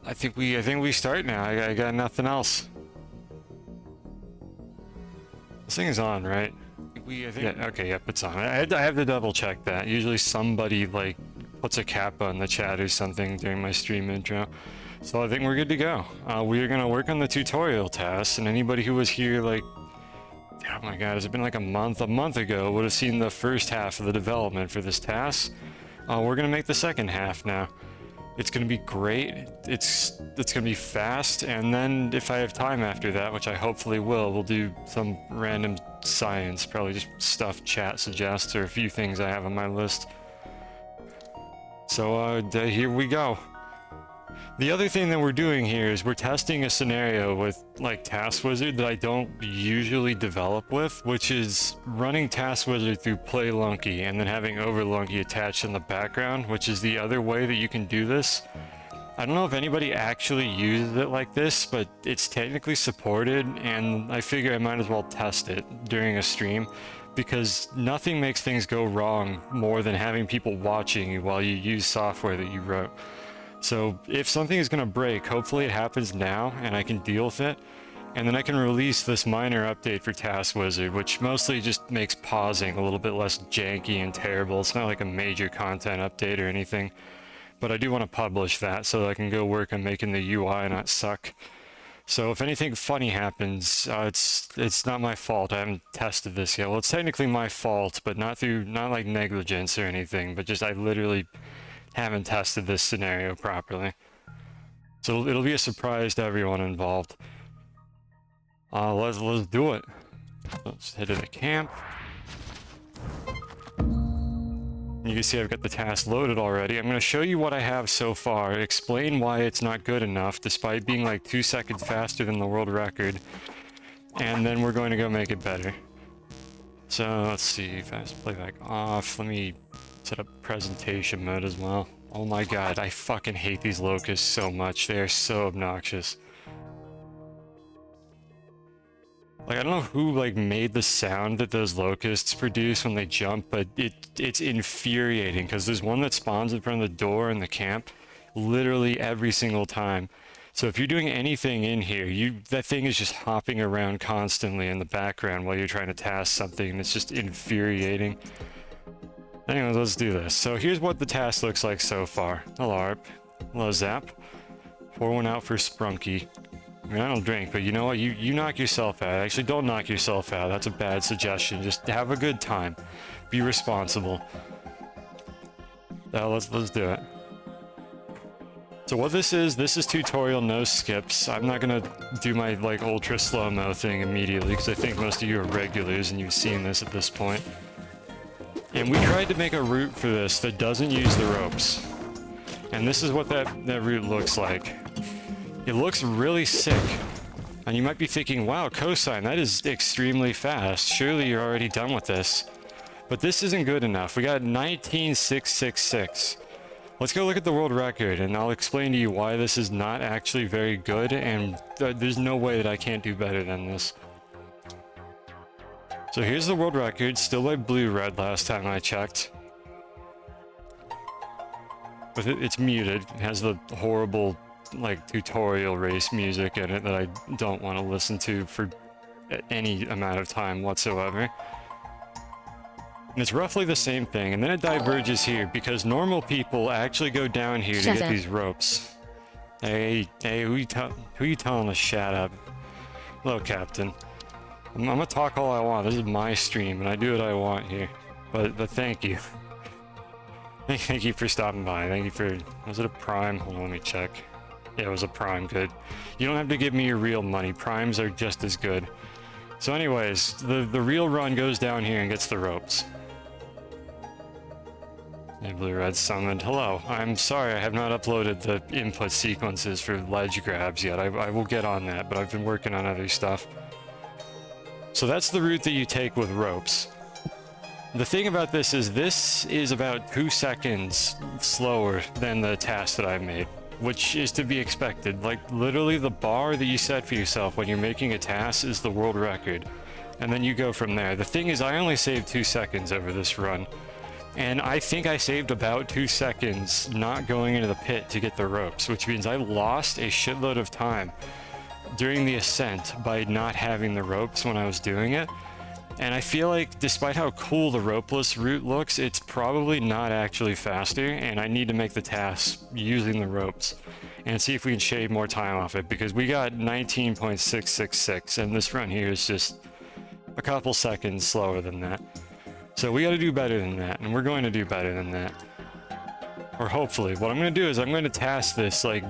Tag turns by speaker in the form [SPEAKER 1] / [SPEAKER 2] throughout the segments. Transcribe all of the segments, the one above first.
[SPEAKER 1] I think we start now. I got nothing else. This thing is on, right? Yeah, okay, yep, it's on. I have to double check that. Usually somebody like puts a cap on the chat or something during my stream intro. So I think we're good to go. We are gonna work on the tutorial tasks, and anybody who was here like, oh my god, has it been like a month ago, would have seen the first half of the development for this task. We're gonna make the second half now. It's gonna be great. It's gonna be fast, and then if I have time after that, which I hopefully will, we'll do some random science, probably just stuff chat suggests or a few things I have on my list. So here we go. The other thing that we're doing here is we're testing a scenario with like Task Wizard that I don't usually develop with, which is running Task Wizard through Spelunky and then having Overlunky attached in the background, which is the other way that you can do this. I don't know if anybody actually uses it like this, but it's technically supported, and I figure I might as well test it during a stream, because nothing makes things go wrong more than having people watching you while you use software that you wrote. So if something is going to break, hopefully it happens now and I can deal with it. And then I can release this minor update for Task Wizard, which mostly just makes pausing a little bit less janky and terrible. It's not like a major content update or anything. But I do want to publish that so that I can go work on making the UI not suck. So if anything funny happens, it's not my fault. I haven't tested this yet. Well, it's technically my fault, but not like negligence or anything, but just I literally haven't tested this scenario properly. So it'll be a surprise to everyone involved. Let's do it. Let's head to the camp. You can see I've got the task loaded already. I'm going to show you what I have so far, explain why it's not good enough despite being like 2 seconds faster than the world record, and then we're going to go make it better. So let's see, fast playback off. Let me set up presentation mode as well. Oh my god, I fucking hate these locusts so much. They are so obnoxious. Like, I don't know who like made the sound that those locusts produce when they jump, but it's infuriating because there's one that spawns in front of the door in the camp literally every single time. So if you're doing anything in here, that thing is just hopping around constantly in the background while you're trying to task something, and it's just infuriating. Anyways, let's do this. So here's what the task looks like so far. Hello, Arp. Hello, Zap. Pour one out for Spelunky. I mean, I don't drink, but you know what? You knock yourself out. Actually, don't knock yourself out. That's a bad suggestion. Just have a good time. Be responsible. Let's do it. So what this is tutorial, no skips. I'm not gonna do my like ultra slow-mo thing immediately because I think most of you are regulars and you've seen this at this point. And we tried to make a route for this that doesn't use the ropes. And this is what that route looks like. It looks really sick. And you might be thinking, wow, cosine, that is extremely fast. Surely you're already done with this. But this isn't good enough. We got 19,666. Let's go look at the world record, and I'll explain to you why this is not actually very good, and there's no way that I can't do better than this. So here's the world record, still by blue-red last time I checked. But it's muted. It has the horrible, like, tutorial race music in it that I don't want to listen to for any amount of time whatsoever. And it's roughly the same thing, and then it diverges here, because normal people actually go down here to get these ropes. Hey, who you telling to shut up? Hello, Captain. I'm gonna talk all I want. This is my stream, and I do what I want here. But thank you. Thank you for stopping by. Thank you for... Was it a prime? Hold on, let me check. Yeah, it was a prime. Good. You don't have to give me your real money. Primes are just as good. So anyways, the real run goes down here and gets the ropes. Hey, Blue-Red summoned. Hello. I'm sorry I have not uploaded the input sequences for ledge grabs yet. I will get on that, but I've been working on other stuff. So that's the route that you take with ropes. The thing about this is about 2 seconds slower than the task that I made, which is to be expected. Like, literally the bar that you set for yourself when you're making a task is the world record, and then you go from there. The thing is, I only saved 2 seconds over this run. And I think I saved about 2 seconds not going into the pit to get the ropes, which means I lost a shitload of time during the ascent by not having the ropes when I was doing it. And I feel like despite how cool the ropeless route looks, it's probably not actually faster, and I need to make the task using the ropes and see if we can shave more time off it, because we got 19.666 and this run here is just a couple seconds slower than that. So we got to do better than that, and we're going to do better than that. Or hopefully. What I'm going to do is I'm going to task this like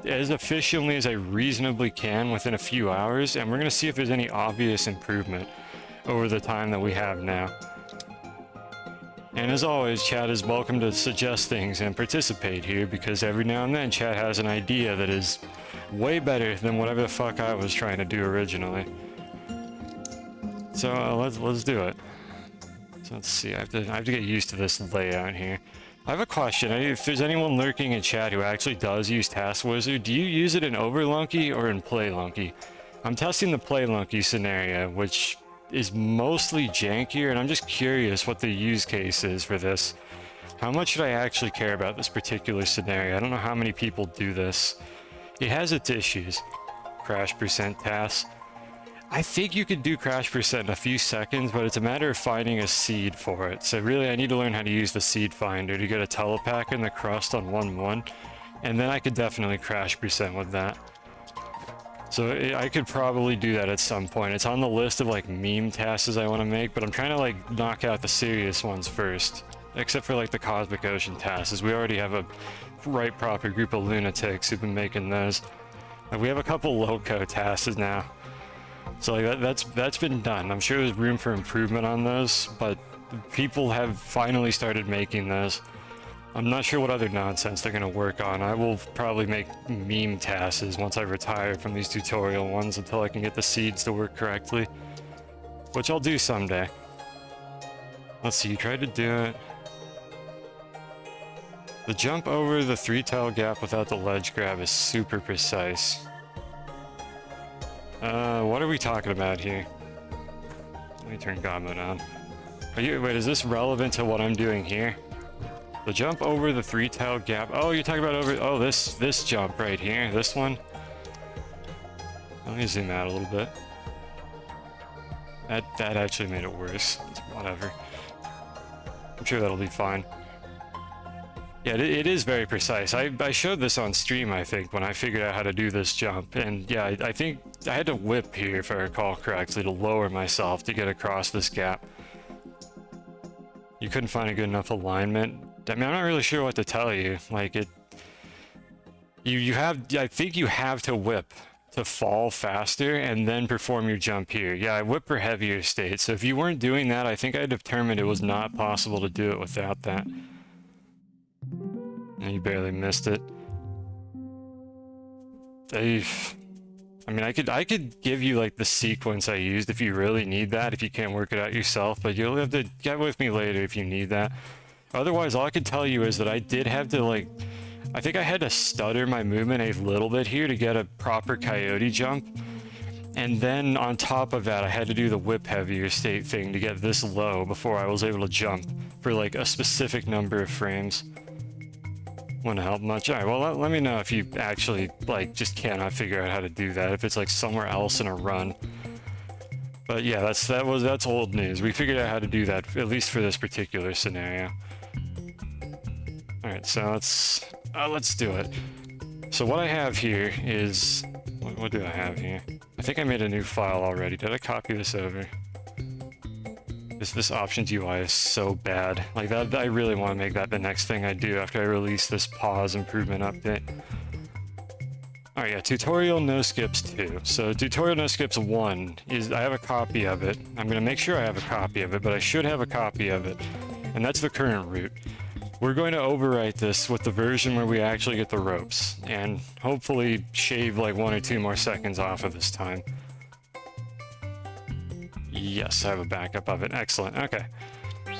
[SPEAKER 1] as efficiently as I reasonably can within a few hours, and we're going to see if there's any obvious improvement over the time that we have now. And as always, chat is welcome to suggest things and participate here, because every now and then chat has an idea that is way better than whatever the fuck I was trying to do originally. So let's do it. So let's see, I have to get used to this layout here. I have a question. If there's anyone lurking in chat who actually does use Task Wizard, do you use it in Overlunky or in Playlunky? I'm testing the Playlunky scenario, which is mostly jankier, and I'm just curious what the use case is for this. How much should I actually care about this particular scenario? I don't know how many people do this. It has its issues. Crash percent task. I think you could do crash percent in a few seconds, but it's a matter of finding a seed for it. So really, I need to learn how to use the seed finder to get a telepack in the crust on 1-1, and then I could definitely crash percent with that. So I could probably do that at some point. It's on the list of like meme tasks I want to make, but I'm trying to like knock out the serious ones first. Except for like the Cosmic Ocean tasks. We already have a right proper group of lunatics who've been making those. And we have a couple loco tasks now. So like that's been done. I'm sure there's room for improvement on those, but people have finally started making those. I'm not sure what other nonsense they're going to work on. I will probably make meme tasks once I retire from these tutorial ones until I can get the seeds to work correctly. Which I'll do someday. Let's see, you tried to do it. The jump over the 3-tile gap without the ledge grab is super precise. What are we talking about here? Let me turn God mode on. Wait, is this relevant to what I'm doing here? The jump over the 3-tile gap. Oh, you're talking about over... Oh, this jump right here. This one. Let me zoom out a little bit. That actually made it worse. Whatever. I'm sure that'll be fine. Yeah, it is very precise. I showed this on stream, I think, when I figured out how to do this jump. And yeah, I think I had to whip here, if I recall correctly, to lower myself to get across this gap. You couldn't find a good enough alignment. I mean, I'm not really sure what to tell you. Like, I think you have to whip to fall faster and then perform your jump here. Yeah, I whip for heavier state. So if you weren't doing that, I think I determined it was not possible to do it without that. And you barely missed it. I mean, I could give you like the sequence I used if you really need that, if you can't work it out yourself, but you'll have to get with me later if you need that. Otherwise, all I could tell you is that I did have to like, I think I had to stutter my movement a little bit here to get a proper coyote jump. And then on top of that, I had to do the whip heavier state thing to get this low before I was able to jump for like a specific number of frames. Wouldn't help much. Alright, well, let me know if you actually, like, just cannot figure out how to do that, if it's, like, somewhere else in a run. But yeah, that's old news. We figured out how to do that, at least for this particular scenario. Alright, so let's do it. So what I have here is... What do I have here? I think I made a new file already. Did I copy this over? This options UI is so bad. Like that, I really want to make that the next thing I do after I release this pause improvement update. Alright, yeah, tutorial no skips 2. So tutorial no skips 1 is, I have a copy of it. I'm going to make sure I have a copy of it, but I should have a copy of it. And that's the current route. We're going to overwrite this with the version where we actually get the ropes, and hopefully shave like 1 or 2 more seconds off of this time. Yes, I have a backup of it. Excellent. Okay.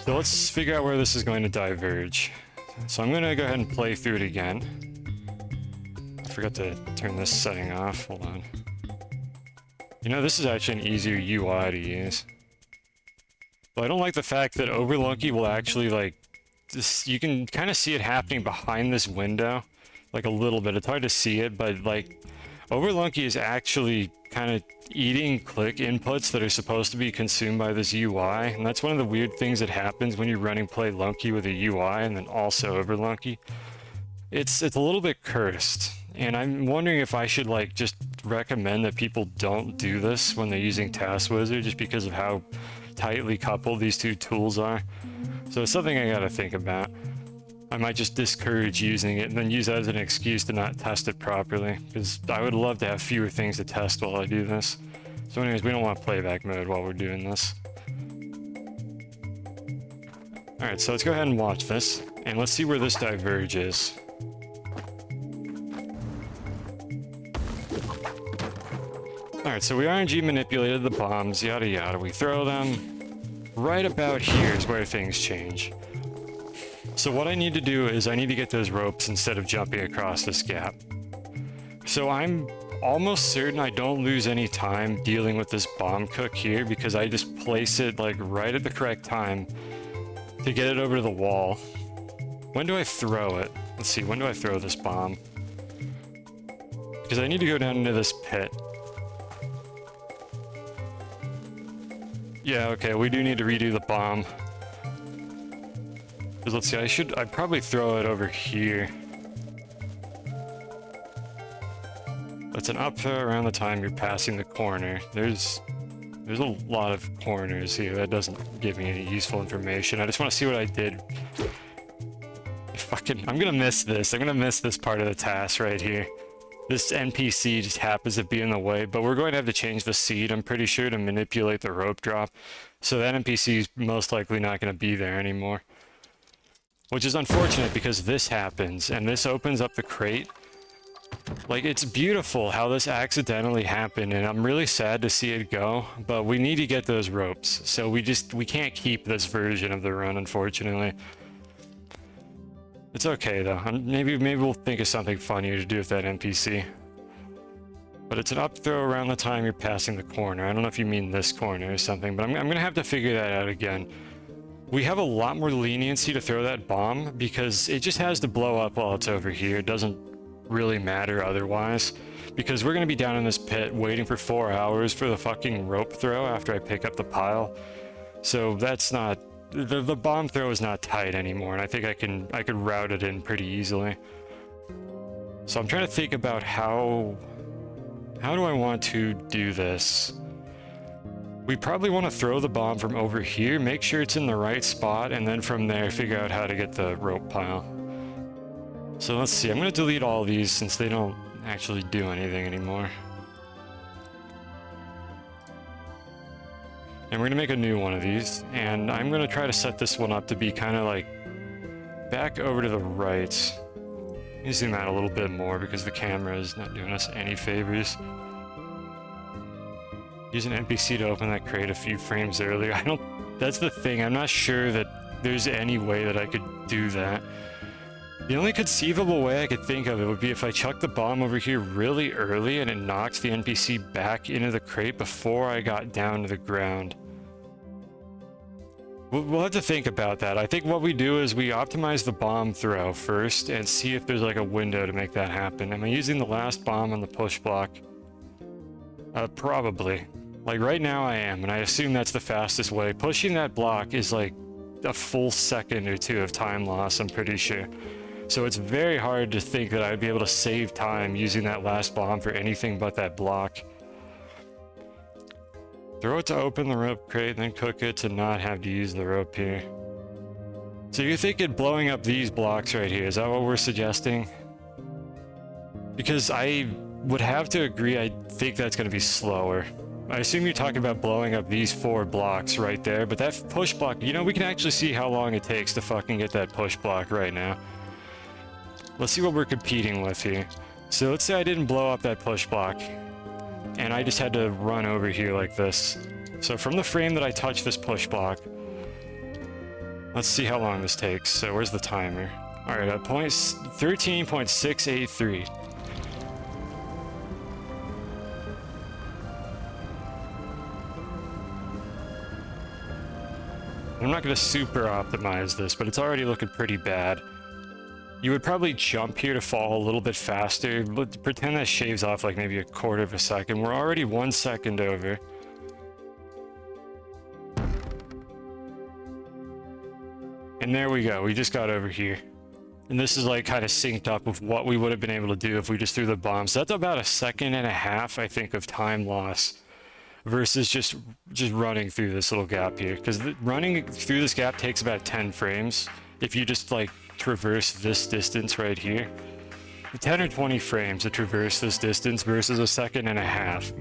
[SPEAKER 1] So let's figure out where this is going to diverge. So I'm going to go ahead and play through it again. I forgot to turn this setting off. Hold on. You know, this is actually an easier UI to use. But I don't like the fact that Overlunky will actually, like, this, you can kind of see it happening behind this window, like a little bit. It's hard to see it, but like Overlunky is actually kind of eating click inputs that are supposed to be consumed by this UI, and that's one of the weird things that happens when you're running Play Lunky with a UI and then also Overlunky. It's a little bit cursed, and I'm wondering if I should like just recommend that people don't do this when they're using Task Wizard, just because of how tightly coupled these two tools are. So it's something I gotta think about. I might just discourage using it and then use that as an excuse to not test it properly, because I would love to have fewer things to test while I do this. So anyways, we don't want playback mode while we're doing this. Alright, so let's go ahead and watch this, and let's see where this diverge is. Alright, so we RNG manipulated the bombs, yada yada. We throw them. Right about here is where things change. So what I need to do is I need to get those ropes instead of jumping across this gap. So I'm almost certain I don't lose any time dealing with this bomb cook here, because I just place it like right at the correct time to get it over to the wall. When do I throw it? Let's see, when do I throw this bomb? Because I need to go down into this pit. Yeah, okay, we do need to redo the bomb. Because let's see, I'd probably throw it over here. That's an up throw around the time you're passing the corner. There's a lot of corners here. That doesn't give me any useful information. I just want to see what I did. I'm gonna miss this. I'm gonna miss this part of the task right here. This NPC just happens to be in the way, but we're going to have to change the seed, I'm pretty sure, to manipulate the rope drop. So that NPC is most likely not going to be there anymore. Which is unfortunate, because this happens, and this opens up the crate. Like, it's beautiful how this accidentally happened, and I'm really sad to see it go, but we need to get those ropes. So we can't keep this version of the run, unfortunately. It's okay though. Maybe we'll think of something funnier to do with that NPC. But it's an up throw around the time you're passing the corner. I don't know if you mean this corner or something, but I'm gonna have to figure that out again. We have a lot more leniency to throw that bomb because it just has to blow up while it's over here. It doesn't really matter otherwise, because we're gonna be down in this pit waiting for 4 hours for the fucking rope throw after I pick up the pile. So that's not... The bomb throw is not tight anymore, and I think I could route it in pretty easily. So I'm trying to think about how do I want to do this? We probably want to throw the bomb from over here, make sure it's in the right spot, and then from there figure out how to get the rope pile. So let's see, I'm going to delete all these since they don't actually do anything anymore. And we're gonna make a new one of these, and I'm gonna try to set this one up to be kind of like back over to the right. Let me zoom out a little bit more because the camera is not doing us any favors. Use an NPC to open that crate a few frames earlier. That's the thing, I'm not sure that there's any way that I could do that. The only conceivable way I could think of it would be if I chuck the bomb over here really early and it knocks the NPC back into the crate before I got down to the ground. We'll have to think about that. I think what we do is we optimize the bomb throw first and see if there's like a window to make that happen. Am I using the last bomb on the push block? Probably. Like right now I am, and I assume that's the fastest way. Pushing that block is like a full second or two of time loss, I'm pretty sure. So it's very hard to think that I'd be able to save time using that last bomb for anything but that block. Throw it to open the rope crate, then cook it to not have to use the rope here. So you're thinking blowing up these blocks right here, is that what we're suggesting? Because I would have to agree, I think that's going to be slower. I assume you're talking about blowing up these 4 blocks right there, but that push block, you know, we can actually see how long it takes to fucking get that push block right now. Let's see what we're competing with here. So let's say I didn't blow up that push block, and I just had to run over here like this. So from the frame that I touch this push block, let's see how long this takes. So where's the timer? Alright, at 13.683. I'm not going to super optimize this, but it's already looking pretty bad. You would probably jump here to fall a little bit faster, but pretend that shaves off like maybe a quarter of a second. We're already 1 second over. And there we go, we just got over here. And this is like kind of synced up with what we would have been able to do if we just threw the bomb. So that's about 1.5 seconds, I think, of time loss versus just running through this little gap here. Because running through this gap takes about 10 frames if you just like traverse this distance right here. 10 or 20 frames to traverse this distance versus 1.5 seconds,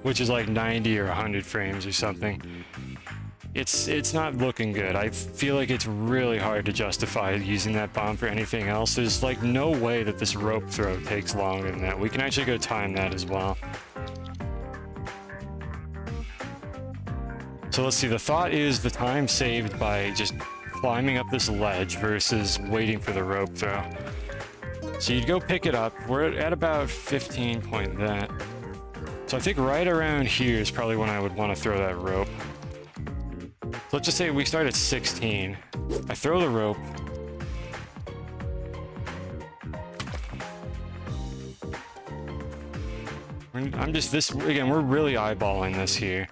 [SPEAKER 1] which is like 90 or 100 frames or something. It's not looking good. I feel like it's really hard to justify using that bomb for anything else. There's like no way that this rope throw takes longer than that. We can actually go time that as well. So let's see, the thought is the time saved by just climbing up this ledge versus waiting for the rope throw. So you'd go pick it up. We're at about 15 point that. So I think right around here is probably when I would want to throw that rope. So let's just say we start at 16. I throw the rope. I'm just this, again, we're really eyeballing this here.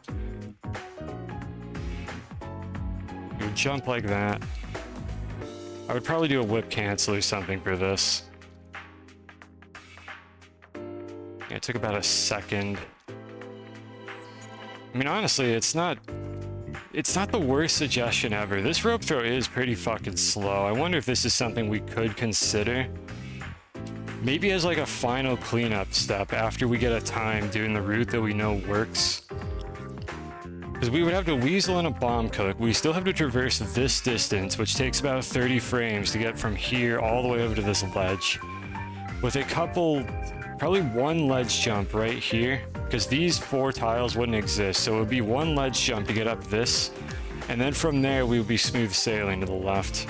[SPEAKER 1] You would jump like that. I would probably do a whip cancel or something for this. Yeah, it took about 1 second. I mean, honestly, it's not the worst suggestion ever. This rope throw is pretty fucking slow. I wonder if this is something we could consider. Maybe as like a final cleanup step after we get a time doing the route that we know works. Because we would have to weasel in a bomb cook. We still have to traverse this distance, which takes about 30 frames to get from here all the way over to this ledge. With a couple, probably 1 ledge jump right here, because these 4 tiles wouldn't exist. So it would be 1 ledge jump to get up this, and then from there we would be smooth sailing to the left.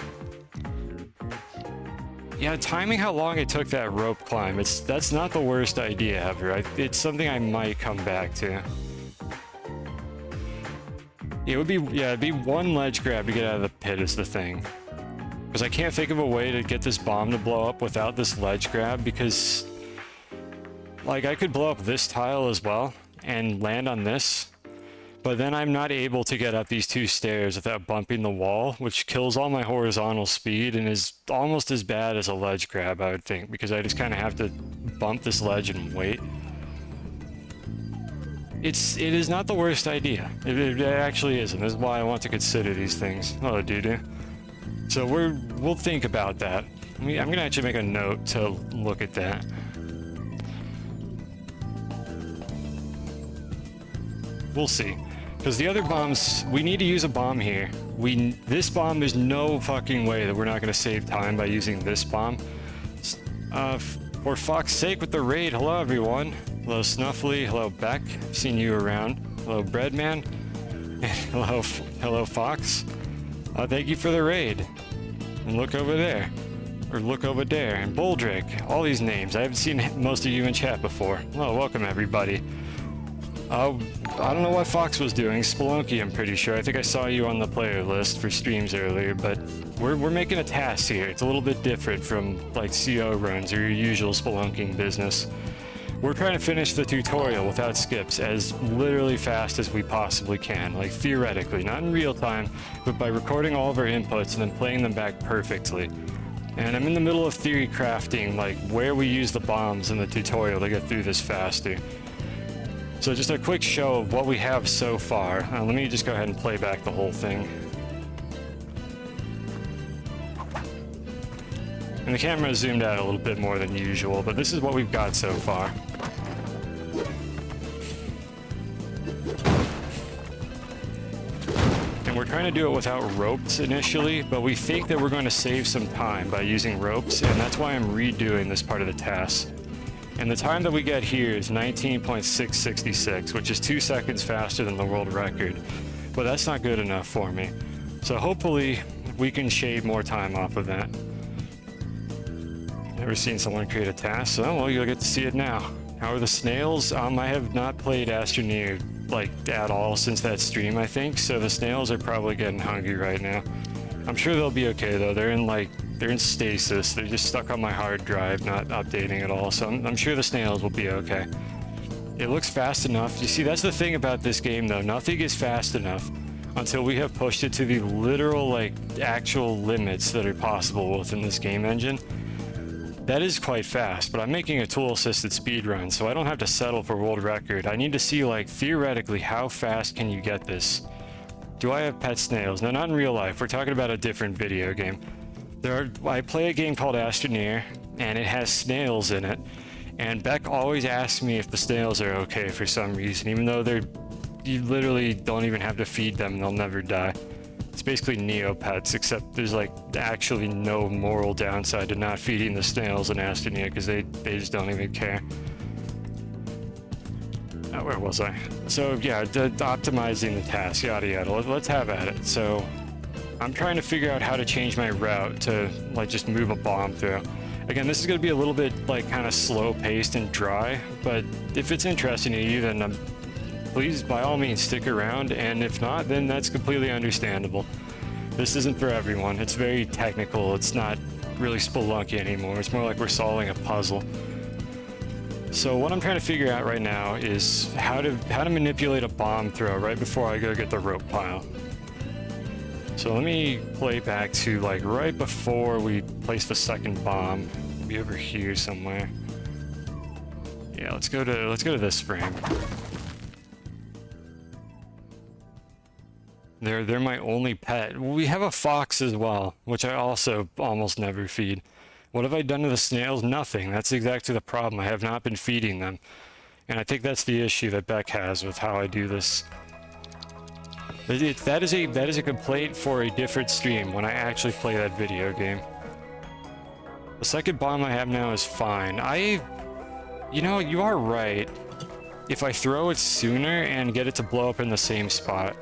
[SPEAKER 1] Yeah, timing how long it took that rope climb, that's not the worst idea ever. It's something I might come back to. It'd be 1 ledge grab to get out of the pit is the thing. Because I can't think of a way to get this bomb to blow up without this ledge grab, because like I could blow up this tile as well and land on this, but then I'm not able to get up these 2 stairs without bumping the wall, which kills all my horizontal speed and is almost as bad as a ledge grab, I would think, because I just kind of have to bump this ledge and wait. It is not the worst idea. It actually isn't. This is why I want to consider these things. Oh, doo-doo. So we'll think about that. I'm gonna actually make a note to look at that. We'll see. Because the other bombs, we need to use a bomb here. This bomb, there's no fucking way that we're not gonna save time by using this bomb. For fuck's sake with the raid. Hello everyone. Hello Snuffly. Hello Beck. I've seen you around. Hello Breadman. Hello Fox. Thank you for the raid. And look over there. Or look over there. And Boldrick. All these names. I haven't seen most of you in chat before. Hello, welcome everybody. I don't know what Fox was doing. Spelunky, I'm pretty sure. I think I saw you on the player list for streams earlier, but we're making a task here. It's a little bit different from like CO runs or your usual spelunking business. We're trying to finish the tutorial without skips as literally fast as we possibly can, like theoretically, not in real time, but by recording all of our inputs and then playing them back perfectly. And I'm in the middle of theory crafting, like where we use the bombs in the tutorial to get through this faster. So just a quick show of what we have so far. Let me just go ahead and play back the whole thing. And the camera is zoomed out a little bit more than usual, but this is what we've got so far. And we're trying to do it without ropes initially, but we think that we're going to save some time by using ropes, and that's why I'm redoing this part of the task. And the time that we get here is 19.666, which is 2 seconds faster than the world record. But that's not good enough for me. So hopefully we can shave more time off of that. Never seen someone create a task, so well, you'll get to see it now. How are the snails? I have not played Astroneer like at all since that stream, I think. So the snails are probably getting hungry right now. I'm sure they'll be okay though. They're in stasis. They're just stuck on my hard drive, not updating at all. So I'm sure the snails will be okay. It looks fast enough. You see, that's the thing about this game though. Nothing is fast enough until we have pushed it to the literal, like, actual limits that are possible within this game engine. That is quite fast, but I'm making a tool-assisted speedrun, so I don't have to settle for world record. I need to see, like, theoretically, how fast can you get this? Do I have pet snails? No, not in real life. We're talking about a different video game. I play a game called Astroneer, and it has snails in it. And Beck always asks me if the snails are okay for some reason, even though you literally don't even have to feed them, they'll never die. It's basically Neopets, except there's like actually no moral downside to not feeding the snails in Astroneer because they just don't even care. Where was I? So yeah, optimizing the task, yada yada. Let's have at it. So I'm trying to figure out how to change my route to like just move a bomb through. Again, this is going to be a little bit like kind of slow paced and dry, but if it's interesting to you, then please, by all means, stick around, and if not, then that's completely understandable. This isn't for everyone. It's very technical. It's not really Spelunky anymore. It's more like we're solving a puzzle. So what I'm trying to figure out right now is how to manipulate a bomb throw right before I go get the rope pile. So let me play back to like right before we place the second bomb. It'll be over here somewhere. Yeah, let's go to this frame. They're my only pet. We have a fox as well, which I also almost never feed. What have I done to the snails? Nothing. That's exactly the problem. I have not been feeding them. And I think that's the issue that Beck has with how I do this. That is a complaint for a different stream when I actually play that video game. The second bomb I have now is fine. You know, you are right. If I throw it sooner and get it to blow up in the same spot.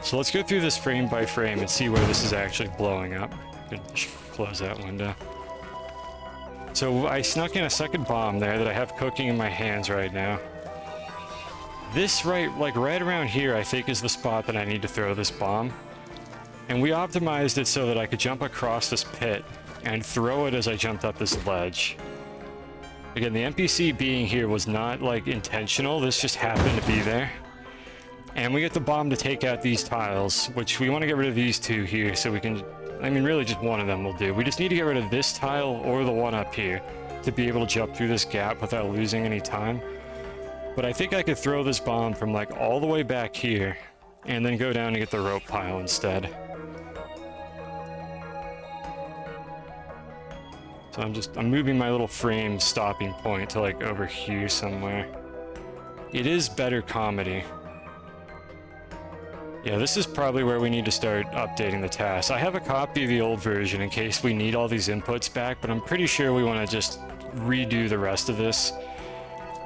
[SPEAKER 1] So let's go through this frame by frame and see where this is actually blowing up. Close that window. So I snuck in a second bomb there that I have cooking in my hands right now. This right around here, I think, is the spot that I need to throw this bomb. And we optimized it so that I could jump across this pit and throw it as I jumped up this ledge. Again, the NPC being here was not, like, intentional. This just happened to be there. And we get the bomb to take out these tiles, which we want to get rid of these two here so we can... I mean, really just one of them will do. We just need to get rid of this tile or the one up here to be able to jump through this gap without losing any time. But I think I could throw this bomb from like all the way back here and then go down and get the rope pile instead. So I'm moving my little frame stopping point to like over here somewhere. It is better comedy. Yeah, this is probably where we need to start updating the task. I have a copy of the old version in case we need all these inputs back, but I'm pretty sure we want to just redo the rest of this.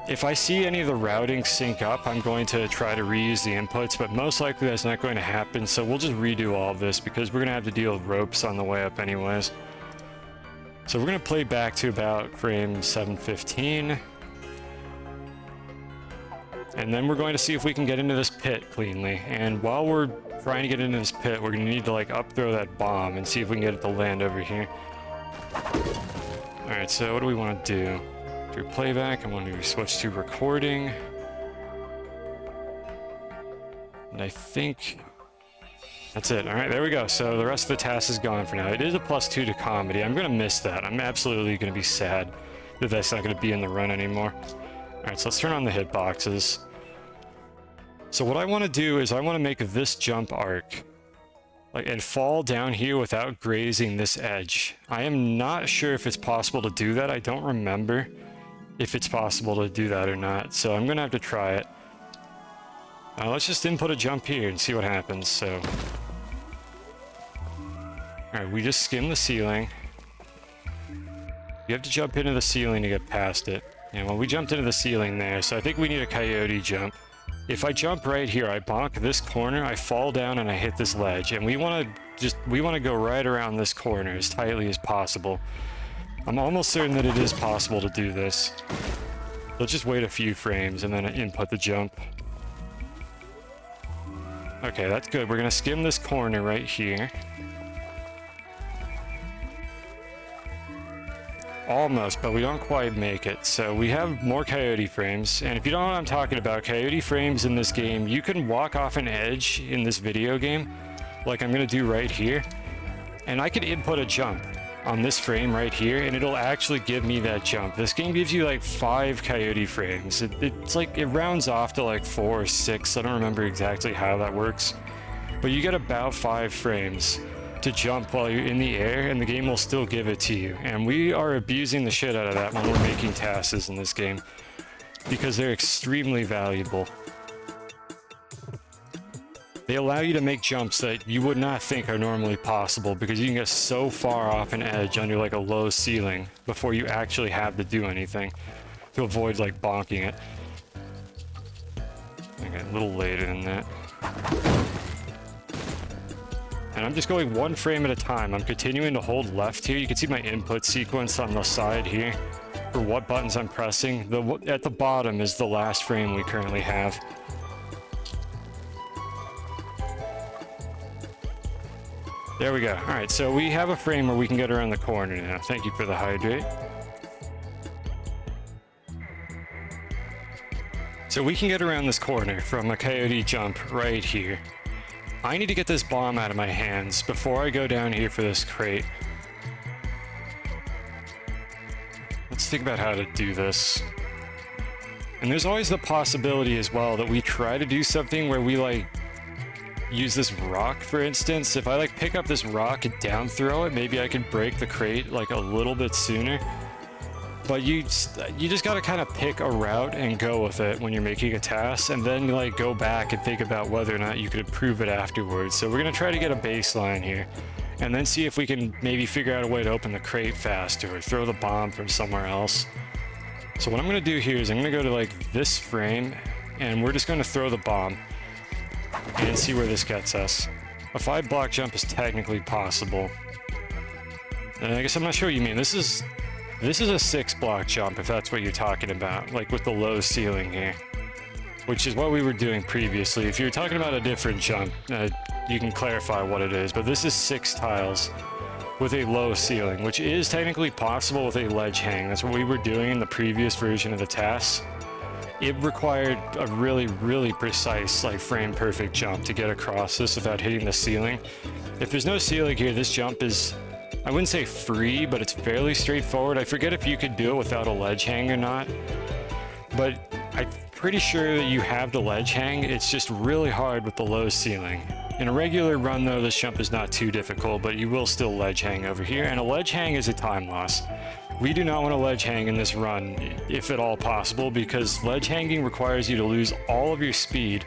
[SPEAKER 1] If I see any of the routing sync up, I'm going to try to reuse the inputs, but most likely that's not going to happen, so we'll just redo all of this because we're going to have to deal with ropes on the way up anyways. So we're going to play back to about frame 715. And then we're going to see if we can get into this pit cleanly. And while we're trying to get into this pit, we're going to need to like up throw that bomb and see if we can get it to land over here. Alright, so what do we want to do? Do playback. I want to switch to recording. And I think that's it. Alright, there we go. So the rest of the task is gone for now. It is a +2 to comedy. I'm going to miss that. I'm absolutely going to be sad that that's not going to be in the run anymore. Alright, so let's turn on the hitboxes. So what I want to do is I want to make this jump arc and fall down here without grazing this edge. I am not sure if it's possible to do that. I don't remember if it's possible to do that or not. So I'm going to have to try it. Let's just input a jump here and see what happens. So, alright, we just skim the ceiling. You have to jump into the ceiling to get past it. And well, we jumped into the ceiling there, so I think we need a coyote jump. If I jump right here, I bonk this corner, I fall down and I hit this ledge. And we want to go right around this corner as tightly as possible. I'm almost certain that it is possible to do this. Let's just wait a few frames and then input the jump. Okay, that's good. We're gonna skim this corner right here. Almost, but we don't quite make it. So we have more coyote frames, and if you don't know what I'm talking about, coyote frames in this game, you can walk off an edge in this video game, like I'm gonna do right here, and I could input a jump on this frame right here, and it'll actually give me that jump. This game gives you like 5 coyote frames. It's like, it rounds off to like 4 or 6. I don't remember exactly how that works, but you get about 5 frames to jump while you're in the air, and the game will still give it to you. And we are abusing the shit out of that when we're making TASes in this game, because they're extremely valuable. They allow you to make jumps that you would not think are normally possible, because you can get so far off an edge under like a low ceiling before you actually have to do anything to avoid like bonking it. Okay, a little later than that. And I'm just going 1 frame at a time. I'm continuing to hold left here. You can see my input sequence on the side here for what buttons I'm pressing. At the bottom is the last frame we currently have. There we go. All right, so we have a frame where we can get around the corner now. Thank you for the hydrate. So we can get around this corner from a coyote jump right here. I need to get this bomb out of my hands before I go down here for this crate. Let's think about how to do this. And there's always the possibility as well that we try to do something where we like use this rock, for instance. If I like pick up this rock and down throw it, maybe I can break the crate like a little bit sooner. But you just gotta kind of pick a route and go with it when you're making a TAS, and then like go back and think about whether or not you could improve it afterwards. So we're gonna try to get a baseline here, and then see if we can maybe figure out a way to open the crate faster or throw the bomb from somewhere else. So what I'm gonna do here is I'm gonna go to like this frame, and we're just gonna throw the bomb and see where this gets us. A 5-block jump is technically possible. And I guess I'm not sure what you mean. This is a 6-block jump, if that's what you're talking about, like with the low ceiling here, which is what we were doing previously. If you're talking about a different jump, you can clarify what it is, but this is 6 tiles with a low ceiling, which is technically possible with a ledge hang. That's what we were doing in the previous version of the TAS. It required a really, really precise, like frame perfect jump to get across this without hitting the ceiling. If there's no ceiling here, this jump is, I wouldn't say free, but it's fairly straightforward. I forget if you could do it without a ledge hang or not, but I'm pretty sure that you have the ledge hang. It's just really hard with the low ceiling. In a regular run though, this jump is not too difficult, but you will still ledge hang over here, and a ledge hang is a time loss. We do not want to ledge hang in this run, if at all possible, because ledge hanging requires you to lose all of your speed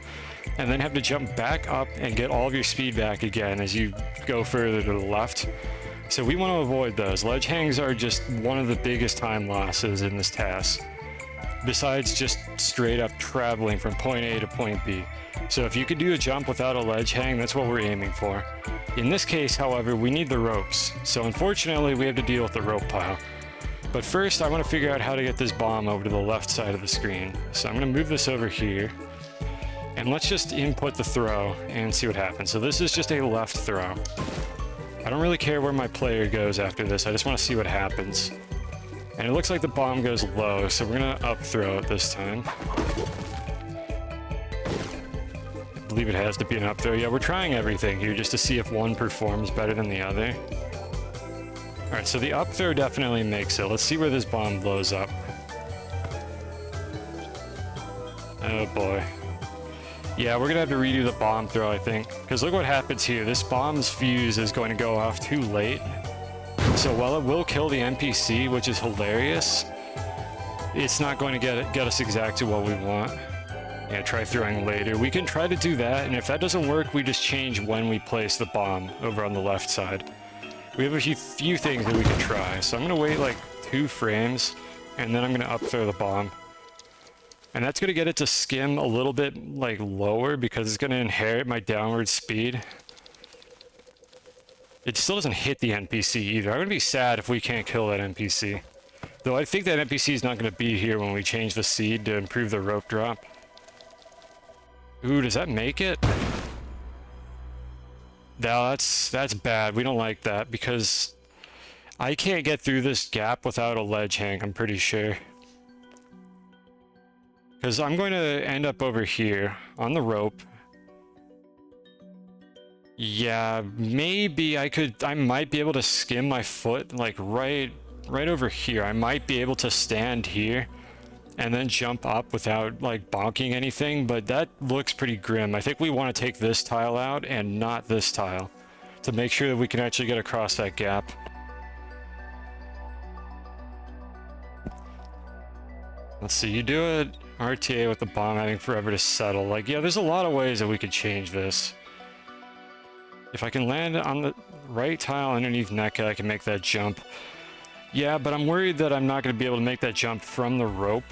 [SPEAKER 1] and then have to jump back up and get all of your speed back again as you go further to the left. So we want to avoid those. Ledge hangs are just one of the biggest time losses in this TAS, besides just straight up traveling from point A to point B. So if you could do a jump without a ledge hang, that's what we're aiming for. In this case, however, we need the ropes. So unfortunately, we have to deal with the rope pile. But first, I want to figure out how to get this bomb over to the left side of the screen. So I'm going to move this over here, and let's just input the throw and see what happens. So this is just a left throw. I don't really care where my player goes after this. I just want to see what happens. And it looks like the bomb goes low, so we're going to up throw it this time. I believe it has to be an up throw. Yeah, we're trying everything here just to see if one performs better than the other. Alright, so the up throw definitely makes it. Let's see where this bomb blows up. Oh boy. Yeah, we're gonna have to redo the bomb throw, I think. Because look what happens here. This bomb's fuse is going to go off too late. So while it will kill the NPC, which is hilarious, it's not going to get us exactly what we want. Yeah, try throwing later. We can try to do that, and if that doesn't work, we just change when we place the bomb over on the left side. We have a few things that we can try. So I'm going to wait like 2 frames, and then I'm going to up throw the bomb. And that's going to get it to skim a little bit like lower, because it's going to inherit my downward speed. It still doesn't hit the NPC either. I'm going to be sad if we can't kill that NPC. Though I think that NPC is not going to be here when we change the seed to improve the rope drop. Ooh, does that make it? Now that's bad. We don't like that because I can't get through this gap without a ledge hang, I'm pretty sure. Because I'm going to end up over here on the rope. Yeah, maybe I might be able to skim my foot like right over here. I might be able to stand here and then jump up without like bonking anything, but that looks pretty grim. I think we want to take this tile out and not this tile to make sure that we can actually get across that gap. Let's see, you do it RTA with the bomb having forever to settle. Like, yeah, there's a lot of ways that we could change this. If I can land on the right tile underneath NECA, I can make that jump. Yeah, but I'm worried that I'm not going to be able to make that jump from the rope.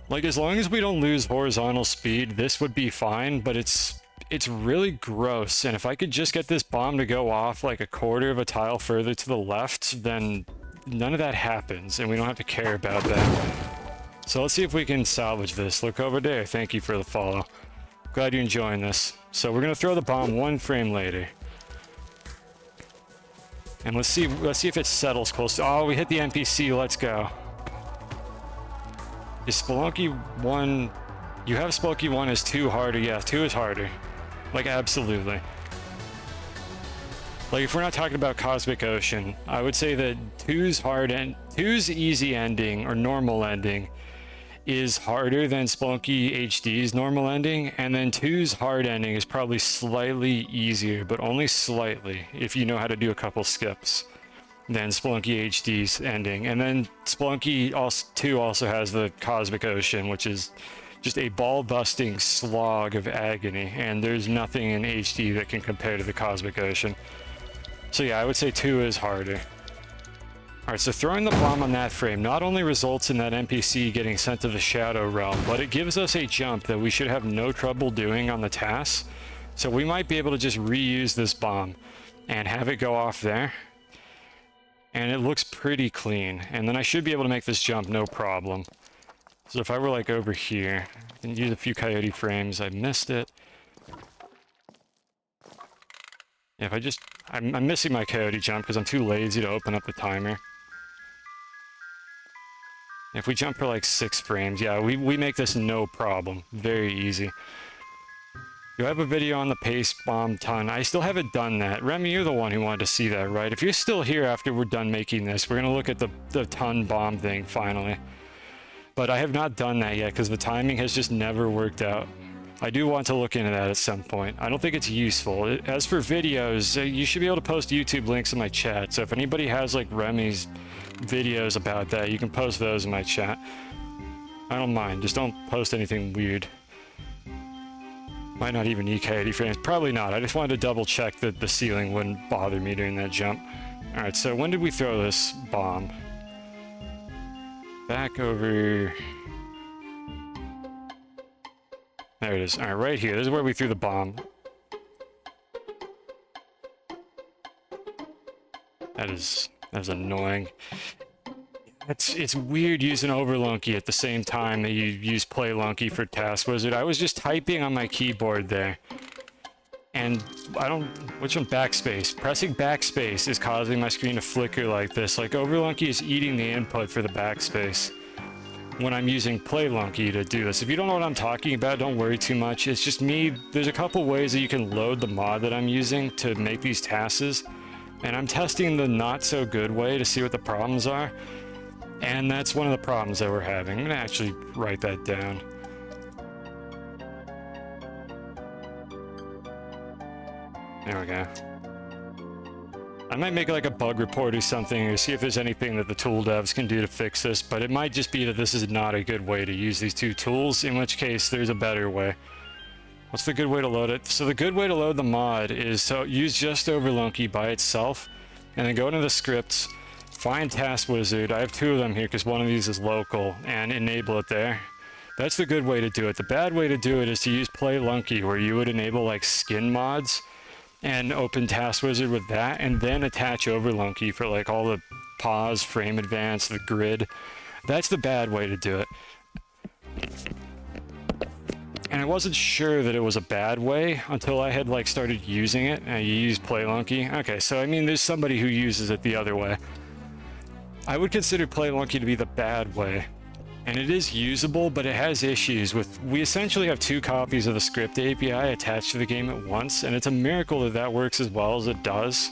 [SPEAKER 1] Like, as long as we don't lose horizontal speed, this would be fine, but it's really gross. And if I could just get this bomb to go off like a quarter of a tile further to the left, then none of that happens, and we don't have to care about that. So let's see if we can salvage this. Look over there. Thank you for the follow. Glad you're enjoying this. So we're gonna throw the bomb one frame later. And let's see if it settles close to, oh, we hit the NPC, let's go. Is Spelunky 1, you have Spelunky 1 is 2 harder? Yeah, 2 is harder. Like, absolutely. Like, if we're not talking about Cosmic Ocean, I would say that 2's easy ending, or normal ending, is harder than Spelunky HD's normal ending, and then 2's hard ending is probably slightly easier, but only slightly, if you know how to do a couple skips, than Spelunky HD's ending. And then Spelunky 2 also has the Cosmic Ocean, which is just a ball-busting slog of agony, and there's nothing in HD that can compare to the Cosmic Ocean. So yeah, I would say 2 is harder. Alright, so throwing the bomb on that frame not only results in that NPC getting sent to the Shadow Realm, but it gives us a jump that we should have no trouble doing on the TAS. So we might be able to just reuse this bomb and have it go off there. And it looks pretty clean. And then I should be able to make this jump no problem. So if I were like over here and use a few coyote frames, I missed it. Yeah, if I just... I'm missing my coyote jump because I'm too lazy to open up the timer. If we jump for like 6 frames, yeah, we make this no problem. Very easy. You have a video on the paste bomb ton. I still haven't done that. Remy, you're the one who wanted to see that, right? If you're still here after we're done making this, we're going to look at the ton bomb thing finally. But I have not done that yet because the timing has just never worked out. I do want to look into that at some point. I don't think it's useful. As for videos, you should be able to post YouTube links in my chat. So if anybody has like Remy's videos about that, you can post those in my chat. I don't mind. Just don't post anything weird. Might not even need coyote frames. Probably not. I just wanted to double check that the ceiling wouldn't bother me during that jump. Alright, so when did we throw this bomb? Back over... There it is. Alright, right here. This is where we threw the bomb. That is annoying. It's weird using Overlunky at the same time that you use Playlunky for Task Wizard. I was just typing on my keyboard there. And which one? Backspace. Pressing backspace is causing my screen to flicker like this. Like Overlunky is eating the input for the backspace when I'm using Playlunky to do this. If you don't know what I'm talking about, don't worry too much. It's just me. There's a couple ways that you can load the mod that I'm using to make these tasks. And I'm testing the not so good way to see what the problems are. And that's one of the problems that we're having. I'm gonna actually write that down. There we go. I might make like a bug report or something or see if there's anything that the tool devs can do to fix this, but it might just be that this is not a good way to use these two tools, in which case there's a better way. What's the good way to load it? So the good way to load the mod is to use just Overlunky by itself, and then go into the scripts, find Task Wizard. I have 2 of them here because one of these is local, and enable it there. That's the good way to do it. The bad way to do it is to use Playlunky, where you would enable like skin mods and open Task Wizard with that, and then attach Overlunky for like all the pause, frame advance, the grid. That's the bad way to do it. And I wasn't sure that it was a bad way until I had like started using it. You use Spelunky. Okay, so I mean, there's somebody who uses it the other way. I would consider Spelunky to be the bad way. And it is usable, but it has issues with, we essentially have 2 copies of the script API attached to the game at once, and it's a miracle that that works as well as it does.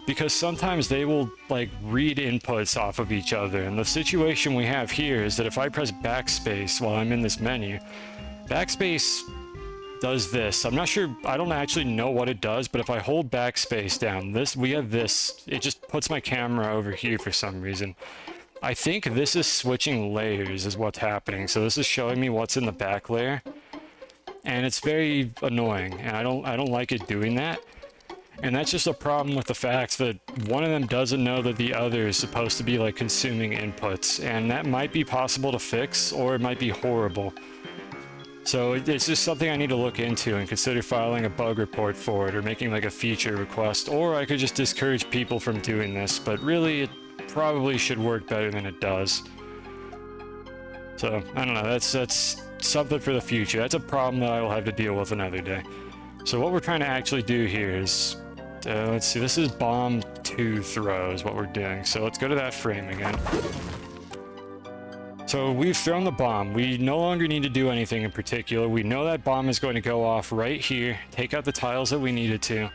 [SPEAKER 1] Because sometimes they will like read inputs off of each other, and the situation we have here is that if I press backspace while I'm in this menu, backspace does this. I'm not sure, I don't actually know what it does, but if I hold backspace down, we have this, it just puts my camera over here for some reason. I think this is switching layers is what's happening, so this is showing me what's in the back layer, and it's very annoying, and I don't like it doing that. And that's just a problem with the fact that one of them doesn't know that the other is supposed to be like consuming inputs, and that might be possible to fix, or it might be horrible. So it's just something I need to look into and consider filing a bug report for it, or making like a feature request, or I could just discourage people from doing this, but really it probably should work better than it does. So, I don't know, that's something for the future. That's a problem that I will have to deal with another day. So what we're trying to actually do here is, let's see, this is bomb 2 throw is what we're doing. So let's go to that frame again. So we've thrown the bomb. We no longer need to do anything in particular. We know that bomb is going to go off right here, take out the tiles that we needed to.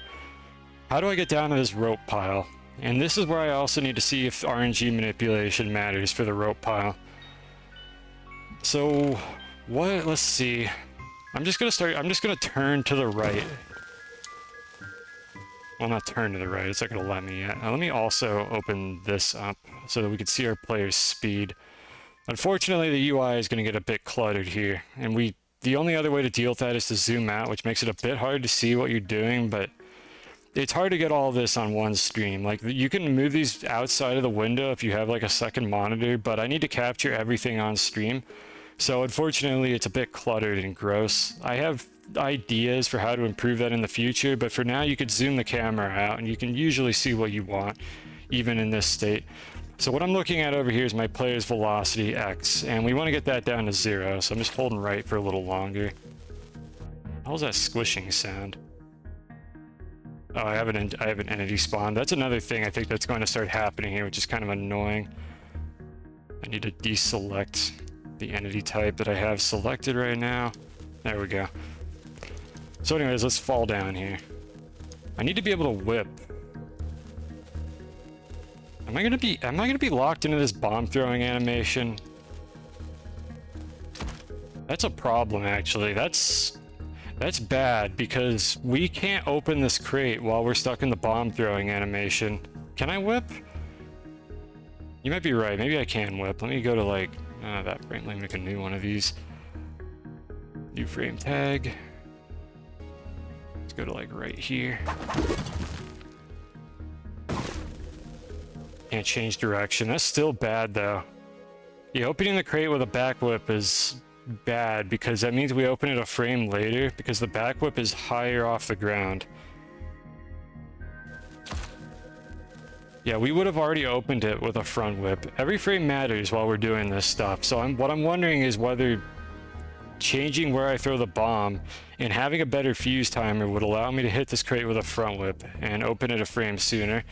[SPEAKER 1] How do I get down to this rope pile? And this is where I also need to see if RNG manipulation matters for the rope pile. So let's see. I'm just gonna turn to the right. Well, not turn to the right, it's not gonna let me yet. Now, let me also open this up so that we can see our player's speed. Unfortunately, the UI is gonna get a bit cluttered here, and the only other way to deal with that is to zoom out, which makes it a bit hard to see what you're doing, but it's hard to get all of this on one stream. Like, you can move these outside of the window if you have like a second monitor, but I need to capture everything on stream. So unfortunately, it's a bit cluttered and gross. I have ideas for how to improve that in the future, but for now you could zoom the camera out and you can usually see what you want, even in this state. So what I'm looking at over here is my player's velocity X, and we want to get that down to 0, so I'm just holding right for a little longer. How's that squishing sound? Oh, I have an entity spawn. That's another thing I think that's going to start happening here, which is kind of annoying. I need to deselect the entity type that I have selected right now. There we go. So anyways, let's fall down here. I need to be able to whip. Am I gonna be locked into this bomb throwing animation? That's a problem, actually. That's bad, because we can't open this crate while we're stuck in the bomb throwing animation. Can I whip? You might be right. Maybe I can whip. Let me go to like that frame. Let me make a new one of these. New frame tag. Let's go to like right here. Can't change direction. That's still bad though. Yeah, opening the crate with a back whip is bad because that means we open it a frame later because the back whip is higher off the ground. Yeah, we would have already opened it with a front whip. Every frame matters while we're doing this stuff. So what I'm wondering is whether changing where I throw the bomb and having a better fuse timer would allow me to hit this crate with a front whip and open it a frame sooner.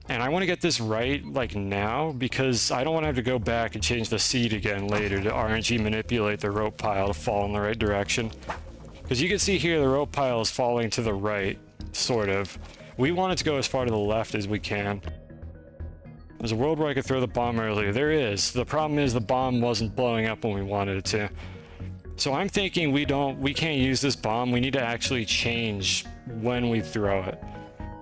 [SPEAKER 1] And I want to get this right like now because I don't want to have to go back and change the seed again later to RNG manipulate the rope pile to fall in the right direction. Because you can see here the rope pile is falling to the right, sort of. We want it to go as far to the left as we can. There's a world where I could throw the bomb earlier. There is. The problem is the bomb wasn't blowing up when we wanted it to. So I'm thinking we can't use this bomb. We need to actually change when we throw it.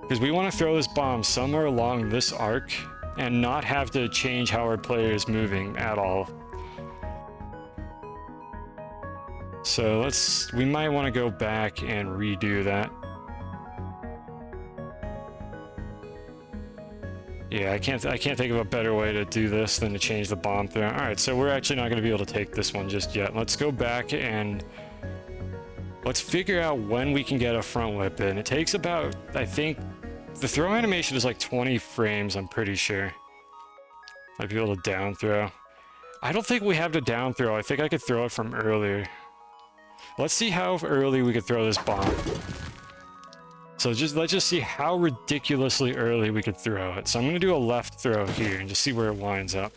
[SPEAKER 1] Because we want to throw this bomb somewhere along this arc and not have to change how our player is moving at all. So we might want to go back and redo that. Yeah, I can't think of a better way to do this than to change the bomb throw. Alright, so we're actually not going to be able to take this one just yet. Let's go back and let's figure out when we can get a front whip in. It takes about, I think, the throw animation is like 20 frames, I'm pretty sure. Might be able to down throw. I don't think we have to down throw. I think I could throw it from earlier. Let's see how early we could throw this bomb. So let's just see how ridiculously early we could throw it. So I'm gonna do a left throw here and just see where it winds up.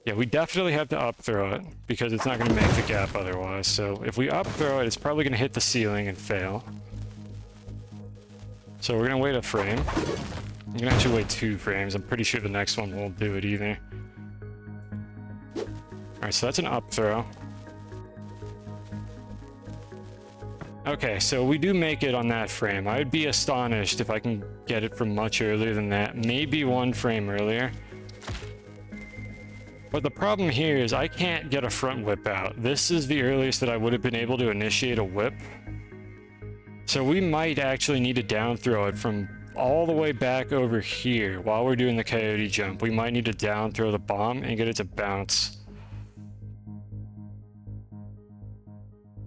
[SPEAKER 1] Yeah, we definitely have to up throw it because it's not gonna make the gap otherwise. So if we up throw it, it's probably gonna hit the ceiling and fail. So we're gonna wait a frame. I'm gonna actually wait 2 frames. I'm pretty sure the next one won't do it either. Alright, so that's an up throw. Okay, so we do make it on that frame. I would be astonished if I can get it from much earlier than that. Maybe 1 frame earlier. But the problem here is I can't get a front whip out. This is the earliest that I would have been able to initiate a whip. So we might actually need to down throw it from all the way back over here while we're doing the coyote jump. We might need to down throw the bomb and get it to bounce.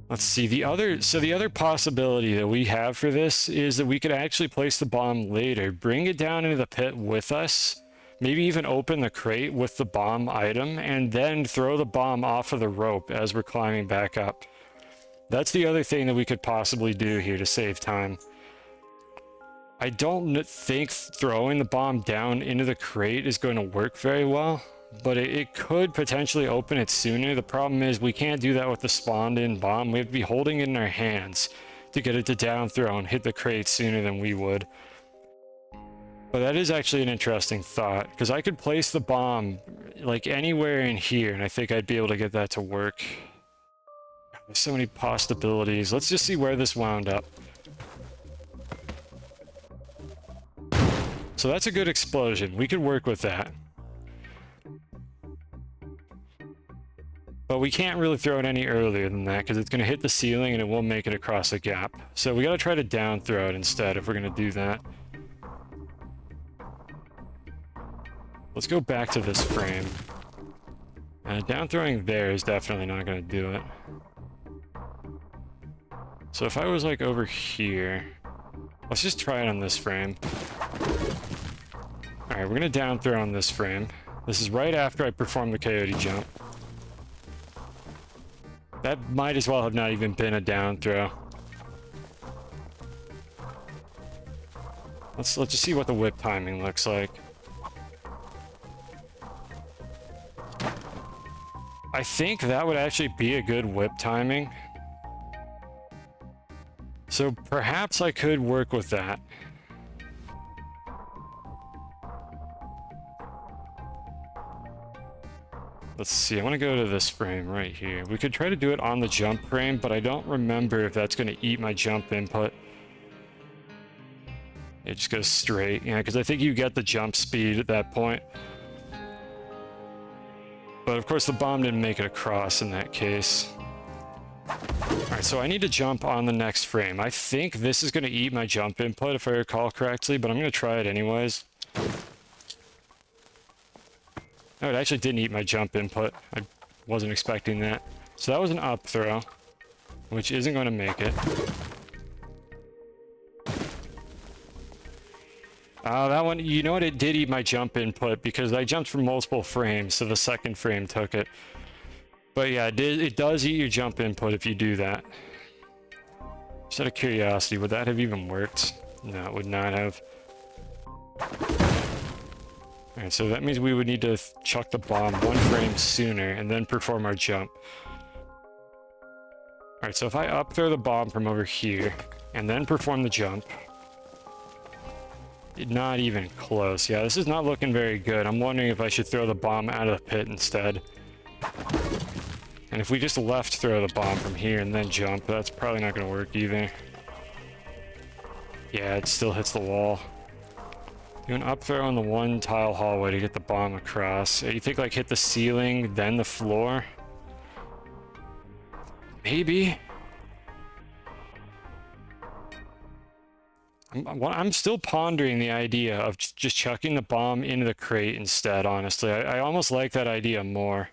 [SPEAKER 1] Let's see, the other possibility that we have for this is that we could actually place the bomb later, bring it down into the pit with us, maybe even open the crate with the bomb item, and then throw the bomb off of the rope as we're climbing back up. That's the other thing that we could possibly do here to save time. I don't think throwing the bomb down into the crate is going to work very well, but it could potentially open it sooner. The problem is we can't do that with the spawned-in bomb. We have to be holding it in our hands to get it to down throw and hit the crate sooner than we would. But that is actually an interesting thought, because I could place the bomb like anywhere in here, and I think I'd be able to get that to work. There's so many possibilities. Let's just see where this wound up. So that's a good explosion. We could work with that. But we can't really throw it any earlier than that because it's going to hit the ceiling and it won't make it across the gap. So we got to try to down throw it instead if we're going to do that. Let's go back to this frame. Down throwing there is definitely not going to do it. So if I was like over here, let's just try it on this frame. Alright, we're going to down throw on this frame. This is right after I perform the coyote jump. That might as well have not even been a down throw. Let's just see what the whip timing looks like. I think that would actually be a good whip timing. So perhaps I could work with that. Let's see, I want to go to this frame right here. We could try to do it on the jump frame, but I don't remember if that's going to eat my jump input. It just goes straight, yeah, because I think you get the jump speed at that point. But of course the bomb didn't make it across in that case. Alright, so I need to jump on the next frame. I think this is going to eat my jump input if I recall correctly, but I'm going to try it anyways. Oh, it actually didn't eat my jump input. I wasn't expecting that. So that was an up throw, which isn't going to make it. That one, you know what, it did eat my jump input because I jumped from multiple frames, so the second frame took it. But yeah, it does eat your jump input if you do that. Just out of curiosity, would that have even worked? No, it would not have. Alright, so that means we would need to chuck the bomb 1 frame sooner and then perform our jump. Alright, so if I up throw the bomb from over here and then perform the jump, not even close. Yeah, this is not looking very good. I'm wondering if I should throw the bomb out of the pit instead. And if we just left throw the bomb from here and then jump, that's probably not going to work either. Yeah, it still hits the wall. Do an up throw on the 1 tile hallway to get the bomb across. You think like hit the ceiling, then the floor? Maybe. I'm still pondering the idea of just chucking the bomb into the crate instead, honestly. I almost like that idea more.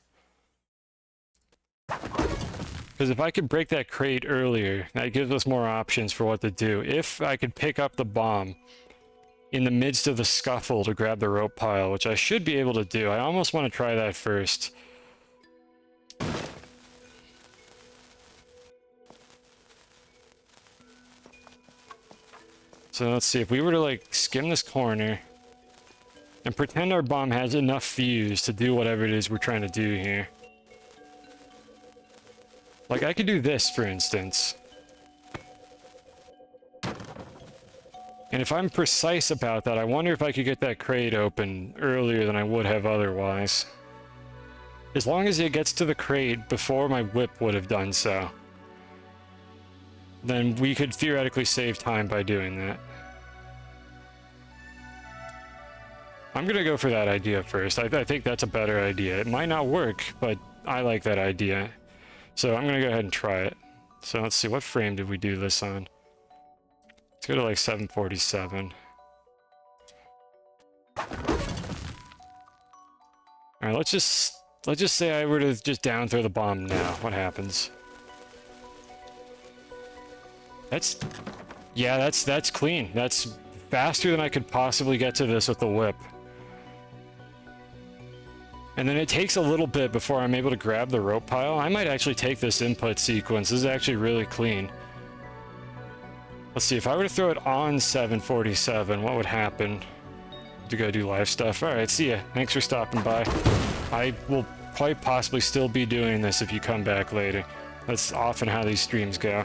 [SPEAKER 1] Because if I could break that crate earlier, that gives us more options for what to do. If I could pick up the bomb in the midst of the scuffle to grab the rope pile, which I should be able to do. I almost want to try that first. So let's see, if we were to like skim this corner and pretend our bomb has enough fuse to do whatever it is we're trying to do here. Like I could do this, for instance. And if I'm precise about that, I wonder if I could get that crate open earlier than I would have otherwise. As long as it gets to the crate before my whip would have done so, then we could theoretically save time by doing that. I'm gonna go for that idea first. I think that's a better idea. It might not work, but I like that idea. So I'm gonna go ahead and try it. So let's see, what frame did we do this on? Let's go to like 747. Alright, let's just say I were to just down throw the bomb now. What happens? That's clean. That's faster than I could possibly get to this with the whip. And then it takes a little bit before I'm able to grab the rope pile. I might actually take this input sequence. This is actually really clean. Let's see, if I were to throw it on 747, what would happen? To go do live stuff. Alright, see ya. Thanks for stopping by. I will quite possibly still be doing this if you come back later. That's often how these streams go.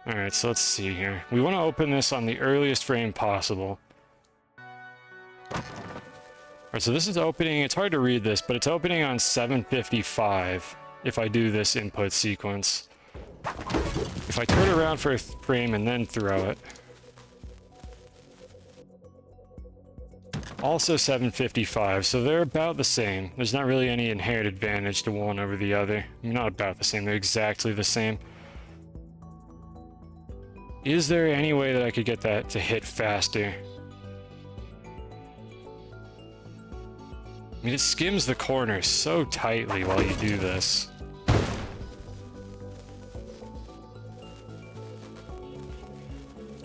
[SPEAKER 1] Alright, so let's see here. We want to open this on the earliest frame possible. Alright, so this is opening, it's hard to read this, but it's opening on 755 if I do this input sequence. If I turn around for a frame and then throw it. Also 755, so they're about the same. There's not really any inherent advantage to one over the other. I mean, not about the same, they're exactly the same. Is there any way that I could get that to hit faster? I mean, it skims the corner so tightly while you do this.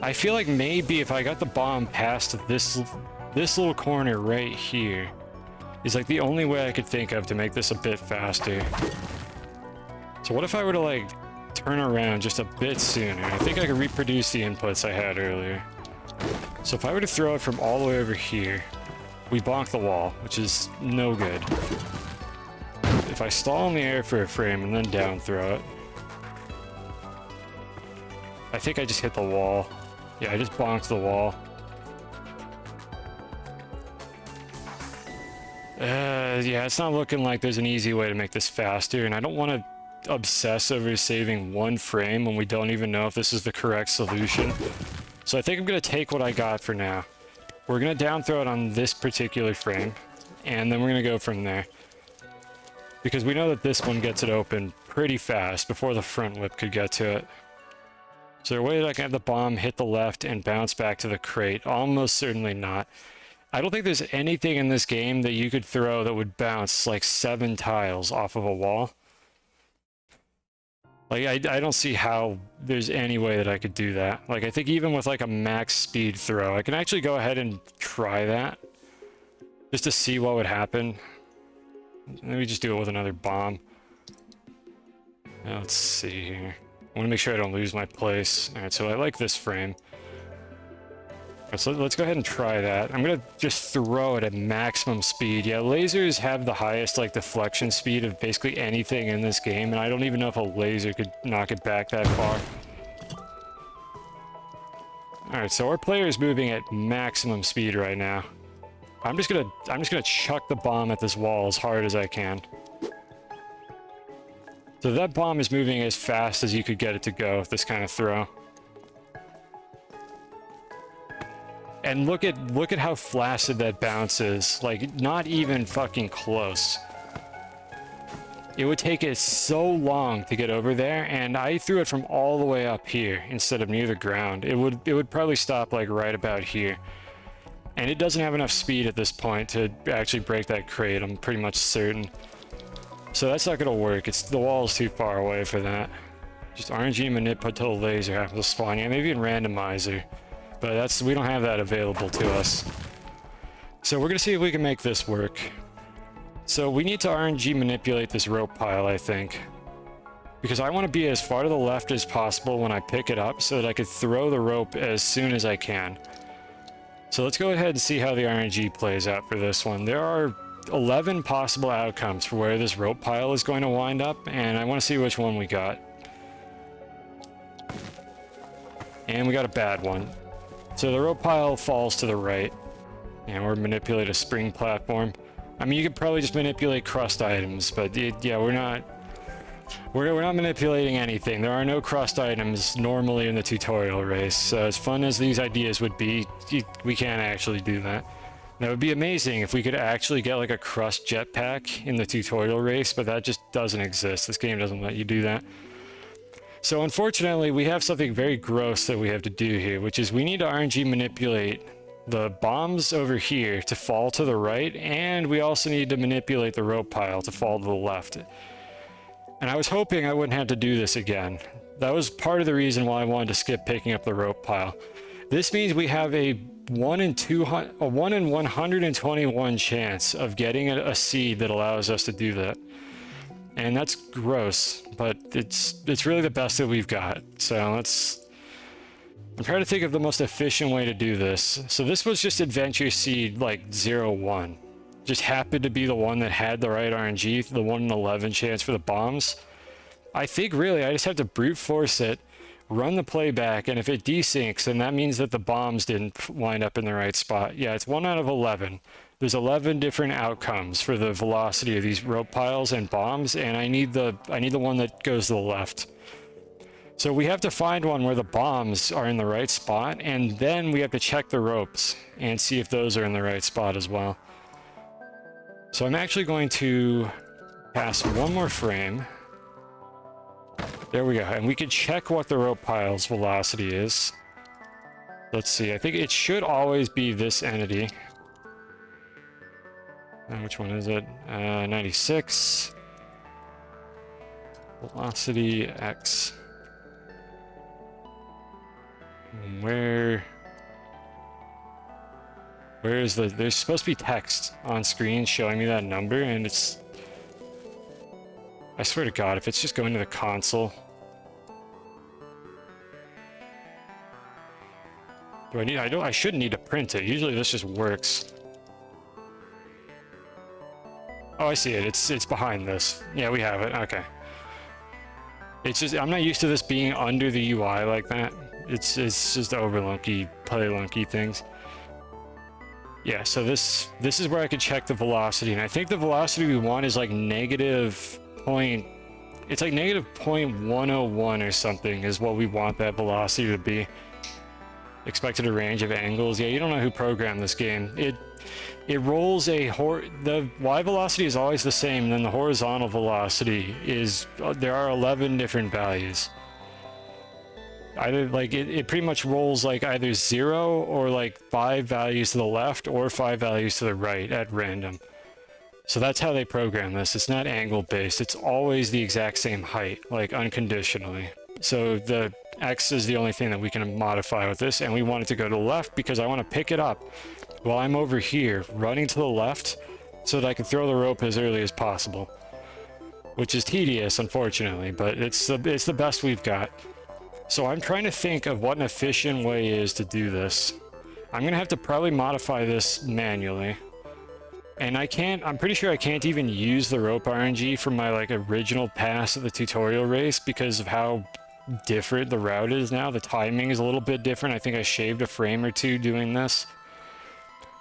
[SPEAKER 1] I feel like maybe if I got the bomb past this little corner right here is like the only way I could think of to make this a bit faster. So what if I were to like turn around just a bit sooner? I think I could reproduce the inputs I had earlier. So if I were to throw it from all the way over here, we bonk the wall, which is no good. If I stall in the air for a frame and then down throw it, I think I just hit the wall. Yeah, I just bonked the wall. Yeah, it's not looking like there's an easy way to make this faster, and I don't want to obsess over saving one frame when we don't even know if this is the correct solution. So I think I'm going to take what I got for now. We're going to down throw it on this particular frame, and then we're going to go from there. Because we know that this one gets it open pretty fast before the front whip could get to it. So there a way that I can have the bomb hit the left and bounce back to the crate? Almost certainly not. I don't think there's anything in this game that you could throw that would bounce like 7 tiles off of a wall. Like, I don't see how there's any way that I could do that. Like, I think even with like a max speed throw, I can actually go ahead and try that. Just to see what would happen. Let me just do it with another bomb. Now, let's see here. I want to make sure I don't lose my place. Alright, so I like this frame. Alright, so let's go ahead and try that. I'm gonna just throw it at maximum speed. Yeah, lasers have the highest, like, deflection speed of basically anything in this game, and I don't even know if a laser could knock it back that far. Alright, so our player is moving at maximum speed right now. I'm just gonna chuck the bomb at this wall as hard as I can. So that bomb is moving as fast as you could get it to go with this kind of throw. And look at how flaccid that bounce is. Like, not even fucking close. It would take it so long to get over there, and I threw it from all the way up here instead of near the ground. It would probably stop like right about here. And it doesn't have enough speed at this point to actually break that crate, I'm pretty much certain. So that's not gonna work. The wall's too far away for that. Just RNG manip until the laser happens to spawn. Yeah, maybe in randomizer. But we don't have that available to us. So we're gonna see if we can make this work. So we need to RNG manipulate this rope pile, I think. because I want to be as far to the left as possible when I pick it up so that I could throw the rope as soon as I can. So let's go ahead and see how the RNG plays out for this one. There are 11 possible outcomes for where this rope pile is going to wind up, and I want to see which one we got. And we got a bad one. So the rope pile falls to the right, and we're manipulate a spring platform. I mean, you could probably just manipulate crust items, but yeah, we're not manipulating anything. There are no crust items normally in the tutorial race. So as fun as these ideas would be, we can't actually do that. That would be amazing if we could actually get like a crust jetpack in the tutorial race, but that just doesn't exist. This game doesn't let you do that. So unfortunately, we have something very gross that we have to do here, which is we need to RNG manipulate the bombs over here to fall to the right, and we also need to manipulate the rope pile to fall to the left. And I was hoping I wouldn't have to do this again. That was part of the reason why I wanted to skip picking up the rope pile. This means we have a 1 in 121 chance of getting a seed that allows us to do that. And that's gross, but it's really the best that we've got. So I'm trying to think of the most efficient way to do this. So this was just adventure seed like 0-1. Just happened to be the one that had the right RNG, the 1 in 11 chance for the bombs. I think really I just have to brute force it, run the playback, and if it desyncs, then that means that the bombs didn't wind up in the right spot. Yeah, it's 1 out of 11. There's 11 different outcomes for the velocity of these rope piles and bombs, and I need the one that goes to the left. So we have to find one where the bombs are in the right spot, and then we have to check the ropes and see if those are in the right spot as well. So I'm actually going to pass one more frame. There we go. And we can check what the rope pile's velocity is. Let's see. I think it should always be this entity. Which one is it? 96. Velocity X. Where is there's supposed to be text on screen showing me that number, and it's, I swear to God, if it's just going to the console. I shouldn't need to print it. Usually this just works. Oh, I see it. It's behind this. Yeah, we have it. Okay. It's just, I'm not used to this being under the UI like that. It's just overlunky, playlunky things. Yeah, so this is where I could check the velocity, and I think the velocity we want is like negative point. It's like negative 0.101 or something is what we want that velocity to be. Expected a range of angles. Yeah, you don't know who programmed this game. It rolls the Y velocity is always the same, and then the horizontal velocity is, there are 11 different values. Either like it pretty much rolls like either 0 or like 5 values to the left or 5 values to the right at random. So that's how they program this. It's not angle based. It's always the exact same height, like unconditionally. So the X is the only thing that we can modify with this, and we want it to go to the left because I want to pick it up while I'm over here running to the left so that I can throw the rope as early as possible. Which is tedious, unfortunately, but it's the best we've got. So I'm trying to think of what an efficient way is to do this. I'm gonna have to probably modify this manually. And I'm pretty sure I can't even use the rope RNG for my like original pass of the tutorial race because of how different the route is now. The timing is a little bit different. I think I shaved a frame or two doing this.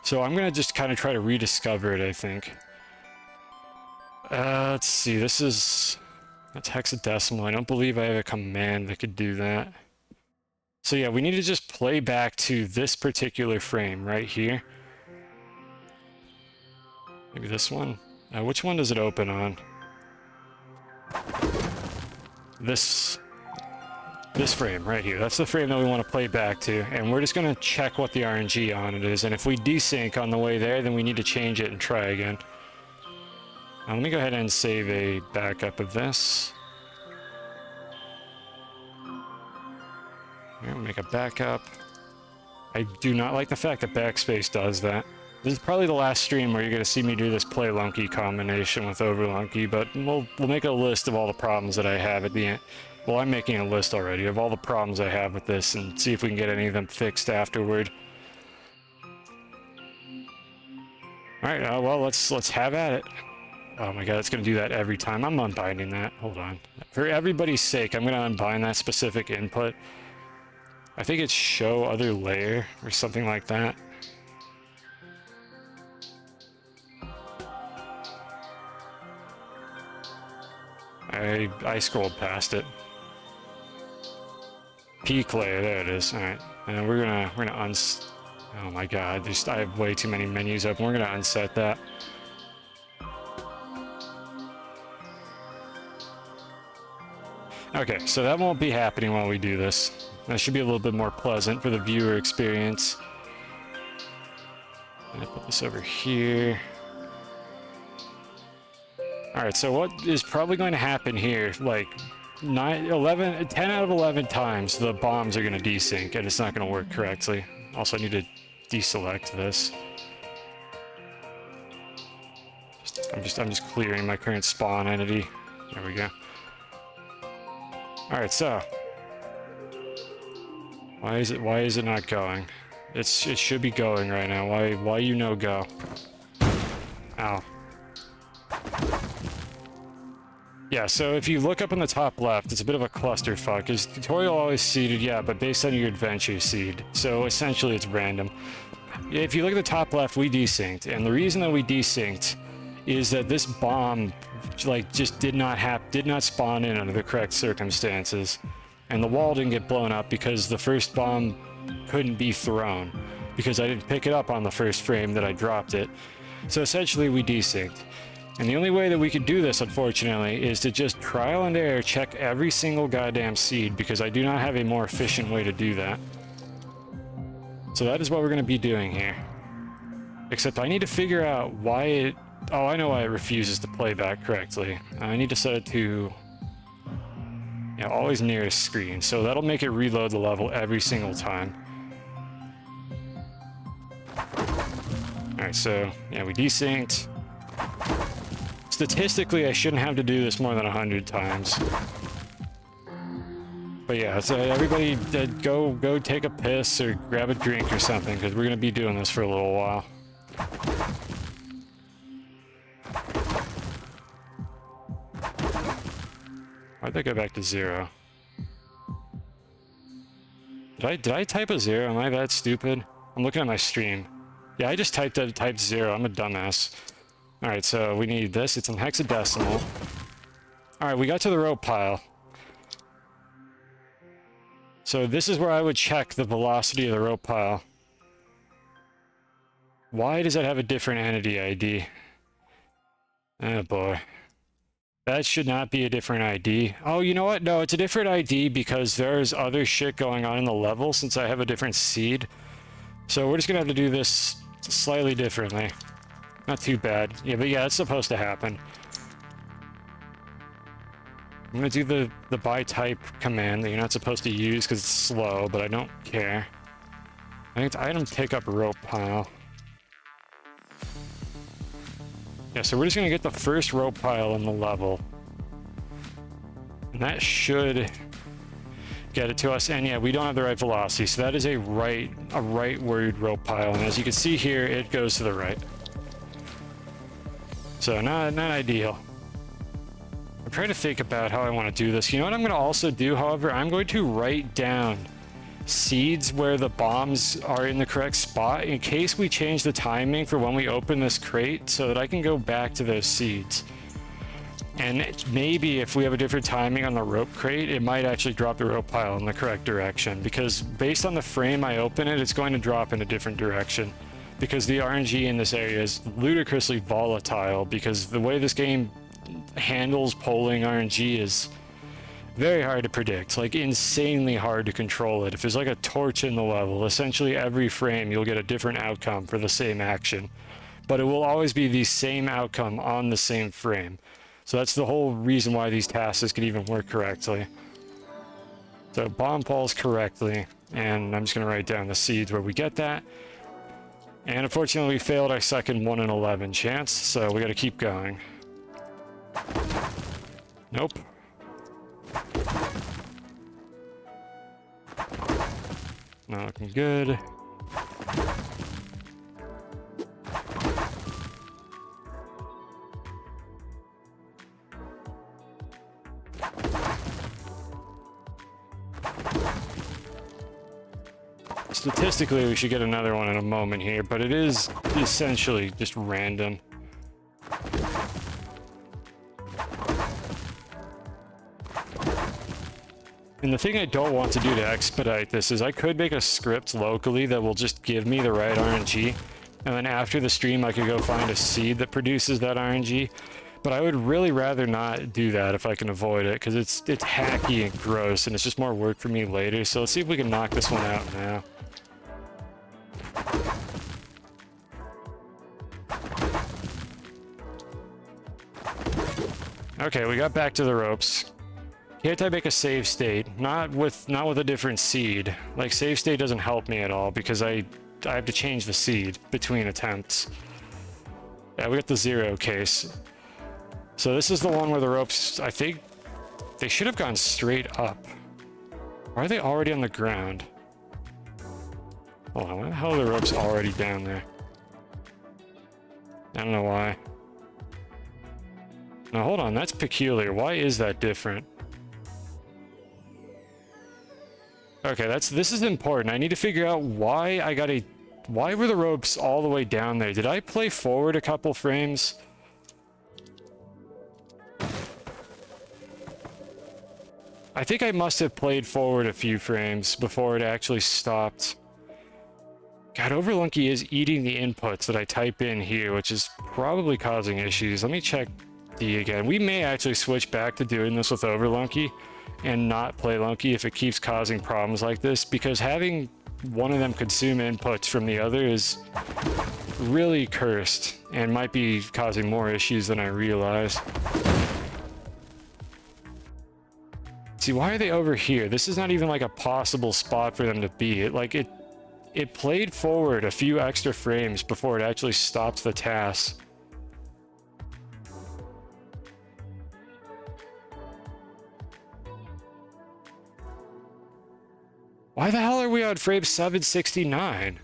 [SPEAKER 1] So I'm gonna just kind of try to rediscover it, I think. Let's see, that's hexadecimal. I don't believe I have a command that could do that. So yeah, we need to just play back to this particular frame right here. Maybe this one? Which one does it open on? This frame right here. That's the frame that we want to play back to. And we're just going to check what the RNG on it is. And if we desync on the way there, then we need to change it and try again. Now, let me go ahead and save a backup of this. Here, make a backup. I do not like the fact that backspace does that. This is probably the last stream where you're gonna see me do this Spelunky combination with Overlunky, but we'll make a list of all the problems that I have at the end. Well, I'm making a list already of all the problems I have with this and see if we can get any of them fixed afterward. Alright, well, let's have at it. Oh my god, it's gonna do that every time. I'm unbinding that. Hold on. For everybody's sake, I'm gonna unbind that specific input. I think it's show other layer or something like that. I scrolled past it. Peak layer, there it is. Alright. And we're gonna oh my god, I have way too many menus open. We're gonna unset that. Okay, so that won't be happening while we do this. That should be a little bit more pleasant for the viewer experience. I'm gonna put this over here. Alright, so what is probably going to happen here, like 10 out of 11 times the bombs are going to desync and it's not going to work correctly. Also, I need to deselect this. I'm just clearing my current spawn entity. There we go. Alright, so why is it not going? It should be going right now. Why you no go? Ow. Yeah, so if you look up in the top left, it's a bit of a clusterfuck. Is tutorial always seeded? Yeah, but based on your adventure seed. So essentially it's random. If you look at the top left, we desynced. And the reason that we desynced is that this bomb like just did not spawn in under the correct circumstances. And the wall didn't get blown up because the first bomb couldn't be thrown. Because I didn't pick it up on the first frame that I dropped it. So essentially we desynced. And the only way that we could do this, unfortunately, is to just trial and error check every single goddamn seed, because I do not have a more efficient way to do that. So that is what we're going to be doing here. Except I need to figure out why it... Oh, I know why it refuses to play back correctly. I need to set it to... yeah, always nearest screen. So that'll make it reload the level every single time. Alright, so, yeah, we desynced. Statistically, I shouldn't have to do this more than 100 times. But yeah, so everybody go take a piss or grab a drink or something, because we're going to be doing this for a little while. Why'd that go back to 0? Did I type a 0? Am I that stupid? I'm looking at my stream. Yeah, I just typed 0. I'm a dumbass. Alright, so we need this. It's in hexadecimal. Alright, we got to the rope pile. So this is where I would check the velocity of the rope pile. Why does that have a different entity ID? Oh boy. That should not be a different ID. Oh, you know what? No, it's a different ID because there's other shit going on in the level since I have a different seed. So we're just gonna have to do this slightly differently. Not too bad. Yeah, but yeah, it's supposed to happen. I'm gonna do the by type command that you're not supposed to use because it's slow, but I don't care. I think it's item take up rope pile. Yeah, so we're just gonna get the first rope pile in the level. And that should get it to us. And yeah, we don't have the right velocity, so that is a rightward rope pile. And as you can see here, it goes to the right. So not ideal. I'm trying to think about how I want to do this. You know what I'm going to also do, however? I'm going to write down seeds where the bombs are in the correct spot in case we change the timing for when we open this crate so that I can go back to those seeds. And maybe if we have a different timing on the rope crate, it might actually drop the rope pile in the correct direction, because based on the frame I open it, it's going to drop in a different direction. Because the RNG in this area is ludicrously volatile, because the way this game handles polling RNG is very hard to predict, like insanely hard to control it. If there's like a torch in the level, essentially every frame you'll get a different outcome for the same action, but it will always be the same outcome on the same frame. So that's the whole reason why these tasks can even work correctly. So bomb falls correctly, and I'm just going to write down the seeds where we get that. And unfortunately, we failed our second 1 in 11 chance, so we gotta keep going. Nope. Not looking good. Statistically, we should get another one in a moment here, but it is essentially just random. And the thing I don't want to do to expedite this is I could make a script locally that will just give me the right RNG, and then after the stream I could go find a seed that produces that RNG. But I would really rather not do that if I can avoid it, because it's hacky and gross, and it's just more work for me later. So let's see if we can knock this one out now. Okay, we got back to the ropes. Can't I make a save state? Not with a different seed. Like, save state doesn't help me at all because I have to change the seed between attempts. Yeah, we got the 0 case. So this is the one where the ropes, I think they should have gone straight up. Why are they already on the ground? Hold on, why the hell are the ropes already down there? I don't know why. Now hold on, that's peculiar. Why is that different? Okay, this is important. I need to figure out why why were the ropes all the way down there? Did I play forward a couple frames? I think I must have played forward a few frames before it actually stopped. God, Overlunky is eating the inputs that I type in here, which is probably causing issues. Let me check D again. We may actually switch back to doing this with Overlunky and not play Lunky if it keeps causing problems like this, because having one of them consume inputs from the other is really cursed and might be causing more issues than I realize. See, why are they over here? This is not even like a possible spot for them to be. It played forward a few extra frames before it actually stopped the TAS. Why the hell are we on frame 769?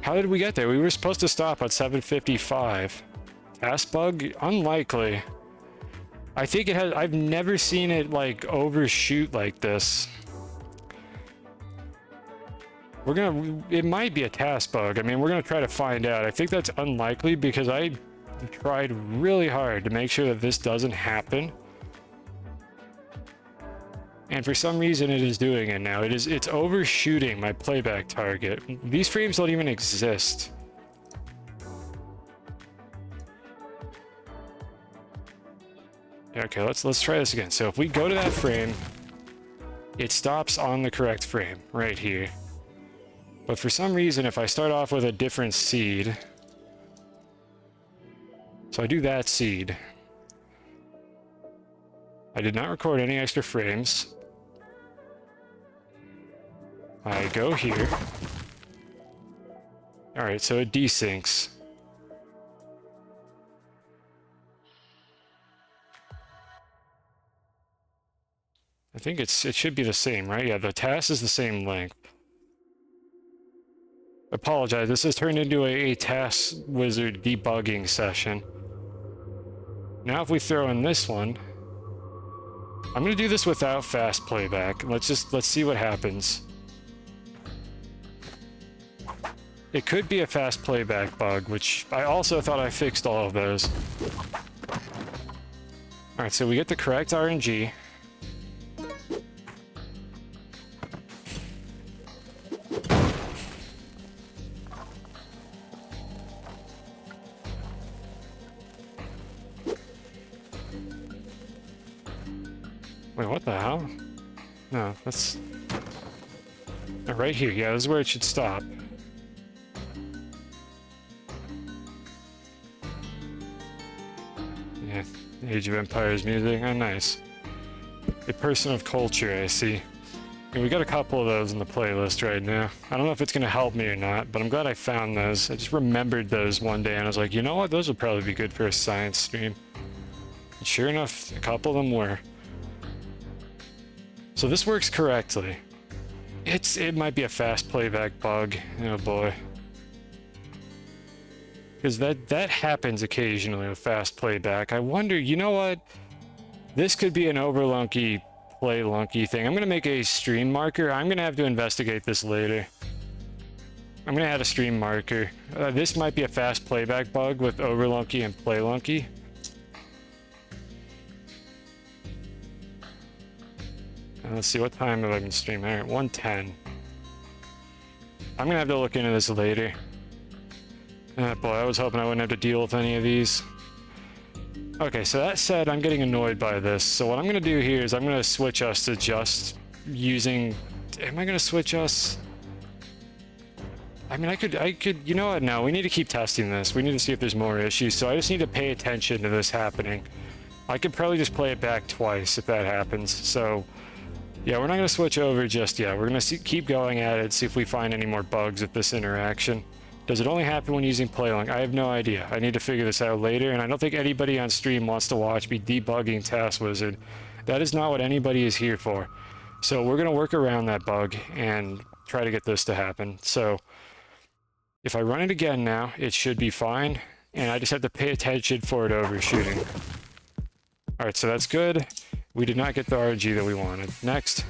[SPEAKER 1] How did we get there? We were supposed to stop at 755. TAS bug? Unlikely. I think it has. I've never seen it like overshoot like this. It might be a TAS bug. I mean, we're gonna try to find out. I think that's unlikely because I tried really hard to make sure that this doesn't happen. And for some reason it is doing it now. It's overshooting my playback target. These frames don't even exist. Okay, let's try this again. So if we go to that frame, it stops on the correct frame right here. But for some reason, if I start off with a different seed, so I do that seed. I did not record any extra frames. I go here. All right, so it desyncs. I think it should be the same, right? Yeah, the TAS is the same length. Apologize, this has turned into a TAS wizard debugging session. Now if we throw in this one, I'm gonna do this without fast playback. Let's see what happens. It could be a fast playback bug, which I also thought I fixed all of those. Alright, so we get the correct RNG. Wait, what the hell? No, that's... right here, yeah, this is where it should stop. Yeah, Age of Empires music, oh nice. A person of culture, I see. And we got a couple of those in the playlist right now. I don't know if it's going to help me or not, but I'm glad I found those. I just remembered those one day and I was like, you know what? Those would probably be good for a science stream. And sure enough, a couple of them were. So this works correctly. It might be a fast playback bug. Oh boy. Because that happens occasionally with fast playback. I wonder, you know what? This could be an overlunky play lunky thing. I'm going to make a stream marker. I'm going to have to investigate this later. I'm going to add a stream marker. This might be a fast playback bug with overlunky and play lunky. Let's see, what time have I been streaming? All right, 1:10. I'm going to have to look into this later. Boy, I was hoping I wouldn't have to deal with any of these. Okay, so that said, I'm getting annoyed by this. So what I'm going to do here is I'm going to switch us to just using... Am I going to switch us? I mean, I could, you know what? No, we need to keep testing this. We need to see if there's more issues. So I just need to pay attention to this happening. I could probably just play it back twice if that happens. So yeah, we're not going to switch over just yet. We're going to keep going at it, see if we find any more bugs with this interaction. Does it only happen when using playlink? I have no idea. I need to figure this out later, and I don't think anybody on stream wants to watch me debugging Task Wizard. That is not what anybody is here for. So we're going to work around that bug and try to get this to happen. So if I run it again now, it should be fine, and I just have to pay attention for it overshooting. All right, so that's good. We did not get the RNG that we wanted. Next.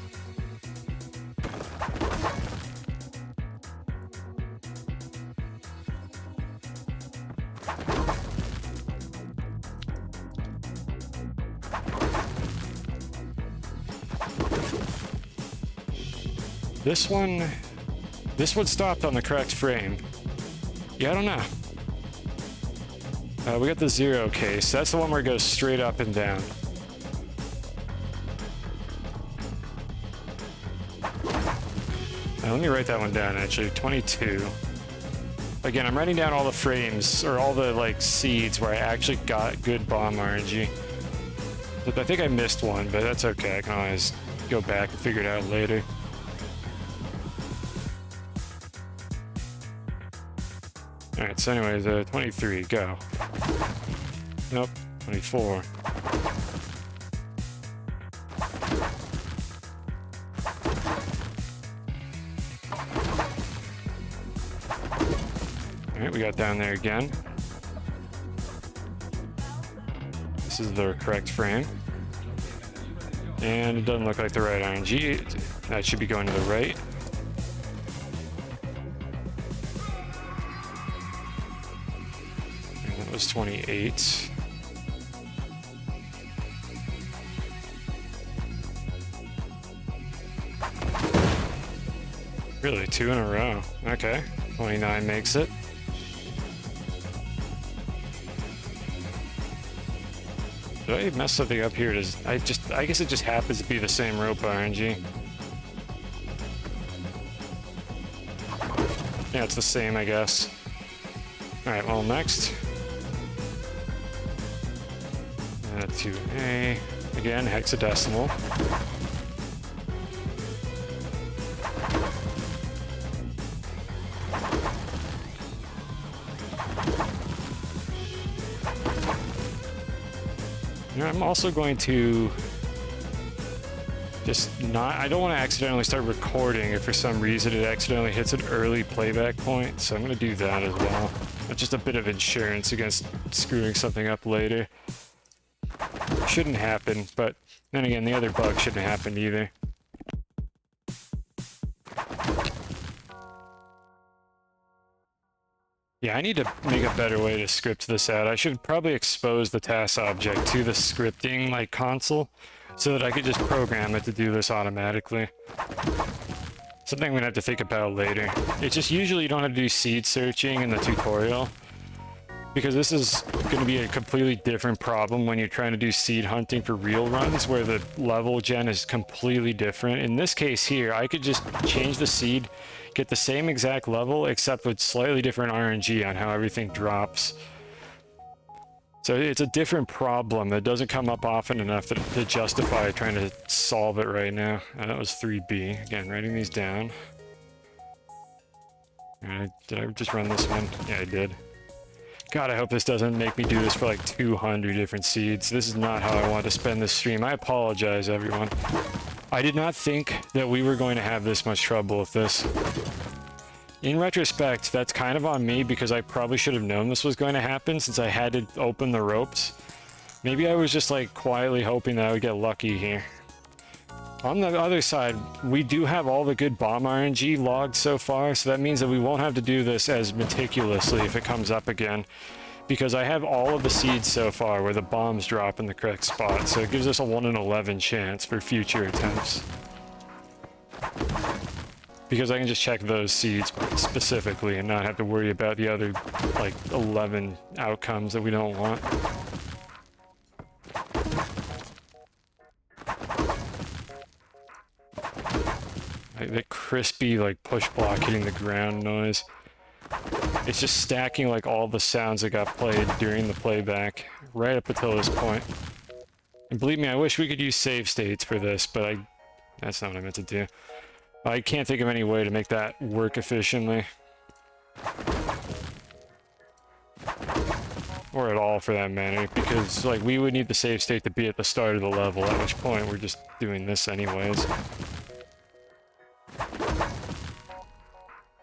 [SPEAKER 1] This one stopped on the correct frame. Yeah, I don't know. We got the 0 case. That's the one where it goes straight up and down. Let me write that one down, actually. 22. Again, I'm writing down all the frames, or all the, like, seeds where I actually got good bomb RNG. But I think I missed one, but that's okay. I can always go back and figure it out later. Alright, so anyways, 23, go. Nope, 24. Alright, we got down there again. This is the correct frame. And it doesn't look like the right RNG. That should be going to the right. And that was 28. Really, 2 in a row. Okay, 29 makes it. Did I mess something up here? I guess it just happens to be the same rope RNG. Yeah, it's the same, I guess. Alright, well, next. 2A. Again, hexadecimal. I'm also going to just not... I don't want to accidentally start recording if for some reason it accidentally hits an early playback point, so I'm going to do that as well. That's just a bit of insurance against screwing something up later. Shouldn't happen, but then again, the other bug shouldn't happen either. Yeah, I need to make a better way to script this out. I should probably expose the task object to the scripting like console so that I could just program it to do this automatically. Something I'm gonna have to think about later. It's just usually you don't have to do seed searching in the tutorial because this is gonna be a completely different problem when you're trying to do seed hunting for real runs where the level gen is completely different. In this case here, I could just change the seed, get the same exact level, except with slightly different RNG on how everything drops. So it's a different problem that doesn't come up often enough to justify trying to solve it right now. That was 3B. Again, writing these down. Did I just run this one? Yeah, I did. God, I hope this doesn't make me do this for like 200 different seeds. This is not how I want to spend this stream. I apologize, everyone. I did not think that we were going to have this much trouble with this. In retrospect, that's kind of on me because I probably should have known this was going to happen since I had to open the ropes. Maybe I was just like quietly hoping that I would get lucky here. On the other side, we do have all the good bomb RNG logged so far, so that means that we won't have to do this as meticulously if it comes up again. Because I have all of the seeds so far where the bombs drop in the correct spot, so it gives us a 1 in 11 chance for future attempts. Because I can just check those seeds specifically and not have to worry about the other, like, 11 outcomes that we don't want. The crispy, like, push block hitting the ground noise. It's just stacking, like, all the sounds that got played during the playback, right up until this point. And believe me, I wish we could use save states for this, but that's not what I meant to do. I can't think of any way to make that work efficiently. Or at all, for that matter, because, like, we would need the save state to be at the start of the level, at which point we're just doing this anyways.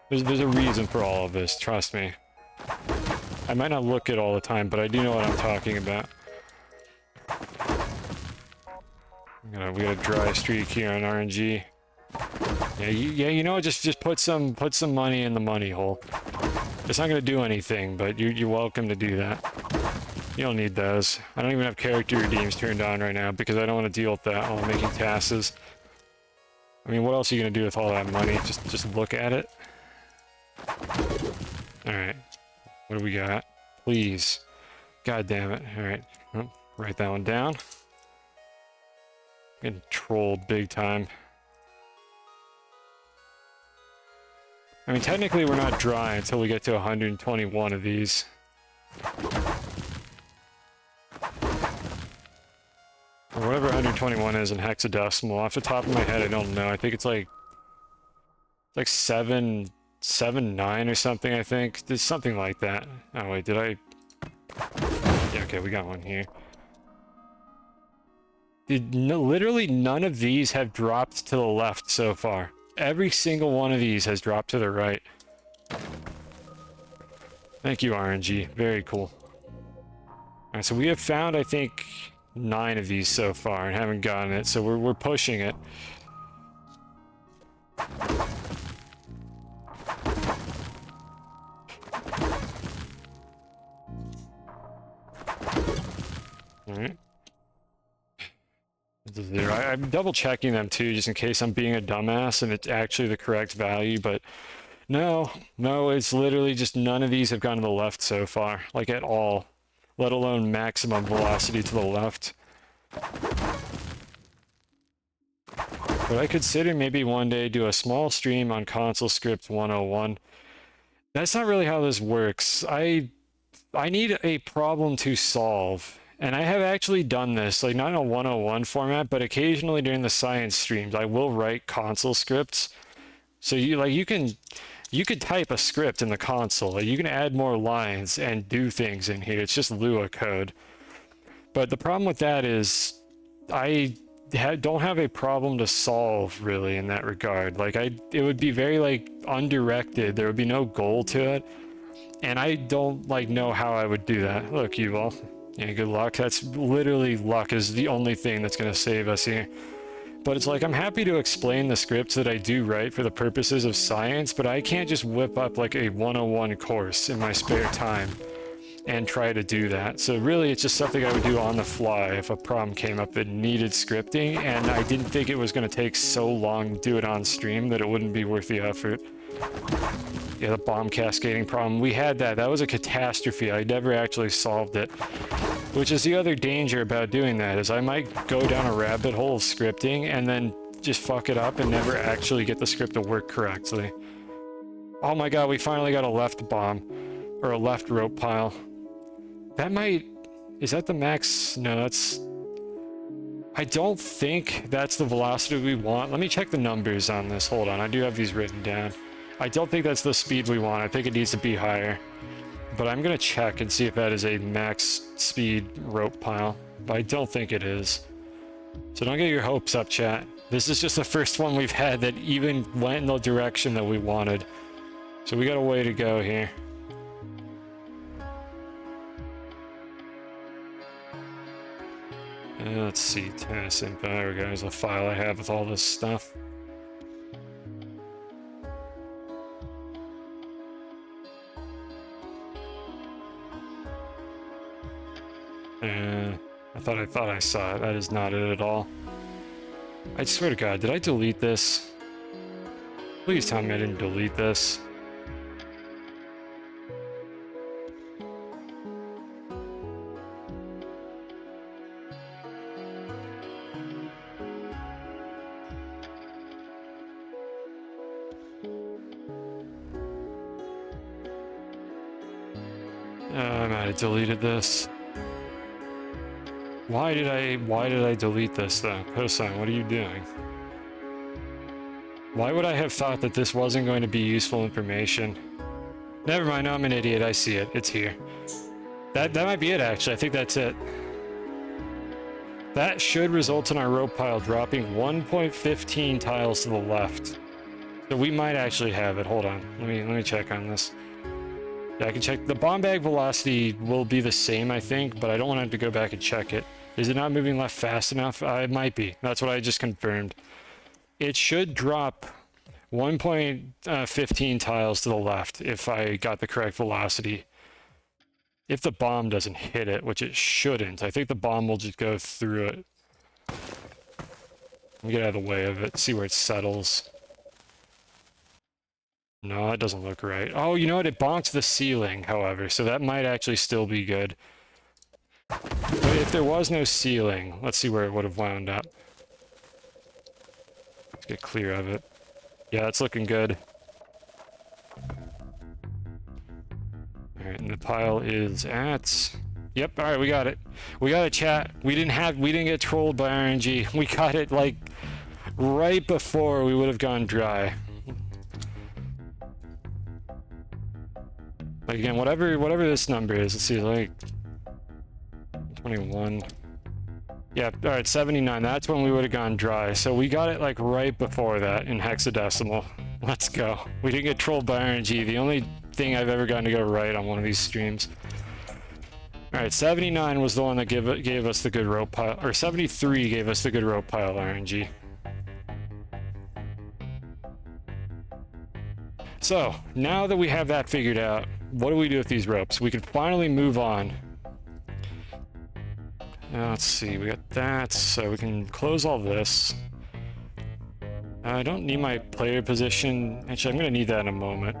[SPEAKER 1] There's a reason for all of this, trust me. I might not look it all the time, but I do know what I'm talking about. We got a dry streak here on RNG. Yeah, you know, just put some money in the money hole. It's not gonna do anything, but you're welcome to do that. You don't need those. I don't even have character redeems turned on right now because I don't want to deal with that while I'm making TASes. I mean, what else are you gonna do with all that money? Just look at it. Alright. What do we got? Please. God damn it. Alright. Oh, write that one down. Getting trolled big time. I mean, technically we're not dry until we get to 121 of these. Or whatever 121 is in hexadecimal. Off the top of my head, I don't know. I think it's like 779 or something, I think. There's something like that. Oh, wait, did I... Yeah, okay, we got one here. Literally none of these have dropped to the left so far. Every single one of these has dropped to the right. Thank you, RNG. Very cool. Alright, so we have found, I think, 9 of these so far and haven't gotten it, so we're pushing it. Alright. I'm double checking them too, just in case I'm being a dumbass and it's actually the correct value, but no, it's literally just none of these have gone to the left so far, like at all, let alone maximum velocity to the left. But I consider maybe one day do a small stream on console script 101. That's not really how this works. I need a problem to solve. And I have actually done this, like not in a 101 format, but occasionally during the science streams, I will write console scripts. So you could type a script in the console. Like you can add more lines and do things in here. It's just Lua code. But the problem with that is I don't have a problem to solve really in that regard. Like it would be very like undirected. There would be no goal to it. And I don't like know how I would do that. Look, you all. Yeah, good luck. That's literally luck is the only thing that's going to save us here. But it's like, I'm happy to explain the scripts that I do write for the purposes of science, but I can't just whip up like a 101 course in my spare time and try to do that. So really, it's just something I would do on the fly if a problem came up that needed scripting, and I didn't think it was going to take so long to do it on stream that it wouldn't be worth the effort. Yeah, the bomb cascading problem. We had that. That was a catastrophe. I never actually solved it. Which is the other danger about doing that, is I might go down a rabbit hole of scripting and then just fuck it up and never actually get the script to work correctly. Oh my god, we finally got a left bomb. Or a left rope pile. That might Is that the max? No, that's... I don't think that's the velocity we want. Let me check the numbers on this. Hold on, I do have these written down. I don't think that's the speed we want. I think it needs to be higher. But I'm gonna check and see if that is a max speed rope pile. But I don't think it is. So don't get your hopes up, chat. This is just the first one we've had that even went in the direction that we wanted. So we got a way to go here. Let's see, TASing. There we go. There's a file I have with all this stuff. I thought I saw it. That is not it at all. I swear to God, did I delete this? Please tell me I didn't delete this. I might have deleted this. Why did I delete this though? Cosine, what are you doing? Why would I have thought that this wasn't going to be useful information? Never mind, no, I'm an idiot. I see it. It's here. That might be it, actually. I think that's it. That should result in our rope pile dropping 1.15 tiles to the left. So we might actually have it. Hold on. Let me check on this. Yeah, I can check. The bomb bag velocity will be the same, I think, but I don't want to have to go back and check it. Is it not moving left fast enough? It might be. That's what I just confirmed. It should drop 1.15 tiles to the left if I got the correct velocity. If the bomb doesn't hit it, which it shouldn't. I think the bomb will just go through it. Let me get out of the way of it, see where it settles. No, that doesn't look right. Oh, you know what? It bonked the ceiling, however, so that might actually still be good. But if there was no ceiling, let's see where it would have wound up. Let's get clear of it. Yeah, it's looking good. Alright, and the pile is at... Yep, alright, we got it. We got it, chat. We didn't get trolled by RNG. We got it, like, right before we would have gone dry. Like, again, whatever this number is, let's see, like... 21. Yeah, alright, 79. That's when we would have gone dry. So we got it, like, right before that in hexadecimal. Let's go. We didn't get trolled by RNG. The only thing I've ever gotten to go right on one of these streams. Alright, 79 was the one that gave us the good rope pile. Or 73 gave us the good rope pile RNG. So, now that we have that figured out, what do we do with these ropes? We can finally move on. Now, let's see, we got that, so we can close all this. I don't need my player position. Actually, I'm going to need that in a moment.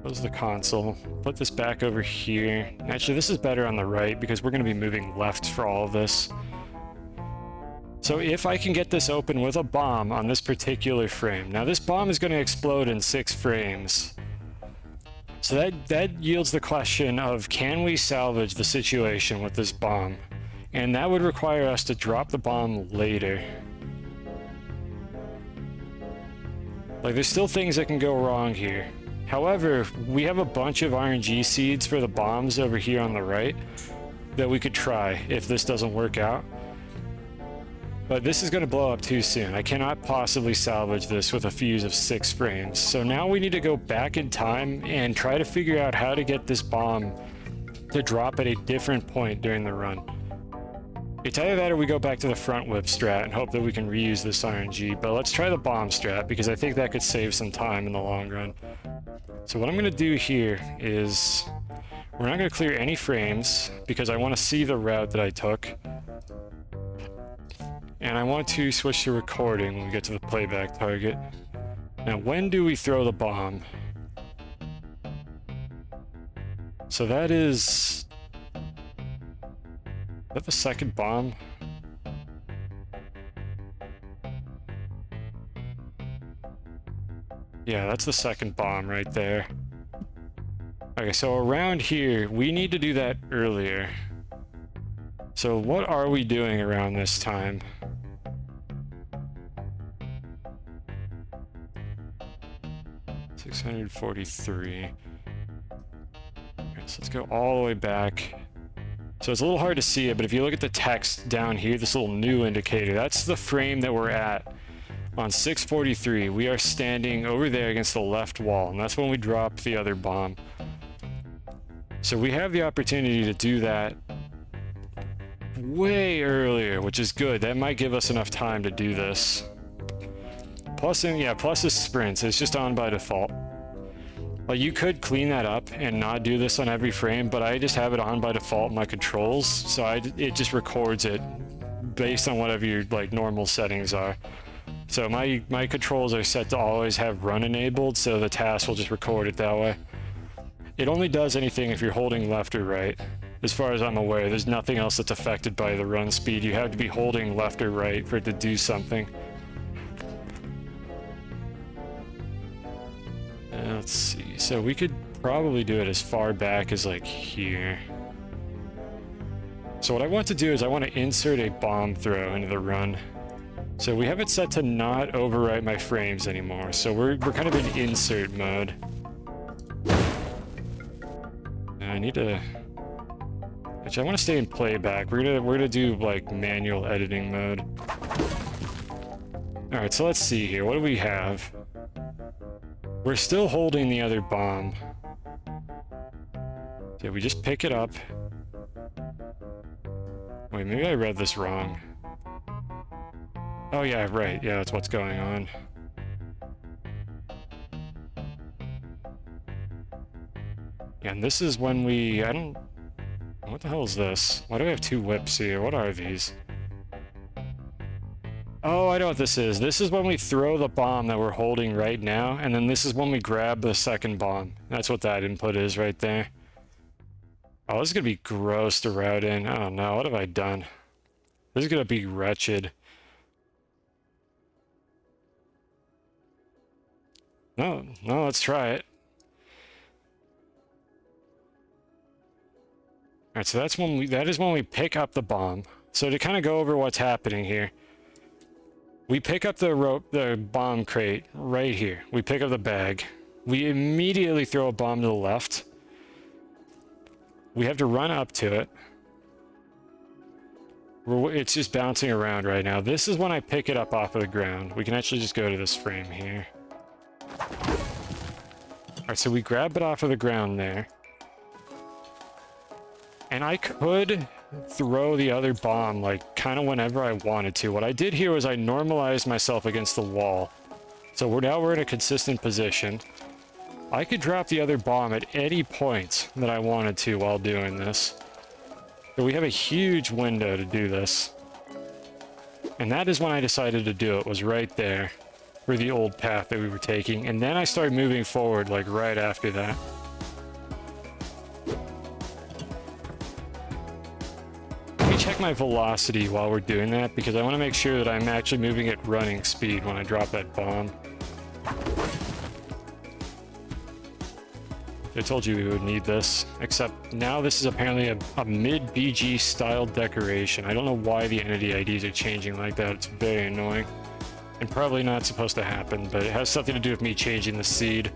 [SPEAKER 1] Close the console. Put this back over here. Actually, this is better on the right because we're going to be moving left for all of this. So if I can get this open with a bomb on this particular frame. Now, this bomb is going to explode in 6 frames. So that yields the question of, can we salvage the situation with this bomb? And that would require us to drop the bomb later. Like, there's still things that can go wrong here. However, we have a bunch of RNG seeds for the bombs over here on the right that we could try if this doesn't work out. But this is going to blow up too soon. I cannot possibly salvage this with a fuse of 6 frames. So now we need to go back in time and try to figure out how to get this bomb to drop at a different point during the run. It's either that or we go back to the front whip strat and hope that we can reuse this RNG, but let's try the bomb strat because I think that could save some time in the long run. So what I'm going to do here is we're not going to clear any frames because I want to see the route that I took. And I want to switch to recording when we get to the playback target. Now, when do we throw the bomb? So that is... Is that the second bomb? Yeah, that's the second bomb right there. Okay, so around here, we need to do that earlier. So what are we doing around this time? $643. Alright, so let's go all the way back. So it's a little hard to see it, but if you look at the text down here, this little new indicator, that's the frame that we're at. On 643, we are standing over there against the left wall, and that's when we dropped the other bomb. So we have the opportunity to do that way earlier, which is good. That might give us enough time to do this. Plus, yeah, plus the sprints. It's just on by default. Like, you could clean that up and not do this on every frame, but I just have it on by default in my controls, so it just records it based on whatever your like normal settings are. So my controls are set to always have run enabled, so the task will just record it that way. It only does anything if you're holding left or right. As far as I'm aware, there's nothing else that's affected by the run speed. You have to be holding left or right for it to do something. Let's see. So we could probably do it as far back as like here. So what I want to do is I want to insert a bomb throw into the run. So we have it set to not overwrite my frames anymore. So we're kind of in insert mode. I need to... Actually, I want to stay in playback. We're gonna do like manual editing mode. All right, so let's see here. What do we have? We're still holding the other bomb. Did we just pick it up? Wait, maybe I read this wrong. Oh yeah, right. Yeah, that's what's going on. Yeah, and this is when we... I don't... What the hell is this? Why do we have two whips here? What are these? Oh, I know what this is. This is when we throw the bomb that we're holding right now, and then this is when we grab the second bomb. That's what that input is right there. Oh, this is gonna be gross to route in. I don't know. What have I done? This is gonna be wretched. No, let's try it. Alright, so that is when we pick up the bomb. So to kind of go over what's happening here. We pick up the bomb crate right here. We pick up the bag. We immediately throw a bomb to the left. We have to run up to it. It's just bouncing around right now. This is when I pick it up off of the ground. We can actually just go to this frame here. Alright, so we grab it off of the ground there. And I could throw the other bomb, like, kind of whenever I wanted to. What I did here was I normalized myself against the wall. So we're in a consistent position. I could drop the other bomb at any point that I wanted to while doing this. So we have a huge window to do this. And that is when I decided to do it, was right there. For the old path that we were taking. And then I started moving forward, like, right after that. Check my velocity while we're doing that, because I want to make sure that I'm actually moving at running speed when I drop that bomb. I told you we would need this, except now this is apparently a mid-BG style decoration. I don't know why the entity IDs are changing like that. It's very annoying. And probably not supposed to happen, but it has something to do with me changing the seed.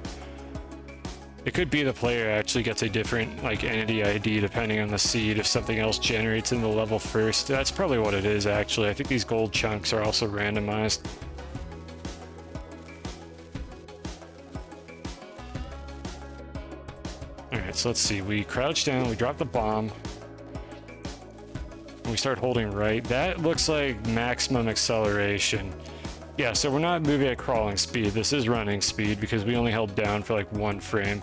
[SPEAKER 1] It could be the player actually gets a different, like, entity ID depending on the seed if something else generates in the level first. That's probably what it is, actually. I think these gold chunks are also randomized. Alright, so let's see. We crouch down, we drop the bomb. And we start holding right. That looks like maximum acceleration. Yeah, so we're not moving at crawling speed. This is running speed because we only held down for like one frame.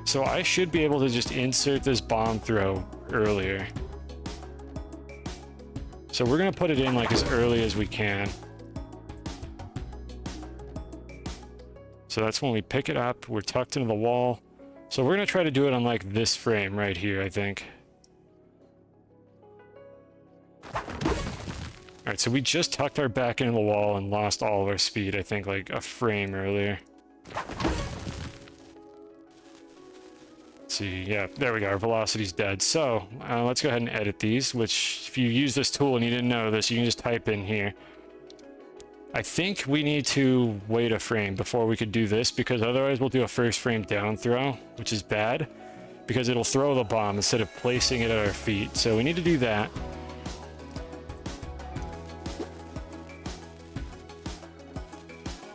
[SPEAKER 1] So I should be able to just insert this bomb throw earlier. So we're gonna put it in like as early as we can. So that's when we pick it up, we're tucked into the wall. So we're gonna try to do it on like this frame right here, I think. Alright, so we just tucked our back into the wall and lost all of our speed, I think, like a frame earlier. Let's see, yeah, there we go. Our velocity's dead. So let's go ahead and edit these, which if you use this tool and you didn't know this, you can just type in here. I think we need to wait a frame before we could do this, because otherwise we'll do a first frame down throw, which is bad, because it'll throw the bomb instead of placing it at our feet. So we need to do that.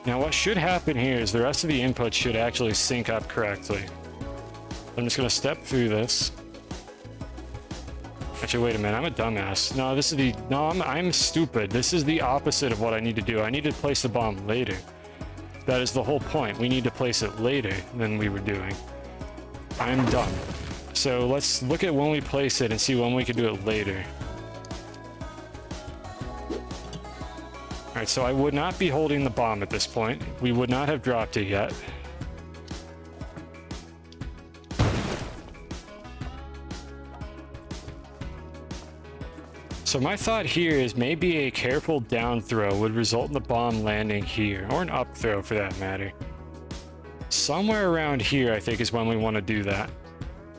[SPEAKER 1] Now what should happen here is the rest of the inputs should actually sync up correctly. I'm just going to step through this. Actually, wait a minute, I'm a dumbass. No, this is the... No, I'm stupid. This is the opposite of what I need to do. I need to place the bomb later. That is the whole point. We need to place it later than we were doing. I'm dumb. So let's look at when we place it and see when we can do it later. Alright, so I would not be holding the bomb at this point. We would not have dropped it yet. So my thought here is maybe a careful down throw would result in the bomb landing here, or an up throw for that matter. Somewhere around here I think is when we want to do that.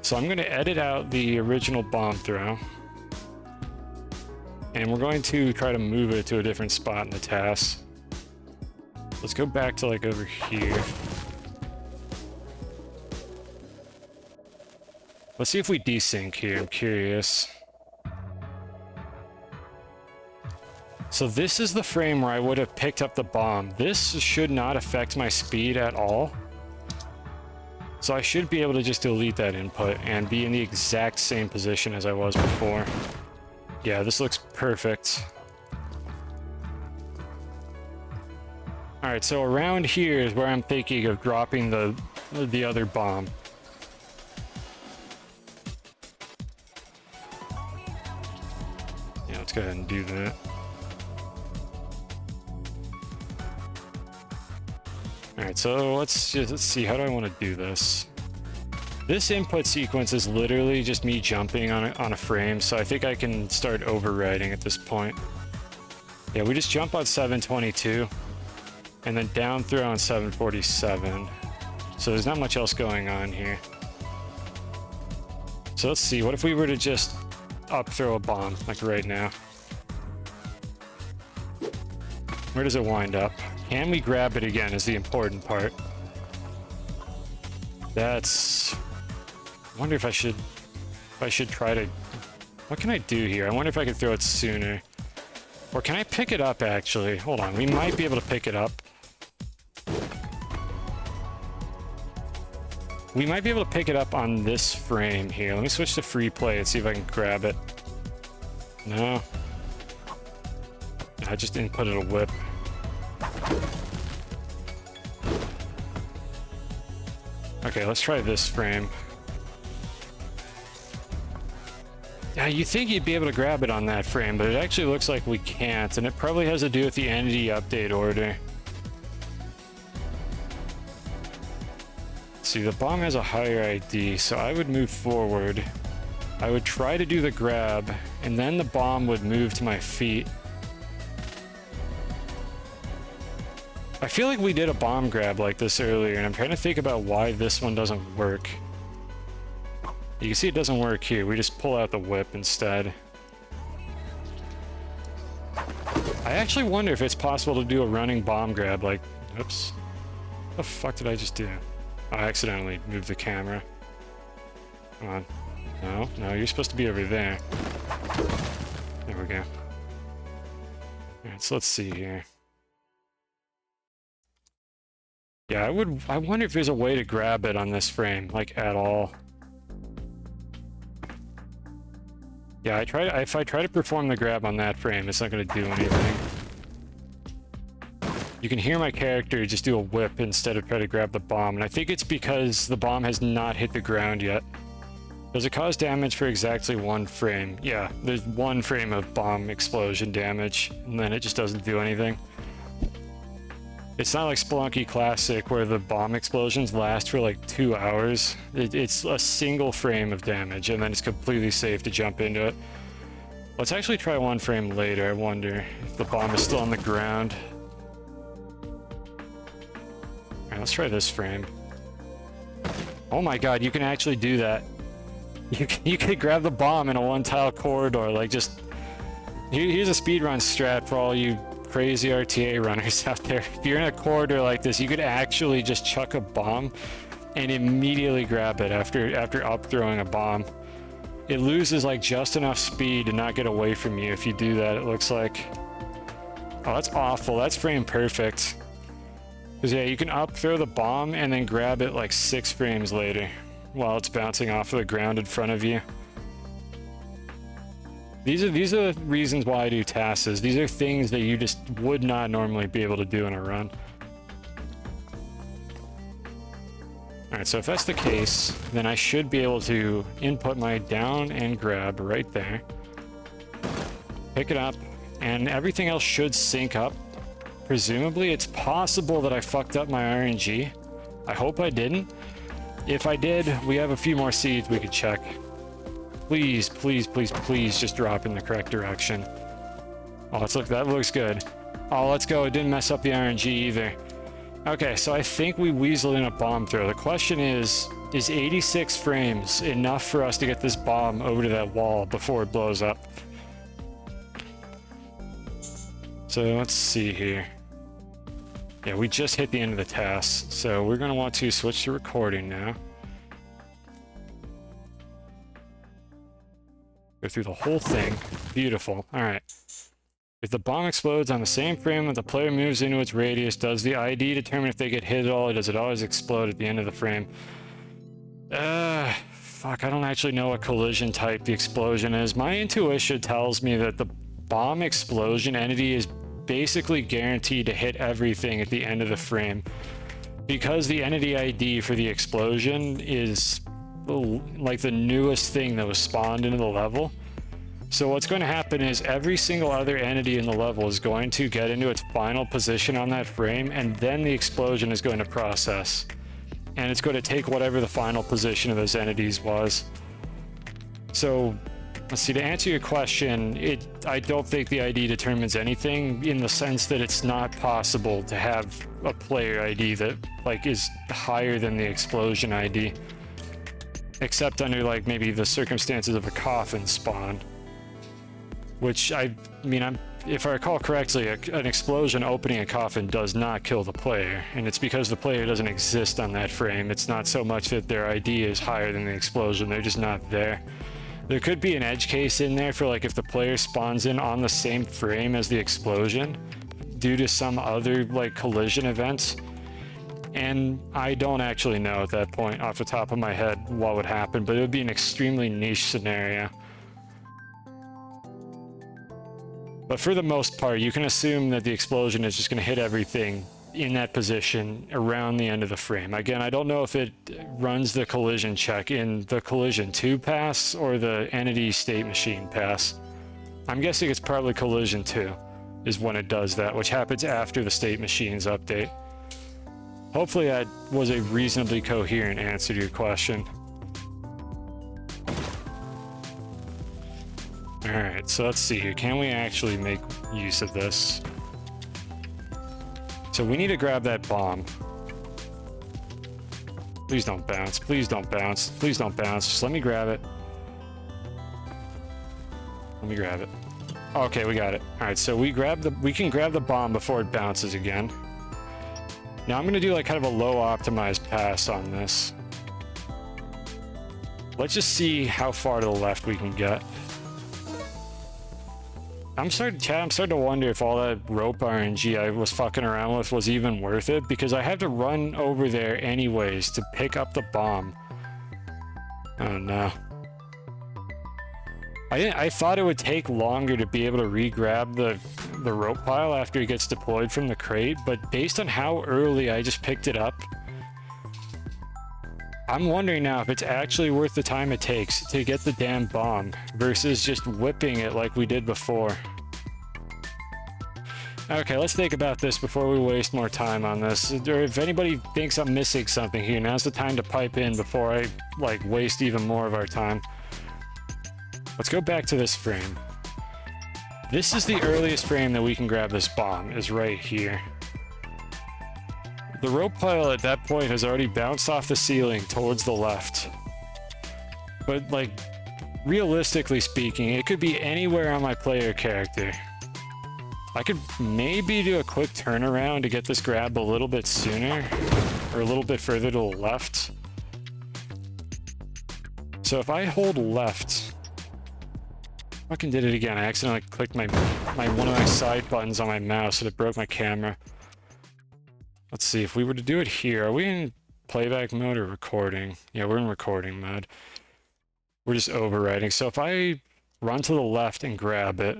[SPEAKER 1] So I'm going to edit out the original bomb throw. And we're going to try to move it to a different spot in the task. Let's go back to like over here. Let's see if we desync here, I'm curious. So this is the frame where I would have picked up the bomb. This should not affect my speed at all. So I should be able to just delete that input and be in the exact same position as I was before. Yeah, this looks perfect. Alright, so around here is where I'm thinking of dropping the other bomb. Yeah, let's go ahead and do that. Alright, so let's see, how do I want to do this? This input sequence is literally just me jumping on a frame, so I think I can start overriding at this point. Yeah, we just jump on 722, and then down throw on 747. So there's not much else going on here. So let's see, what if we were to just up throw a bomb, like right now? Where does it wind up? Can we grab it again is the important part. That's... I wonder if I should try to... What can I do here? I wonder if I could throw it sooner. Or can I pick it up, actually? Hold on, we might be able to pick it up. We might be able to pick it up on this frame here. Let me switch to free play and see if I can grab it. No. I just inputted a whip. Okay, let's try this frame. Yeah, you think you'd be able to grab it on that frame, but it actually looks like we can't, and it probably has to do with the entity update order. See, the bomb has a higher ID, so I would move forward. I would try to do the grab, and then the bomb would move to my feet. I feel like we did a bomb grab like this earlier, and I'm trying to think about why this one doesn't work. You can see it doesn't work here. We just pull out the whip instead. I actually wonder if it's possible to do a running bomb grab, like... Oops. What the fuck did I just do? I accidentally moved the camera. Come on. No, no, you're supposed to be over there. There we go. Alright, so let's see here. Yeah, I wonder if there's a way to grab it on this frame, like, at all. Yeah, if I try to perform the grab on that frame, it's not going to do anything. You can hear my character just do a whip instead of try to grab the bomb, and I think it's because the bomb has not hit the ground yet. Does it cause damage for exactly one frame? Yeah, there's one frame of bomb explosion damage, and then it just doesn't do anything. It's not like Spelunky Classic where the bomb explosions last for like 2 hours. It's a single frame of damage, and then it's completely safe to jump into it. Let's actually try one frame later. I wonder if the bomb is still on the ground. Alright, let's try this frame. Oh my god, you can actually do that. You could grab the bomb in a one-tile corridor, like just... Here's a speedrun strat for all you crazy RTA runners out there. If you're in a corridor like this, you could actually just chuck a bomb and immediately grab it after up throwing a bomb. It loses like just enough speed to not get away from you if you do that, it looks like. Oh, that's awful. That's frame perfect. Because yeah, you can up throw the bomb and then grab it like 6 frames later while it's bouncing off of the ground in front of you. These are the reasons why I do TASs. These are things that you just would not normally be able to do in a run. Alright, so if that's the case, then I should be able to input my down and grab right there. Pick it up, and everything else should sync up. Presumably, it's possible that I fucked up my RNG. I hope I didn't. If I did, we have a few more seeds we could check. Please, please, please, please just drop in the correct direction. Oh, that looks good. Oh, let's go. It didn't mess up the RNG either. Okay, so I think we weaseled in a bomb throw. The question is 86 frames enough for us to get this bomb over to that wall before it blows up? So let's see here. Yeah, we just hit the end of the task, so we're going to want to switch to recording now. Go through the whole thing. Beautiful. All right. If the bomb explodes on the same frame that the player moves into its radius, does the ID determine if they get hit at all, or does it always explode at the end of the frame? Fuck, I don't actually know what collision type the explosion is. My intuition tells me that the bomb explosion entity is basically guaranteed to hit everything at the end of the frame. Because the entity ID for the explosion is like the newest thing that was spawned into the level. So what's going to happen is every single other entity in the level is going to get into its final position on that frame, and then the explosion is going to process. And it's going to take whatever the final position of those entities was. So, let's see, to answer your question, I don't think the ID determines anything, in the sense that it's not possible to have a player ID that like is higher than the explosion ID. Except under like maybe the circumstances of a coffin spawn. Which, if I recall correctly, an explosion opening a coffin does not kill the player, and it's because the player doesn't exist on that frame. It's not so much that their ID is higher than the explosion, they're just not there. There could be an edge case in there for like if the player spawns in on the same frame as the explosion, due to some other like collision events. And I don't actually know at that point, off the top of my head, what would happen, but it would be an extremely niche scenario. But for the most part, you can assume that the explosion is just going to hit everything in that position around the end of the frame. Again, I don't know if it runs the collision check in the collision 2 pass or the entity state machine pass. I'm guessing it's probably collision 2 is when it does that, which happens after the state machines update. Hopefully that was a reasonably coherent answer to your question. Alright, so let's see here. Can we actually make use of this? So we need to grab that bomb. Please don't bounce. Please don't bounce. Please don't bounce. Just let me grab it. Let me grab it. Okay, we got it. Alright, so we can grab the bomb before it bounces again. Now I'm going to do like kind of a low optimized pass on this. Let's just see how far to the left we can get. I'm starting to wonder if all that rope RNG I was fucking around with was even worth it, because I had to run over there anyways to pick up the bomb. Oh no. I thought it would take longer to be able to re-grab the rope pile after it gets deployed from the crate, but based on how early I just picked it up, I'm wondering now if it's actually worth the time it takes to get the damn bomb versus just whipping it like we did before. Okay, let's think about this before we waste more time on this. Or if anybody thinks I'm missing something here, now's the time to pipe in before I like waste even more of our time. Let's go back to this frame. This is the earliest frame that we can grab this bomb, is right here. The rope pile at that point has already bounced off the ceiling towards the left. But like, realistically speaking, it could be anywhere on my player character. I could maybe do a quick turnaround to get this grab a little bit sooner, or a little bit further to the left. So if I hold left, fucking did it again. I accidentally clicked one of my side buttons on my mouse and it broke my camera. Let's see, if we were to do it here, are we in playback mode or recording? Yeah, we're in recording mode. We're just overwriting. So if I run to the left and grab it,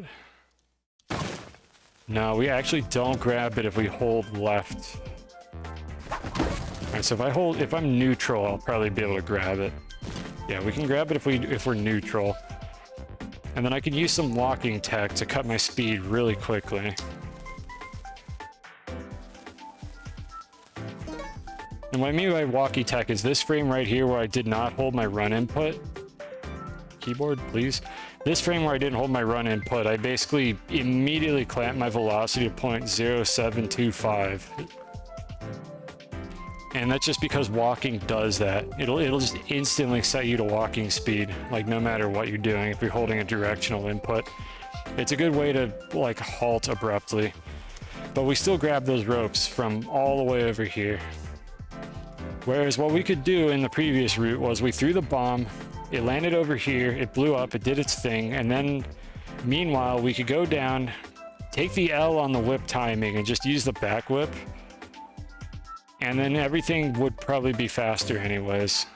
[SPEAKER 1] no, we actually don't grab it if we hold left. Alright, so if I'm neutral, I'll probably be able to grab it. Yeah, we can grab it if we're neutral. And then I can use some walking tech to cut my speed really quickly. And what I mean by walkie tech is this frame right here where I did not hold my run input. Keyboard, please. This frame where I didn't hold my run input, I basically immediately clamped my velocity to 0.0725. And that's just because walking does that. It'll just instantly set you to walking speed, like no matter what you're doing if you're holding a directional input. It's a good way to like halt abruptly. But we still grab those ropes from all the way over here. Whereas what we could do in the previous route was we threw the bomb, it landed over here, it blew up, it did its thing, and then meanwhile we could go down, take the L on the whip timing and just use the back whip, and then everything would probably be faster anyways.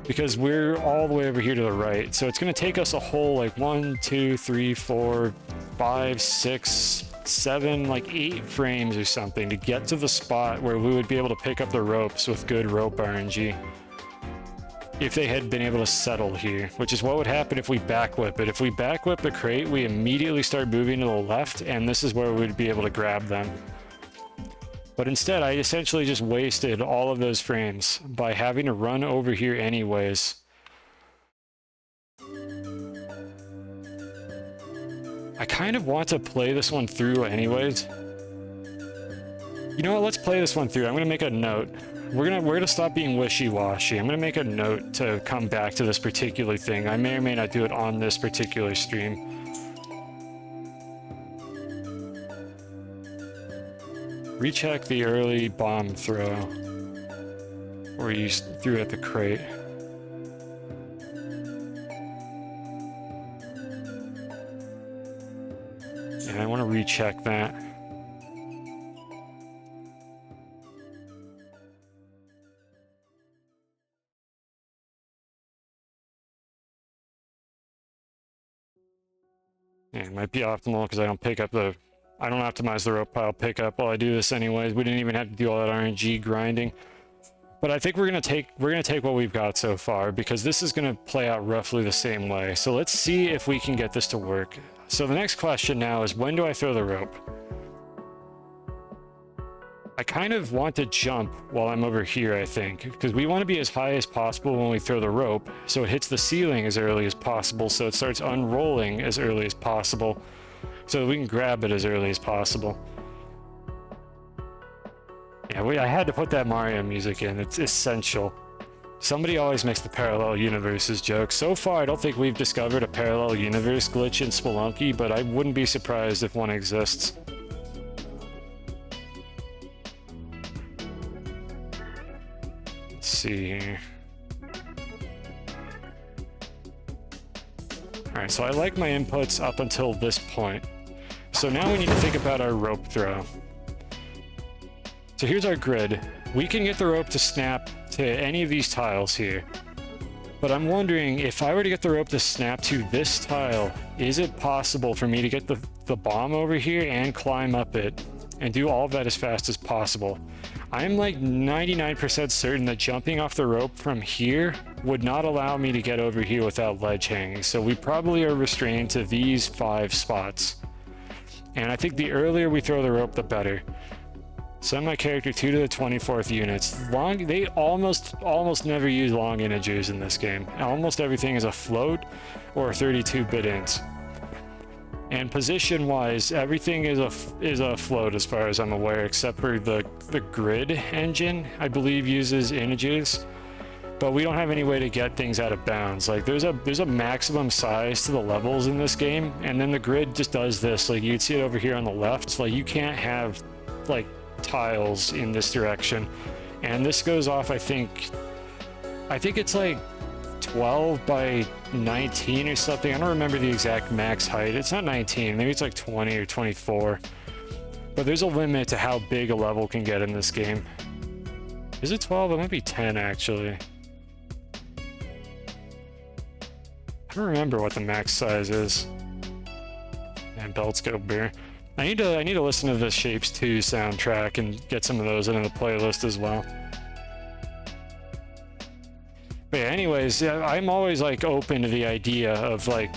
[SPEAKER 1] Because we're all the way over here to the right, so it's going to take us a whole like 1, 2, 3, 4, 5, 6, 7, like 8 frames or something to get to the spot where we would be able to pick up the ropes with good rope RNG. If they had been able to settle here, which is what would happen if we back whip it. If we back whip the crate, we immediately start moving to the left, and this is where we'd be able to grab them. But instead, I essentially just wasted all of those frames by having to run over here anyways. I kind of want to play this one through anyways. You know what, let's play this one through. I'm gonna make a note. We're gonna stop being wishy-washy. I'm gonna make a note to come back to this particular thing. I may or may not do it on this particular stream. Recheck the early bomb throw where you threw at the crate. Yeah, I want to recheck that. Yeah, it might be optimal because I don't optimize the rope pile pickup while I do this anyways. We didn't even have to do all that RNG grinding. But I think we're gonna take what we've got so far because this is gonna play out roughly the same way. So let's see if we can get this to work. So the next question now is, when do I throw the rope? I kind of want to jump while I'm over here, I think, because we want to be as high as possible when we throw the rope, so it hits the ceiling as early as possible, so it starts unrolling as early as possible, so that we can grab it as early as possible. Yeah, I had to put that Mario music in. It's essential. Somebody always makes the parallel universes joke. So far, I don't think we've discovered a parallel universe glitch in Spelunky, but I wouldn't be surprised if one exists. Let's see here. Alright, so I like my inputs up until this point. So now we need to think about our rope throw. So here's our grid. We can get the rope to snap to any of these tiles here. But I'm wondering, if I were to get the rope to snap to this tile, is it possible for me to get the bomb over here and climb up it and do all of that as fast as possible? I'm like 99% certain that jumping off the rope from here would not allow me to get over here without ledge hanging. So we probably are restrained to these 5 spots. And I think the earlier we throw the rope, the better. Send my character 2 to the 24th units. They almost never use long integers in this game. Almost everything is a float or 32-bit int. And position-wise, everything is afloat as far as I'm aware, except for the grid engine, I believe uses integers. But we don't have any way to get things out of bounds. Like there's a maximum size to the levels in this game, and then the grid just does this. Like you'd see it over here on the left. It's like you can't have like tiles in this direction. And this goes off, I think it's like 12 by 19 or something. I don't remember the exact max height. It's not 19, maybe it's like 20 or 24. But there's a limit to how big a level can get in this game. Is it 12? It might be 10 actually. I don't remember what the max size is. And belts go beer. I need to listen to the Shapes 2 soundtrack and get some of those into the playlist as well. But yeah, anyways, I'm always like open to the idea of like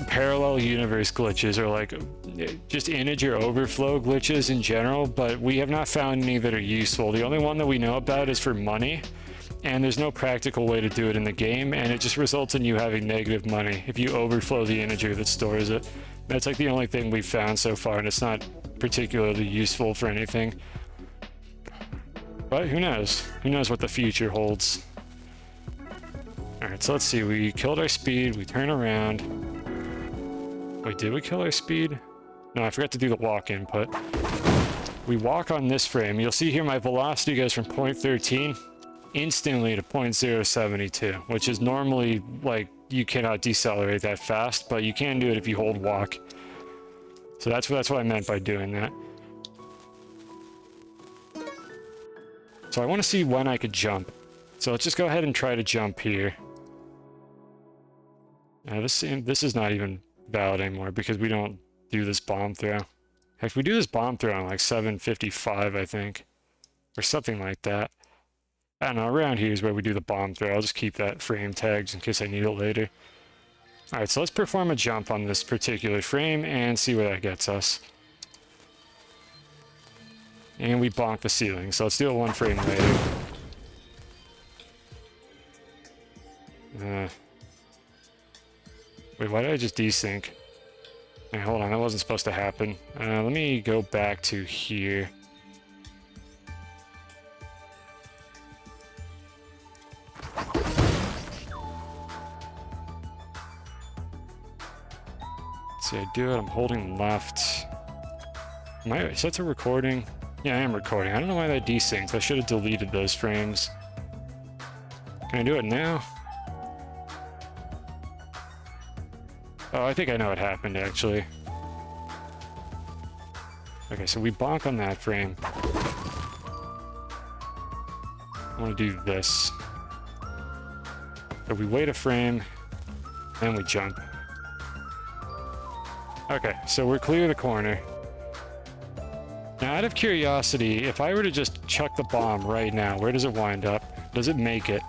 [SPEAKER 1] parallel universe glitches or like just integer overflow glitches in general, but we have not found any that are useful. The only one that we know about is for money, and there's no practical way to do it in the game, and it just results in you having negative money if you overflow the integer that stores it. That's like the only thing we've found so far, and it's not particularly useful for anything. But who knows? Who knows what the future holds? Alright, so let's see. We killed our speed. We turn around. Wait, did we kill our speed? No, I forgot to do the walk input. We walk on this frame. You'll see here my velocity goes from 0.13 instantly to 0.072, which is normally like you cannot decelerate that fast, but you can do it if you hold walk. So that's what I meant by doing that. So I want to see when I could jump. So let's just go ahead and try to jump here. Now this is not even valid anymore because we don't do this bomb throw. Heck, we do this bomb throw on like 755, I think, or something like that. I don't know, around here is where we do the bomb throw. I'll just keep that frame tagged in case I need it later. Alright, so let's perform a jump on this particular frame and see where that gets us. And we bonk the ceiling, so let's do it one frame later. Wait, why did I just desync? Hey, hold on, that wasn't supposed to happen. Let me go back to here. See, I do it, I'm holding left. Am I set to recording? Yeah, I am recording. I don't know why that desynced. I should have deleted those frames. Can I do it now? Oh, I think I know what happened, actually. Okay, so we bonk on that frame. I want to do this. So we wait a frame, and we jump. Okay, so we're clear of the corner. Now, out of curiosity, if I were to just chuck the bomb right now, where does it wind up? Does it make it?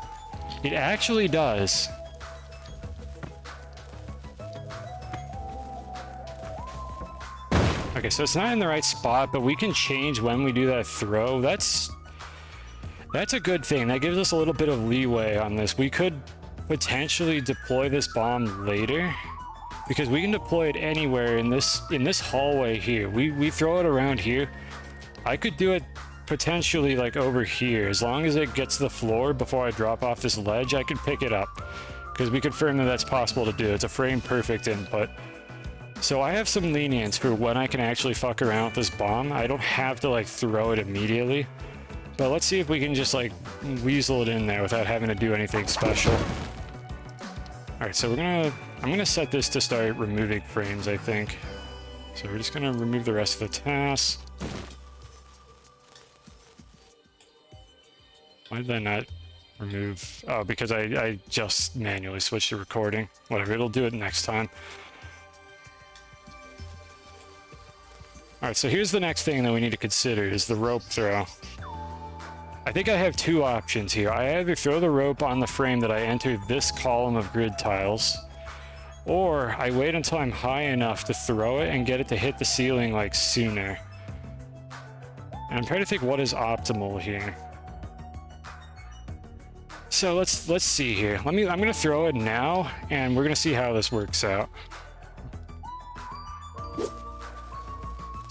[SPEAKER 1] It actually does. Okay, so it's not in the right spot, but we can change when we do that throw. That's a good thing. That gives us a little bit of leeway on this. We could potentially deploy this bomb later, because we can deploy it anywhere in this hallway here. We throw it around here. I could do it potentially like over here. As long as it gets to the floor before I drop off this ledge, I could pick it up, because we confirmed that that's possible to do. It's a frame perfect input. So I have some lenience for when I can actually fuck around with this bomb. I don't have to like throw it immediately, but let's see if we can just like weasel it in there without having to do anything special. All right, so I'm gonna set this to start removing frames, I think. So we're just gonna remove the rest of the task. Why did I not remove? Oh, because I just manually switched to recording. Whatever, it'll do it next time. All right, so here's the next thing that we need to consider is the rope throw. I think I have two options here. I either throw the rope on the frame that I entered this column of grid tiles, or I wait until I'm high enough to throw it and get it to hit the ceiling like sooner. And I'm trying to think what is optimal here. So let's see here. I'm gonna throw it now, and we're gonna see how this works out.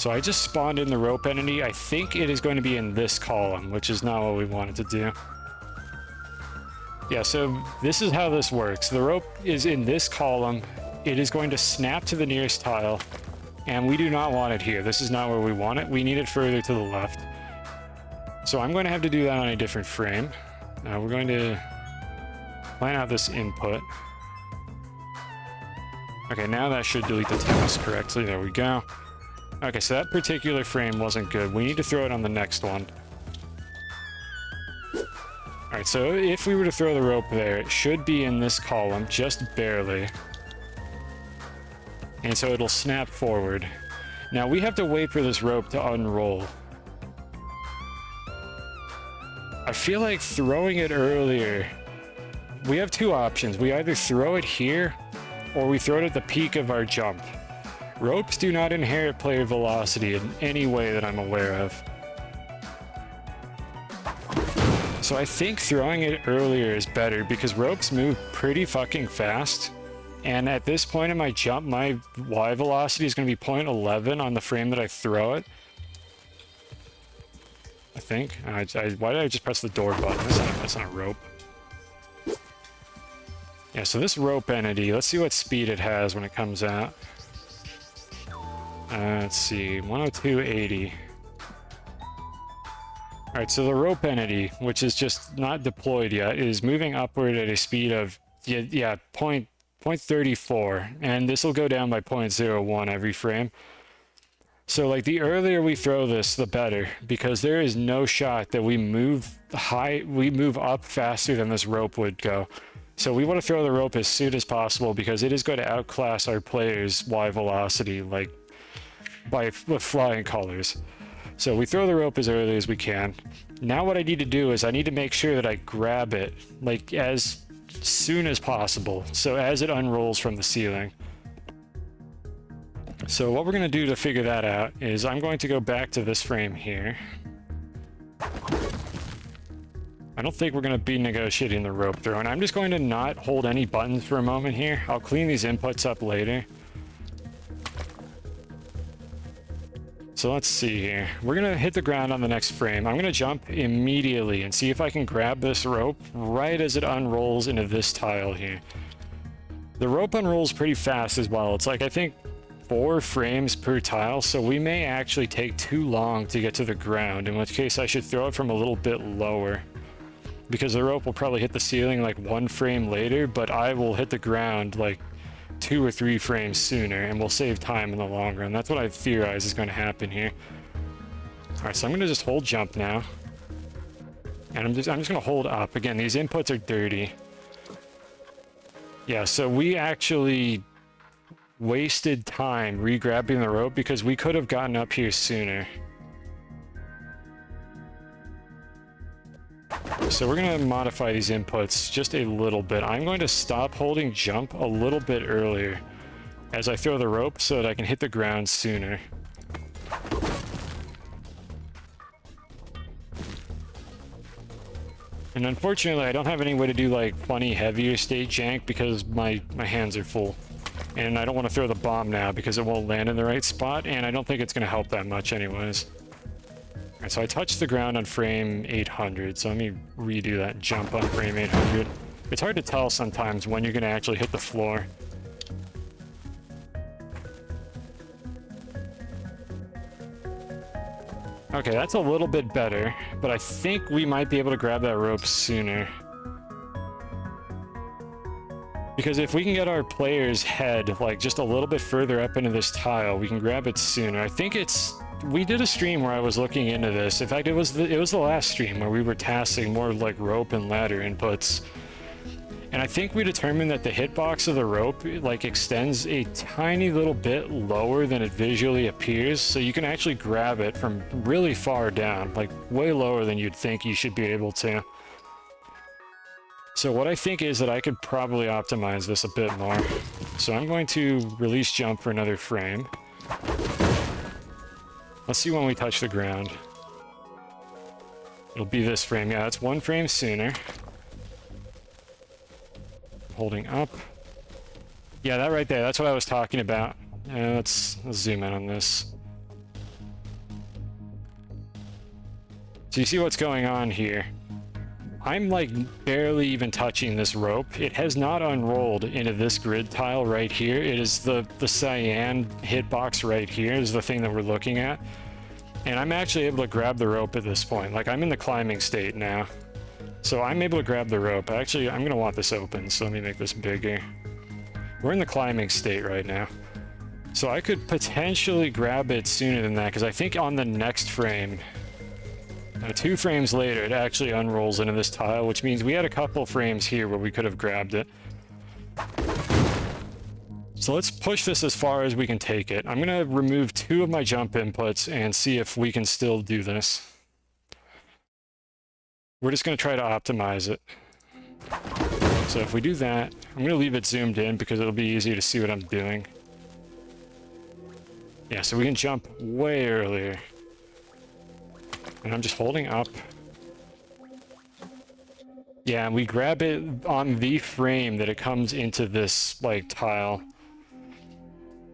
[SPEAKER 1] So I just spawned in the rope entity. I think it is going to be in this column, which is not what we wanted to do. Yeah, so this is how this works. The rope is in this column. It is going to snap to the nearest tile, and we do not want it here. This is not where we want it. We need it further to the left. So I'm going to have to do that on a different frame. We're going to plan out this input. Okay, now that should delete the task correctly. There we go. Okay, so that particular frame wasn't good. We need to throw it on the next one. Alright, so if we were to throw the rope there, it should be in this column, just barely. And so it'll snap forward. Now we have to wait for this rope to unroll. I feel like throwing it earlier... We have two options. We either throw it here, or we throw it at the peak of our jump. Ropes do not inherit player velocity in any way that I'm aware of. So I think throwing it earlier is better because ropes move pretty fucking fast. And at this point in my jump, my Y velocity is going to be 0.11 on the frame that I throw it. I think. Why did I just press the door button? That's not a rope. Yeah, so this rope entity, let's see what speed it has when it comes out. Let's see, 102.80. Alright, so the rope entity, which is just not deployed yet, is moving upward at a speed of, 0.34, and this will go down by 0.01 every frame. So, like, the earlier we throw this, the better, because there is no shot that we move up faster than this rope would go. So we want to throw the rope as soon as possible because it is going to outclass our player's Y velocity, like, with flying colors. So we throw the rope as early as we can. Now what I need to do is I need to make sure that I grab it, like, as soon as possible, so as it unrolls from the ceiling. So what we're going to do to figure that out is I'm going to go back to this frame here. I don't think we're going to be negotiating the rope throw, and I'm just going to not hold any buttons for a moment here. I'll clean these inputs up later. So let's see here. We're going to hit the ground on the next frame. I'm going to jump immediately and see if I can grab this rope right as it unrolls into this tile here. The rope unrolls pretty fast as well. It's like, I think, 4 frames per tile, so we may actually take too long to get to the ground, in which case I should throw it from a little bit lower. Because the rope will probably hit the ceiling like 1 frame later, but I will hit the ground like 2 or 3 frames sooner, and we'll save time in the long run. That's what I theorize is going to happen here. Alright, so I'm going to just hold jump now. And I'm just going to hold up. Again, these inputs are dirty. Yeah, so we actually wasted time re-grabbing the rope because we could have gotten up here sooner. So we're going to modify these inputs just a little bit. I'm going to stop holding jump a little bit earlier as I throw the rope so that I can hit the ground sooner. And unfortunately, I don't have any way to do like funny heavier state jank because my hands are full. And I don't want to throw the bomb now because it won't land in the right spot, and I don't think it's going to help that much anyways. Alright, so I touched the ground on frame 800, so let me redo that jump on frame 800. It's hard to tell sometimes when you're going to actually hit the floor. Okay, that's a little bit better, but I think we might be able to grab that rope sooner. Because if we can get our player's head, like, just a little bit further up into this tile, we can grab it sooner. I think it's... We did a stream where I was looking into this. In fact, it was the last stream where we were tasking more like rope and ladder inputs. And I think we determined that the hitbox of the rope, like, extends a tiny little bit lower than it visually appears, so you can actually grab it from really far down, like way lower than you'd think you should be able to. So what I think is that I could probably optimize this a bit more. So I'm going to release jump for another frame. Let's see when we touch the ground. It'll be this frame. Yeah, it's 1 frame sooner. Holding up. Yeah, that right there. That's what I was talking about. Let's zoom in on this. So you see what's going on here. I'm like barely even touching this rope. It has not unrolled into this grid tile right here. It is the cyan hitbox right here is the thing that we're looking at. And I'm actually able to grab the rope at this point. Like, I'm in the climbing state now. So I'm able to grab the rope. Actually, I'm gonna want this open, so let me make this bigger. We're in the climbing state right now. So I could potentially grab it sooner than that, because I think on the next frame, 2 frames later, it actually unrolls into this tile, which means we had a couple frames here where we could have grabbed it. So let's push this as far as we can take it. I'm gonna remove 2 of my jump inputs and see if we can still do this. We're just gonna try to optimize it. So if we do that, I'm gonna leave it zoomed in because it'll be easier to see what I'm doing. Yeah, so we can jump way earlier. And I'm just holding up. Yeah, and we grab it on the frame that it comes into this, like, tile.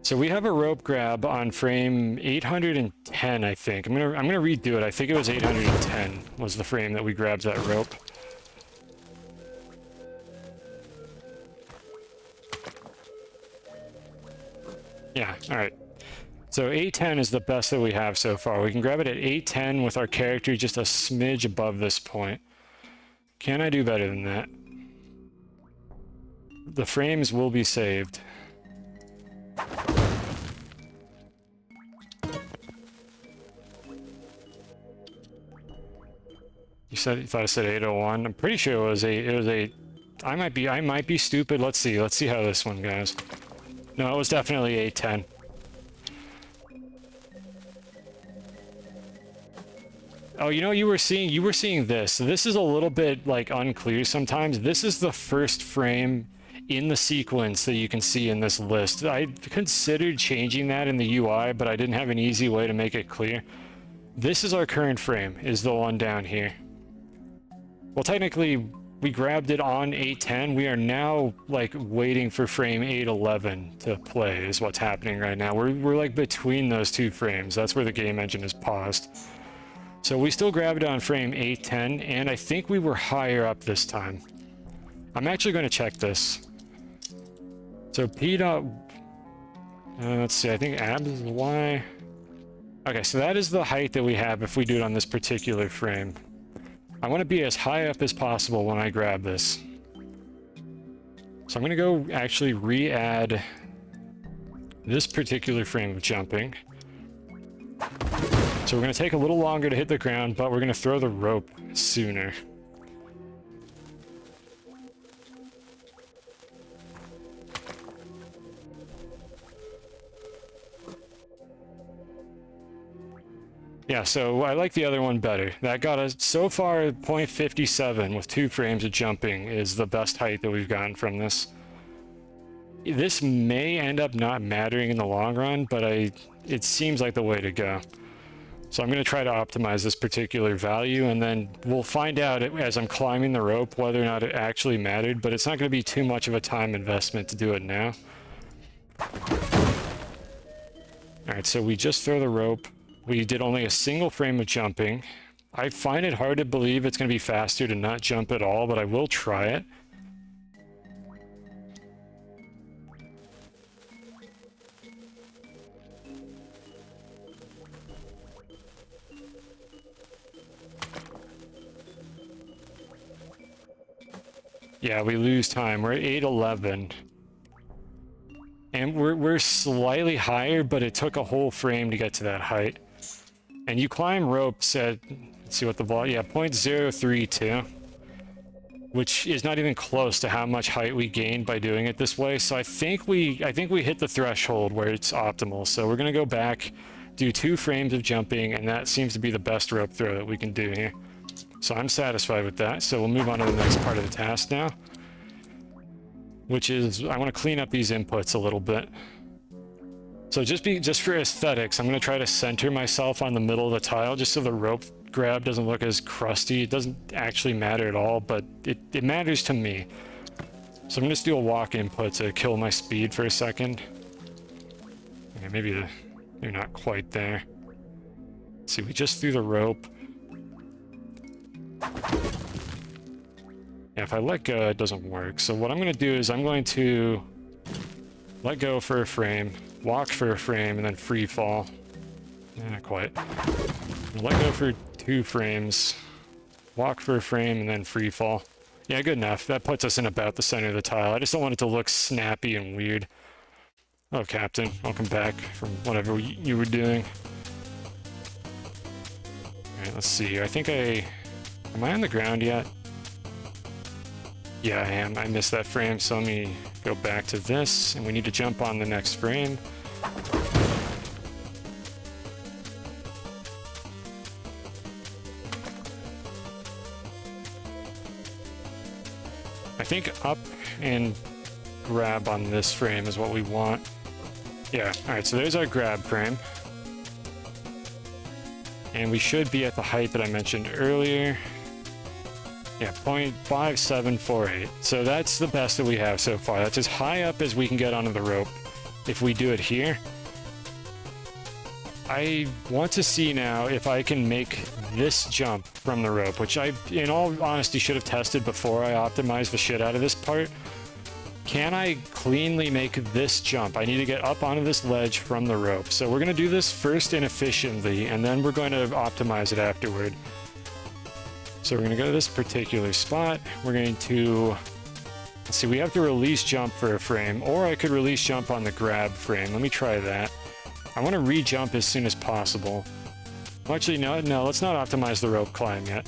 [SPEAKER 1] So we have a rope grab on frame 810, I think. I'm gonna redo it. I think it was 810 was the frame that we grabbed that rope. Yeah, alright. So 810 is the best that we have so far. We can grab it at 810 with our character just a smidge above this point. Can I do better than that? The frames will be saved. You thought I said 801? I'm pretty sure it was I might be stupid. Let's see how this one goes. No, it was definitely 810. Oh, you know, you were seeing this. This is a little bit like unclear sometimes. This is the first frame in the sequence that you can see in this list. I considered changing that in the UI, but I didn't have an easy way to make it clear. This is our current frame, is the one down here. Well, technically, we grabbed it on 810. We are now, like, waiting for frame 811 to play is what's happening right now. We're like, between those 2 frames. That's where the game engine is paused. So we still grabbed it on frame 810, and I think we were higher up this time. I'm actually going to check this. So P dot... let's see, I think abs is Y. Okay, so that is the height that we have if we do it on this particular frame. I want to be as high up as possible when I grab this. So I'm going to go actually re-add this particular frame of jumping. So we're going to take a little longer to hit the ground, but we're going to throw the rope sooner. Yeah, so I like the other one better. That got us, so far, 0.57 with 2 frames of jumping is the best height that we've gotten from this. This may end up not mattering in the long run, but it seems like the way to go. So I'm going to try to optimize this particular value, and then we'll find out as I'm climbing the rope whether or not it actually mattered, but it's not going to be too much of a time investment to do it now. Alright, so we just throw the rope. We did only a single frame of jumping. I find it hard to believe it's going to be faster to not jump at all, but I will try it. Yeah, we lose time. We're at 811. And we're slightly higher, but it took a whole frame to get to that height. And you climb ropes at, let's see what the volume, yeah, 0.032, which is not even close to how much height we gained by doing it this way. So I think we hit the threshold where it's optimal. So we're gonna go back, do 2 frames of jumping, and that seems to be the best rope throw that we can do here. So I'm satisfied with that. So we'll move on to the next part of the task now, which is I want to clean up these inputs a little bit. So just for aesthetics, I'm going to try to center myself on the middle of the tile just so the rope grab doesn't look as crusty. It doesn't actually matter at all, but it matters to me. So I'm going to just do a walk input to kill my speed for a second. Okay, maybe they're not quite there. Let's see, we just threw the rope. Yeah, if I let go, it doesn't work. So what I'm going to do is I'm going to let go for a frame, walk for a frame, and then free fall. Not quite. Let go for 2 frames, walk for a frame, and then free fall. Yeah, good enough. That puts us in about the center of the tile. I just don't want it to look snappy and weird. Oh, Captain, welcome back from whatever you were doing. Alright, let's see here. I think am I on the ground yet? Yeah, I am. I missed that frame, so let me go back to this, and we need to jump on the next frame. I think up and grab on this frame is what we want. Yeah, alright, so there's our grab frame. And we should be at the height that I mentioned earlier. Yeah, 0.5748. So that's the best that we have so far. That's as high up as we can get onto the rope. If we do it here, I want to see now if I can make this jump from the rope, which I, in all honesty, should have tested before I optimized the shit out of this part. Can I cleanly make this jump? I need to get up onto this ledge from the rope. So we're going to do this first inefficiently, and then we're going to optimize it afterward. So we're going to go to this particular spot. We're going to... Let's see, we have to release jump for a frame, or I could release jump on the grab frame. Let me try that. I want to re-jump as soon as possible. Well, actually, no, let's not optimize the rope climb yet.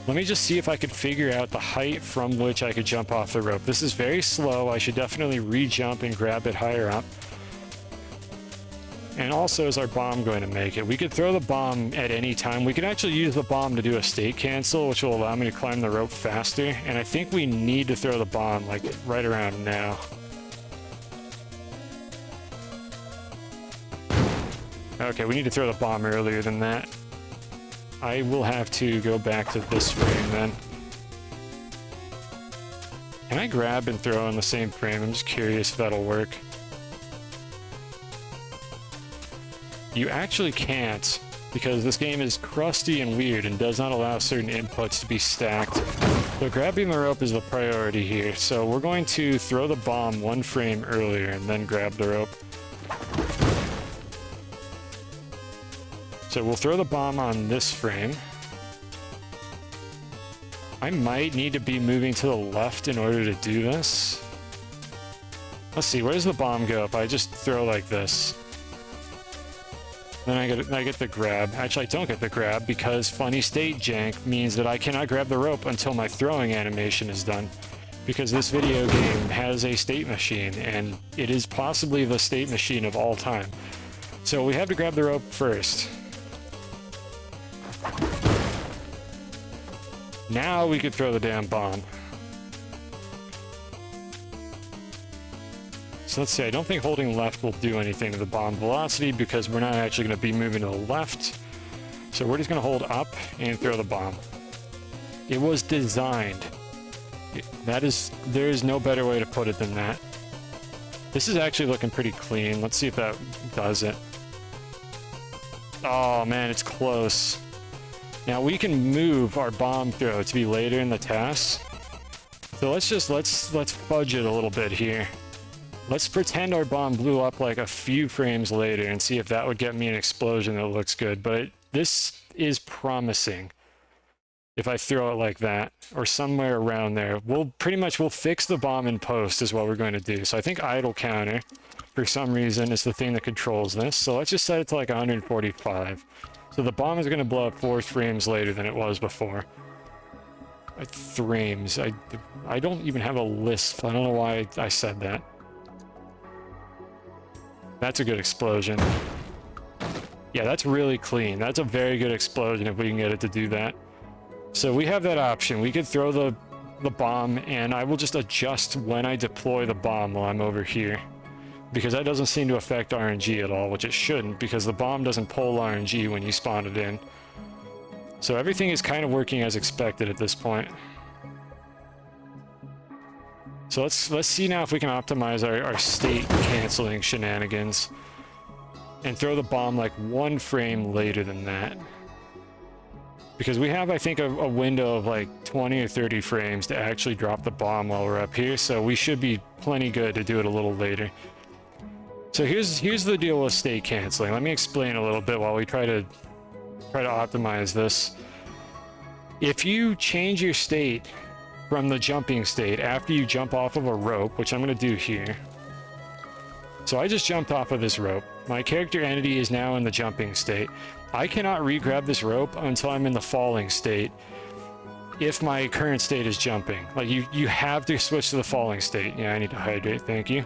[SPEAKER 1] Let me just see if I could figure out the height from which I could jump off the rope. This is very slow. I should definitely re-jump and grab it higher up. And also, is our bomb going to make it? We could throw the bomb at any time. We could actually use the bomb to do a state cancel, which will allow me to climb the rope faster. And I think we need to throw the bomb, like, right around now. Okay, we need to throw the bomb earlier than that. I will have to go back to this frame then. Can I grab and throw in the same frame? I'm just curious if that'll work. You actually can't, because this game is crusty and weird and does not allow certain inputs to be stacked. So grabbing the rope is the priority here. So we're going to throw the bomb 1 frame earlier and then grab the rope. So we'll throw the bomb on this frame. I might need to be moving to the left in order to do this. Let's see, where does the bomb go if I just throw like this? Then I get the grab. Actually, I don't get the grab because funny state jank means that I cannot grab the rope until my throwing animation is done. Because this video game has a state machine, and it is possibly the state machine of all time. So we have to grab the rope first. Now we could throw the damn bomb. So let's see, I don't think holding left will do anything to the bomb velocity because we're not actually going to be moving to the left. So we're just going to hold up and throw the bomb. It was designed. There is no better way to put it than that. This is actually looking pretty clean. Let's see if that does it. Oh man, it's close. Now we can move our bomb throw to be later in the task. So let's fudge it a little bit here. Let's pretend our bomb blew up like a few frames later and see if that would get me an explosion that looks good. But this is promising. If I throw it like that, or somewhere around there, we'll fix the bomb in post is what we're going to do. So I think idle counter, for some reason, is the thing that controls this. So let's just set it to like 145. So the bomb is going to blow up 4 frames later than it was before. Frames. I don't even have a list. I don't know why I said that. That's a good explosion. Yeah, that's really clean. That's a very good explosion if we can get it to do that. So we have that option. We could throw the bomb, and I will just adjust when I deploy the bomb while I'm over here. Because that doesn't seem to affect RNG at all, which it shouldn't, because the bomb doesn't pull RNG when you spawn it in. So everything is kind of working as expected at this point. So let's see now if we can optimize our state canceling shenanigans and throw the bomb like 1 frame later than that. Because we have, I think, a window of like 20 or 30 frames to actually drop the bomb while we're up here, so we should be plenty good to do it a little later. So here's the deal with state canceling. Let me explain a little bit while we try to optimize this. If you change your state from the jumping state after you jump off of a rope, which I'm going to do here. So I just jumped off of this rope. My character entity is now in the jumping state. I cannot re-grab this rope until I'm in the falling state if my current state is jumping. Like, you have to switch to the falling state. Yeah, I need to hydrate, thank you.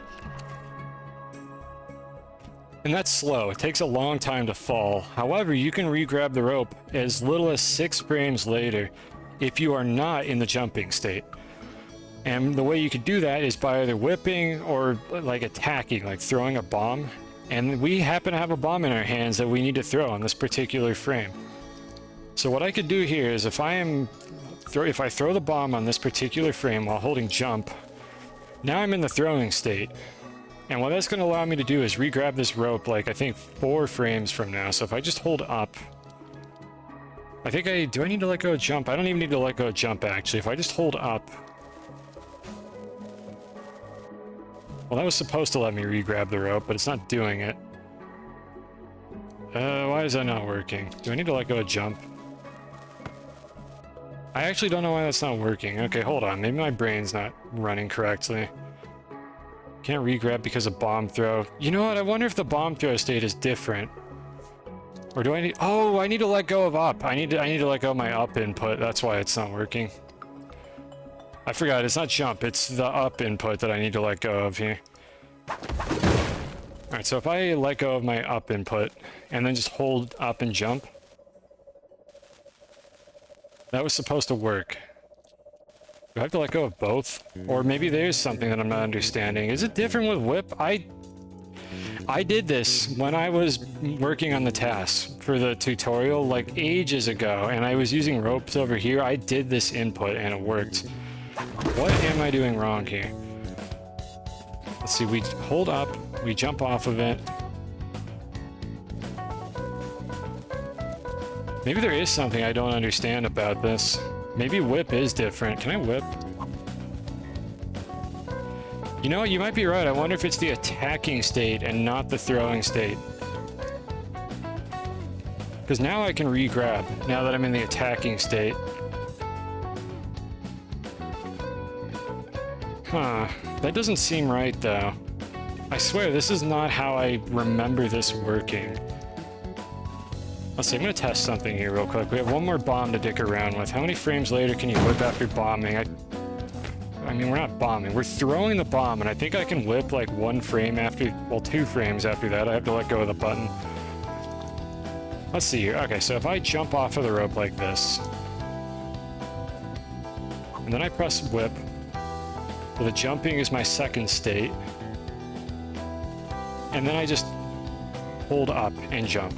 [SPEAKER 1] And that's slow. It takes a long time to fall. However, you can re-grab the rope as little as 6 frames later if you are not in the jumping state. And the way you could do that is by either whipping or like attacking, like throwing a bomb. And we happen to have a bomb in our hands that we need to throw on this particular frame. So what I could do here is if I throw the bomb on this particular frame while holding jump, now I'm in the throwing state. And what that's going to allow me to do is re-grab this rope, like I think 4 frames from now. So if I just hold up, I think do I need to let go of jump? I don't even need to let go of jump actually. If I just hold up, well, that was supposed to let me re-grab the rope, but it's not doing it. Why is that not working? Do I need to let go of jump? I actually don't know why that's not working. Okay, hold on. Maybe my brain's not running correctly. Can't re-grab because of bomb throw. You know what? I wonder if the bomb throw state is different. Or do I need... Oh, I need to let go of up. I need to let go of my up input. That's why it's not working. I forgot, it's not jump, it's the up input that I need to let go of here. Alright, so if I let go of my up input, and then just hold up and jump, that was supposed to work. Do I have to let go of both? Or maybe there's something that I'm not understanding. Is it different with whip? I did this when I was working on the task for the tutorial, like ages ago, and I was using ropes over here. I did this input and it worked. What am I doing wrong here? Let's see, we hold up, we jump off of it. Maybe there is something I don't understand about this. Maybe whip is different. Can I whip? You know what, you might be right. I wonder if it's the attacking state and not the throwing state. Because now I can re-grab, now that I'm in the attacking state. Huh, that doesn't seem right though. I swear, this is not how I remember this working. Let's see, I'm gonna test something here real quick. We have one more bomb to dick around with. How many frames later can you whip after bombing? I mean, we're not bombing, we're throwing the bomb, and I think I can whip like 1 frame after, well, 2 frames after that. I have to let go of the button. Let's see here. Okay, so if I jump off of the rope like this, and then I press whip, so the jumping is my second state, and then I just hold up and jump.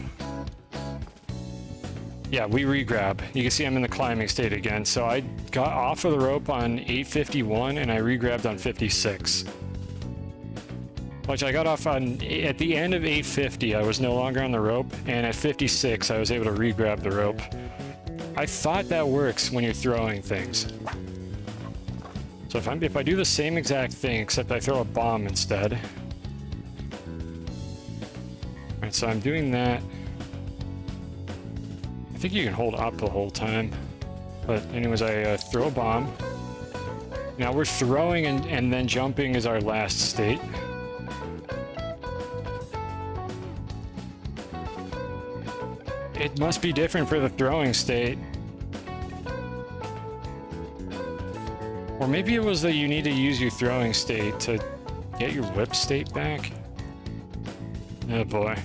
[SPEAKER 1] Yeah, we re-grab. You can see I'm in the climbing state again. So I got off of the rope on 851 and I re-grabbed on 56. Which I got off on, at the end of 850, I was no longer on the rope, and at 56, I was able to re-grab the rope. I thought that works when you're throwing things. So if I do the same exact thing, except I throw a bomb instead. Alright, so I'm doing that. I think you can hold up the whole time. But anyways, I throw a bomb. Now we're throwing and then jumping is our last state. It must be different for the throwing state. Or maybe it was that you need to use your throwing state to get your whip state back. Oh boy.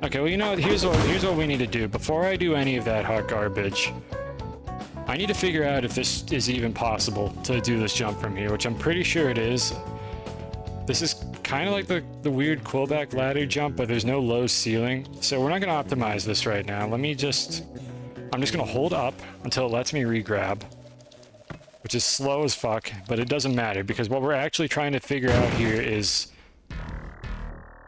[SPEAKER 1] Okay, well, you know what? Here's what we need to do. Before I do any of that hot garbage, I need to figure out if this is even possible to do this jump from here, which I'm pretty sure it is. This is kind of like the weird Quillback ladder jump, but there's no low ceiling. So we're not going to optimize this right now. I'm just going to hold up until it lets me re-grab, which is slow as fuck, but it doesn't matter because what we're actually trying to figure out here is...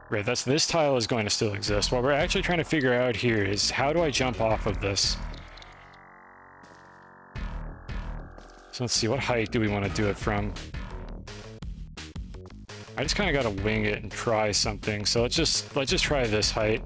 [SPEAKER 1] Right, this tile is going to still exist. What we're actually trying to figure out here is how do I jump off of this? So let's see, what height do we want to do it from? I just kind of got to wing it and try something. So let's just try this height.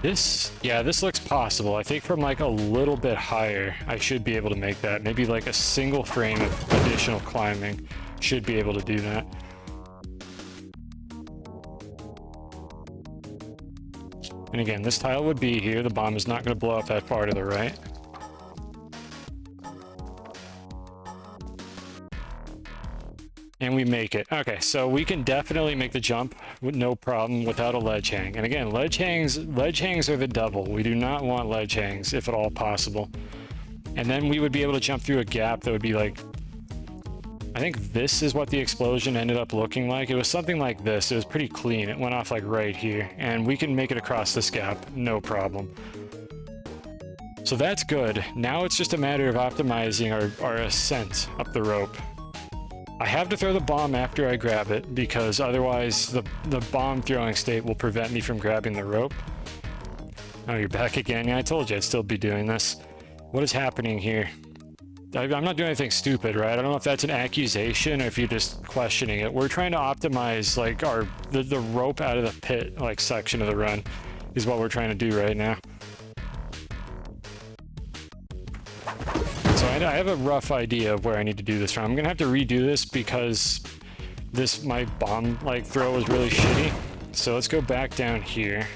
[SPEAKER 1] This looks possible. I think from like a little bit higher, I should be able to make that. Maybe like a single frame of additional climbing should be able to do that. And again, this tile would be here. The bomb is not going to blow up that far to the right. And we make it. Okay, so we can definitely make the jump with no problem without a ledge hang. And again, ledge hangs are the devil. We do not want ledge hangs if at all possible. And then we would be able to jump through a gap that would be like, I think this is what the explosion ended up looking like. It was something like this. It was pretty clean. It went off like right here. And we can make it across this gap, no problem. So that's good. Now it's just a matter of optimizing our ascent up the rope. I have to throw the bomb after I grab it, because otherwise the bomb throwing state will prevent me from grabbing the rope. Oh, you're back again. Yeah, I told you I'd still be doing this. What is happening here? I'm not doing anything stupid, right? I don't know if that's an accusation or if you're just questioning it. We're trying to optimize like the rope out of the pit like section of the run is what we're trying to do right now. So I have a rough idea of where I need to do this from. I'm gonna have to redo this because my bomb like throw was really shitty. So let's go back down here.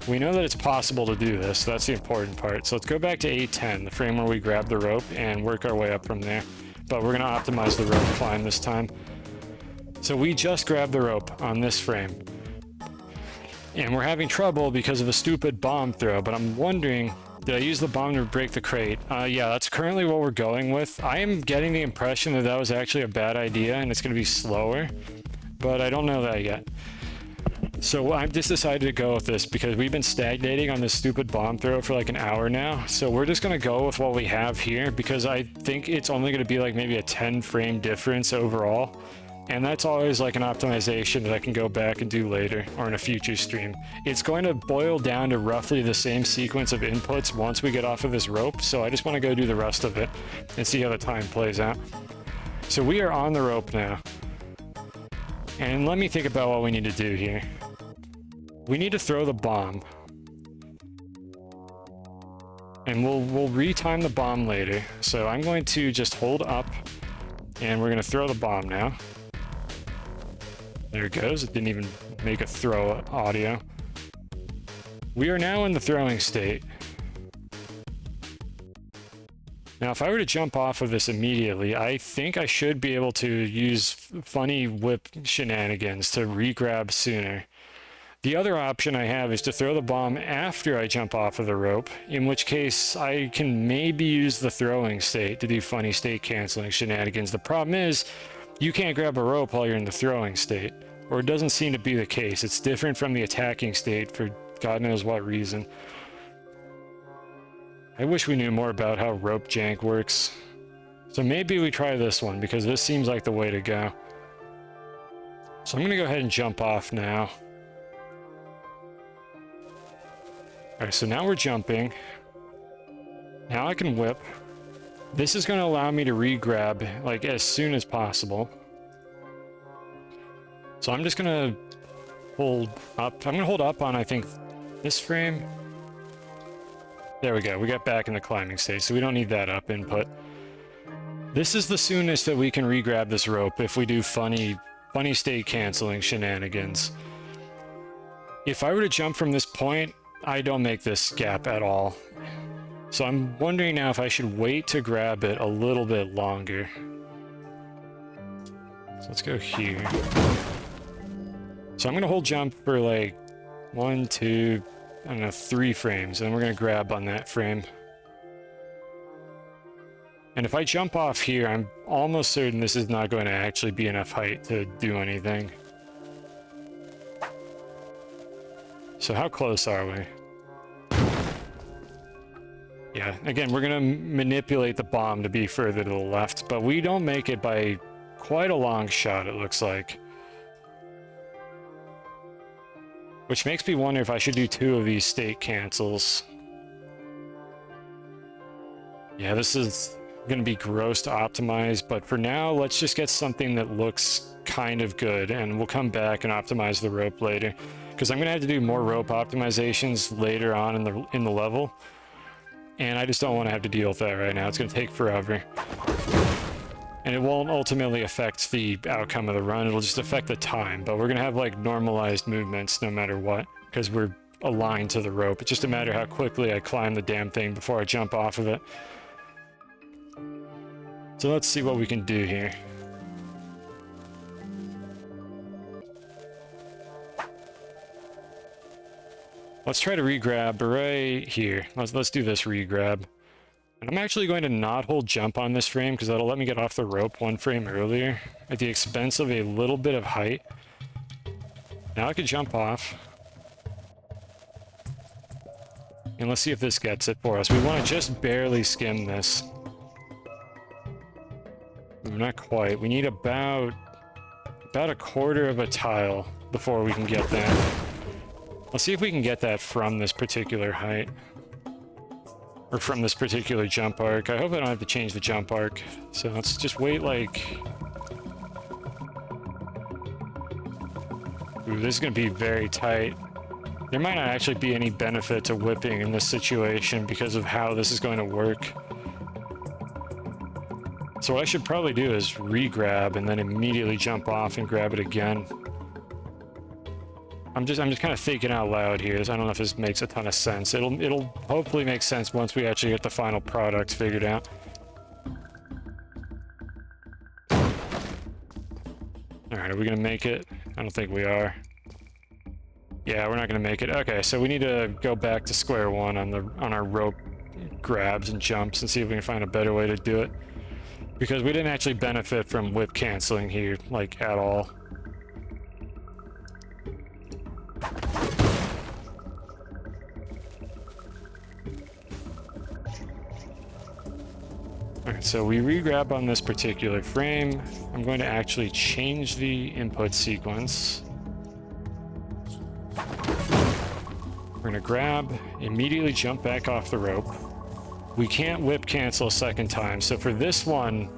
[SPEAKER 1] We know that it's possible to do this, so that's the important part. So let's go back to 810, the frame where we grab the rope, and work our way up from there. But we're gonna optimize the rope climb this time. So we just grabbed the rope on this frame. And we're having trouble because of a stupid bomb throw, but I'm wondering, did I use the bomb to break the crate? Yeah, that's currently what we're going with. I am getting the impression that that was actually a bad idea and it's gonna be slower, but I don't know that yet. So I've just decided to go with this because we've been stagnating on this stupid bomb throw for like an hour now. So we're just gonna go with what we have here because I think it's only gonna be like maybe a 10 frame difference overall. And that's always like an optimization that I can go back and do later or in a future stream. It's going to boil down to roughly the same sequence of inputs once we get off of this rope. So I just want to go do the rest of it and see how the time plays out. So we are on the rope now. And let me think about what we need to do here. We need to throw the bomb. And we'll retime the bomb later. So I'm going to just hold up and we're going to throw the bomb now. There it goes. It didn't even make a throw audio. We are now in the throwing state. Now, if I were to jump off of this immediately, I think I should be able to use funny whip shenanigans to re-grab sooner. The other option I have is to throw the bomb after I jump off of the rope, in which case I can maybe use the throwing state to do funny state canceling shenanigans. The problem is, you can't grab a rope while you're in the throwing state, or it doesn't seem to be the case. It's different from the attacking state for God knows what reason. I wish we knew more about how rope jank works. So maybe we try this one, because this seems like the way to go. So I'm gonna go ahead and jump off now. Alright, so now we're jumping. Now I can whip. This is going to allow me to re-grab like as soon as possible. So I'm just going to hold up. I'm going to hold up on, I think, this frame. There we go. We got back in the climbing stage, so we don't need that up input. This is the soonest that we can re-grab this rope if we do funny state canceling shenanigans. If I were to jump from this point, I don't make this gap at all. So I'm wondering now if I should wait to grab it a little bit longer. So let's go here. So I'm gonna hold jump for like 1, 2, I don't know, 3 frames, and we're gonna grab on that frame. And if I jump off here, I'm almost certain this is not going to actually be enough height to do anything. So how close are we? Yeah, again, we're going to manipulate the bomb to be further to the left, but we don't make it by quite a long shot, it looks like. Which makes me wonder if I should do 2 of these state cancels. Yeah, this is going to be gross to optimize, but for now, let's just get something that looks kind of good, and we'll come back and optimize the rope later. Because I'm going to have to do more rope optimizations later on in the level, and I just don't want to have to deal with that right now. It's going to take forever. And it won't ultimately affect the outcome of the run, it'll just affect the time, but we're going to have like normalized movements no matter what, because we're aligned to the rope. It's just a matter how quickly I climb the damn thing before I jump off of it. So let's see what we can do here. Let's try to re-grab right here. Let's do this re-grab. And I'm actually going to not hold jump on this frame because that'll let me get off the rope 1 frame earlier at the expense of a little bit of height. Now I can jump off. And let's see if this gets it for us. We want to just barely skim this. Not quite. We need about a quarter of a tile before we can get that. Let's see if we can get that from this particular height. Or from this particular jump arc. I hope I don't have to change the jump arc. So let's just wait like... Ooh, this is going to be very tight. There might not actually be any benefit to whipping in this situation because of how this is going to work. So what I should probably do is re-grab and then immediately jump off and grab it again. I'm just kind of thinking out loud here. I don't know if this makes a ton of sense. It'll hopefully make sense once we actually get the final product figured out. Alright, are we gonna make it? I don't think we are. Yeah, we're not gonna make it. Okay, so we need to go back to square one on our rope grabs and jumps and see if we can find a better way to do it. Because we didn't actually benefit from whip canceling here, like, at all. Alright, so we re-grab on this particular frame. I'm going to actually change the input sequence. We're going to grab, immediately jump back off the rope. We can't whip cancel a second time, so for this one,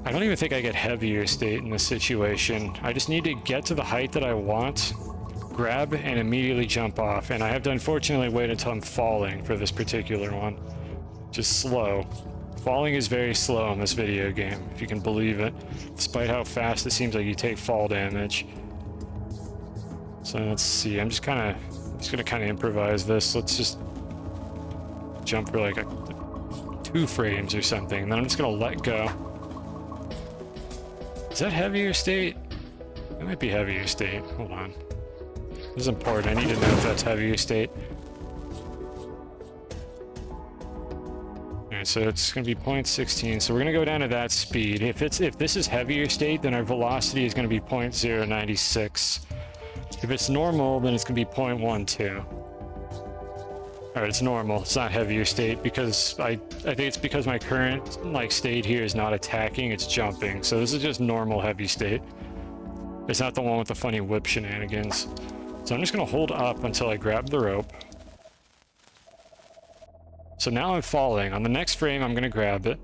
[SPEAKER 1] I don't even think I get heavier state in this situation. I just need to get to the height that I want, grab, and immediately jump off. And I have to unfortunately wait until I'm falling for this particular one. Just slow. Falling is very slow in this video game, if you can believe it, despite how fast it seems like you take fall damage. So let's see, I'm just gonna improvise this. Let's just jump for like 2 frames or something, and then I'm just gonna let go. Is that heavier state? That might be heavier state. Hold on. This is important. I need to know if that's heavier state. Alright, so it's going to be 0.16, so we're going to go down to that speed. If this is heavier state, then our velocity is going to be 0.096. If it's normal, then it's going to be 0.12. Alright, it's normal. It's not heavier state because I think it's because my current state here is not attacking, it's jumping. So this is just normal heavy state. It's not the one with the funny whip shenanigans. So I'm just going to hold up until I grab the rope. So now I'm falling. On the next frame, I'm going to grab it.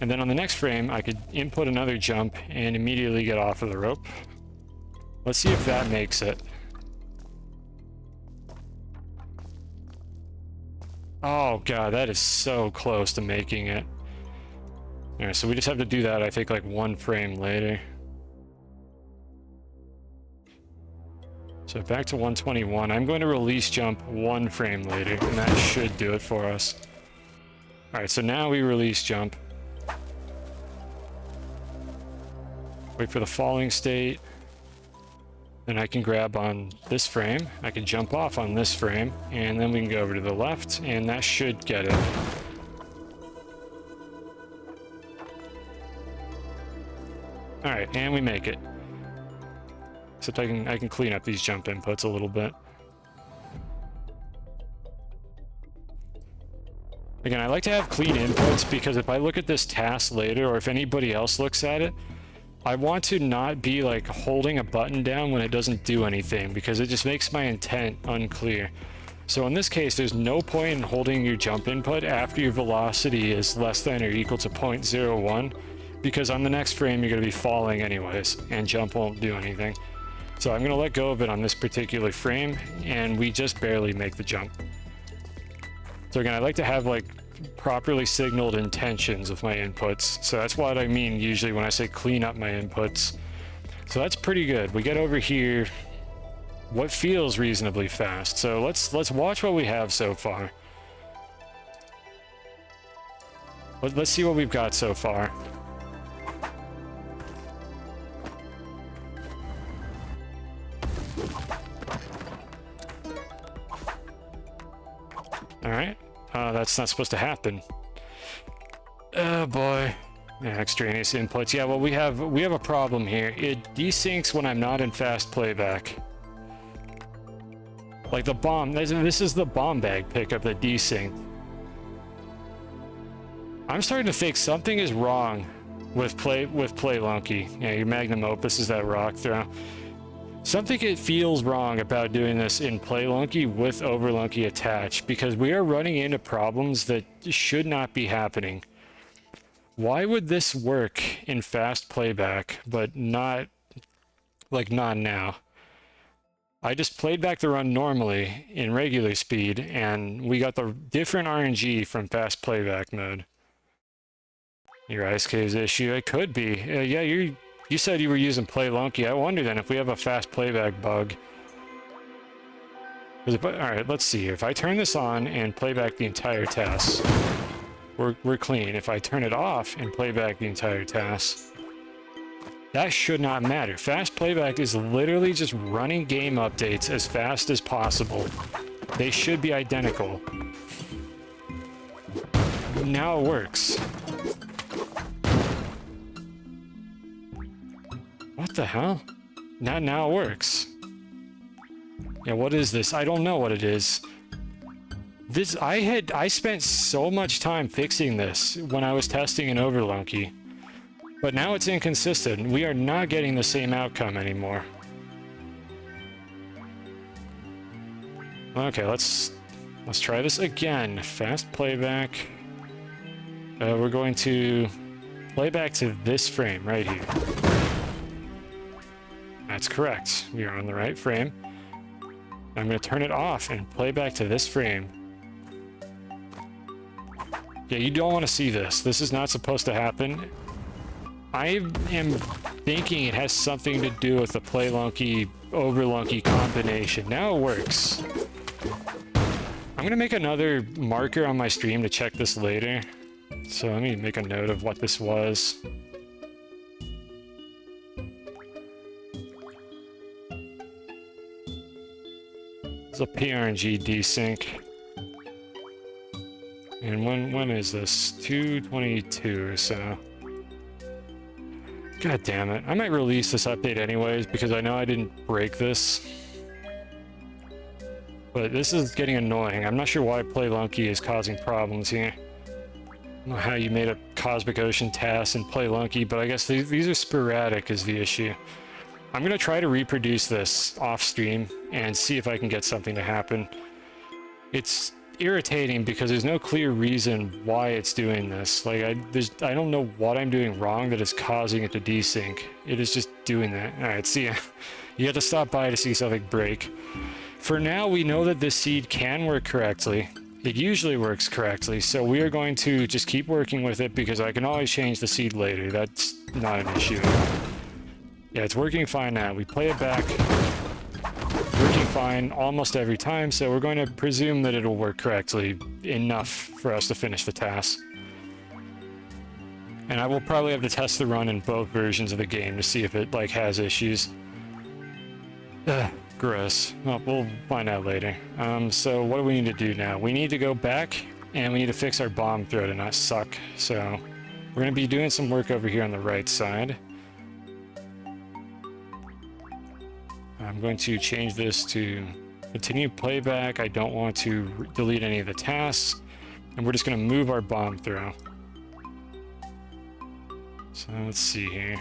[SPEAKER 1] And then on the next frame, I could input another jump and immediately get off of the rope. Let's see if that makes it. Oh god, that is so close to making it. Alright, so we just have to do that, I think, like 1 frame later. So back to 121. I'm going to release jump 1 frame later, and that should do it for us. Alright, so now we release jump. Wait for the falling state. Then I can grab on this frame. I can jump off on this frame, and then we can go over to the left, and that should get it. Alright, and we make it. Except I can clean up these jump inputs a little bit. Again, I like to have clean inputs because if I look at this task later, or if anybody else looks at it, I want to not be like holding a button down when it doesn't do anything, because it just makes my intent unclear. So in this case, there's no point in holding your jump input after your velocity is less than or equal to 0.01, because on the next frame you're going to be falling anyways, and jump won't do anything. So I'm going to let go of it on this particular frame, and we just barely make the jump. So again, I like to have like properly signaled intentions with my inputs. So that's what I mean usually when I say clean up my inputs. So that's pretty good. We get over here what feels reasonably fast. So let's watch what we have so far. Let's see what we've got so far. All right. That's not supposed to happen. Oh boy. Yeah, extraneous inputs. Yeah, well, we have a problem here. It desyncs when I'm not in fast playback. Like the bomb. This is the bomb bag pickup that desynced. I'm starting to think something is wrong with Spelunky. Yeah, your magnum opus is that rock throw. Something it feels wrong about doing this in Spelunky with Overlunky attached, because we are running into problems that should not be happening. Why would this work in fast playback, but not now? I just played back the run normally in regular speed, and we got the different RNG from fast playback mode. Your ice caves issue? It could be. Yeah, you said you were using Spelunky. I wonder then if we have a fast playback bug. Alright, let's see. If I turn this on and play back the entire task, we're clean. If I turn it off and play back the entire task, that should not matter. Fast playback is literally just running game updates as fast as possible. They should be identical. Now it works. What the hell? Now it works. Yeah, what is this? I don't know what it is. I spent so much time fixing this when I was testing in Overlunky. But now it's inconsistent. We are not getting the same outcome anymore. Okay, let's try this again. Fast playback. We're going to play back to this frame right here. That's correct. We are on the right frame. I'm going to turn it off and play back to this frame. Yeah, you don't want to see this. This is not supposed to happen. I am thinking it has something to do with the Spelunky Overlunky combination. Now it works. I'm going to make another marker on my stream to check this later. So let me make a note of what this was. It's a PRNG desync. And when is this? 222 or so. God damn it. I might release this update anyways, because I know I didn't break this. But this is getting annoying. I'm not sure why Spelunky is causing problems here. I don't know how you made a Cosmic Ocean task and Spelunky, but I guess these are sporadic is the issue. I'm going to try to reproduce this off stream and see if I can get something to happen. It's irritating because there's no clear reason why it's doing this. Like, I don't know what I'm doing wrong that is causing it to desync. It is just doing that. Alright, see ya. You have to stop by to see something break. For now, we know that this seed can work correctly. It usually works correctly, so we are going to just keep working with it because I can always change the seed later. That's not an issue. Yeah, it's working fine now. We play it back. Working fine almost every time, so we're going to presume that it'll work correctly enough for us to finish the task. And I will probably have to test the run in both versions of the game to see if it, like, has issues. Ugh, gross. Well, we'll find out later. So what do we need to do now? We need to go back, and we need to fix our bomb throw to not suck. So we're going to be doing some work over here on the right side. I'm going to change this to continue playback. I don't want to delete any of the tasks. And we're just going to move our bomb throw. So let's see here.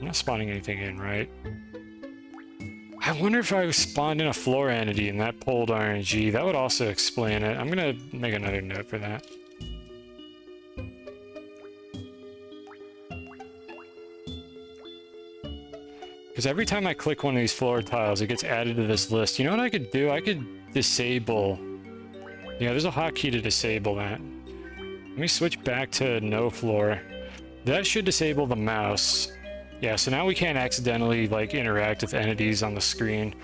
[SPEAKER 1] I'm not spawning anything in, right? I wonder if I spawned in a floor entity and that pulled RNG. That would also explain it. I'm gonna make another note for that. Because every time I click one of these floor tiles, it gets added to this list. You know what I could do? I could disable... Yeah, there's a hotkey to disable that. Let me switch back to no floor. That should disable the mouse. Yeah, so now we can't accidentally, like, interact with entities on the screen.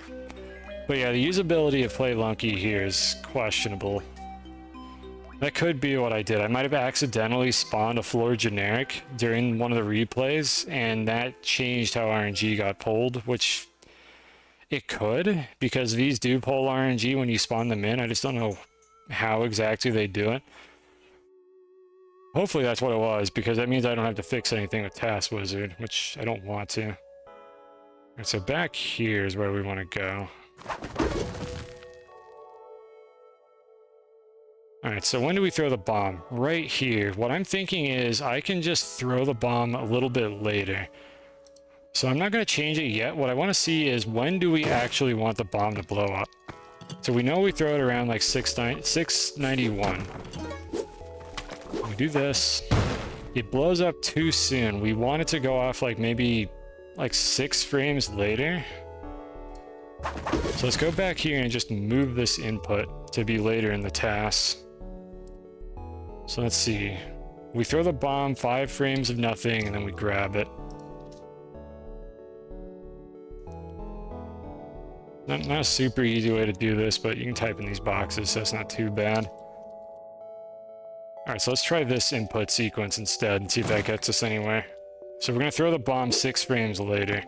[SPEAKER 1] But yeah, the usability of Spelunky here is questionable. That could be what I did. I might have accidentally spawned a floor generic during one of the replays, and that changed how RNG got pulled, which it could, because these do pull RNG when you spawn them in. I just don't know how exactly they do it. Hopefully that's what it was, because that means I don't have to fix anything with Task Wizard, which I don't want to. Alright, so back here is where we want to go. Alright, so when do we throw the bomb? Right here. What I'm thinking is I can just throw the bomb a little bit later. So I'm not going to change it yet. What I want to see is when do we actually want the bomb to blow up? So we know we throw it around like 691. We do this. It blows up too soon. We want it to go off like maybe like 6 frames later. So let's go back here and just move this input to be later in the task. So let's see. We throw the bomb 5 frames of nothing and then we grab it. Not a super easy way to do this, but you can type in these boxes, so it's not too bad. Alright, so let's try this input sequence instead and see if that gets us anywhere. So we're going to throw the bomb 6 frames later.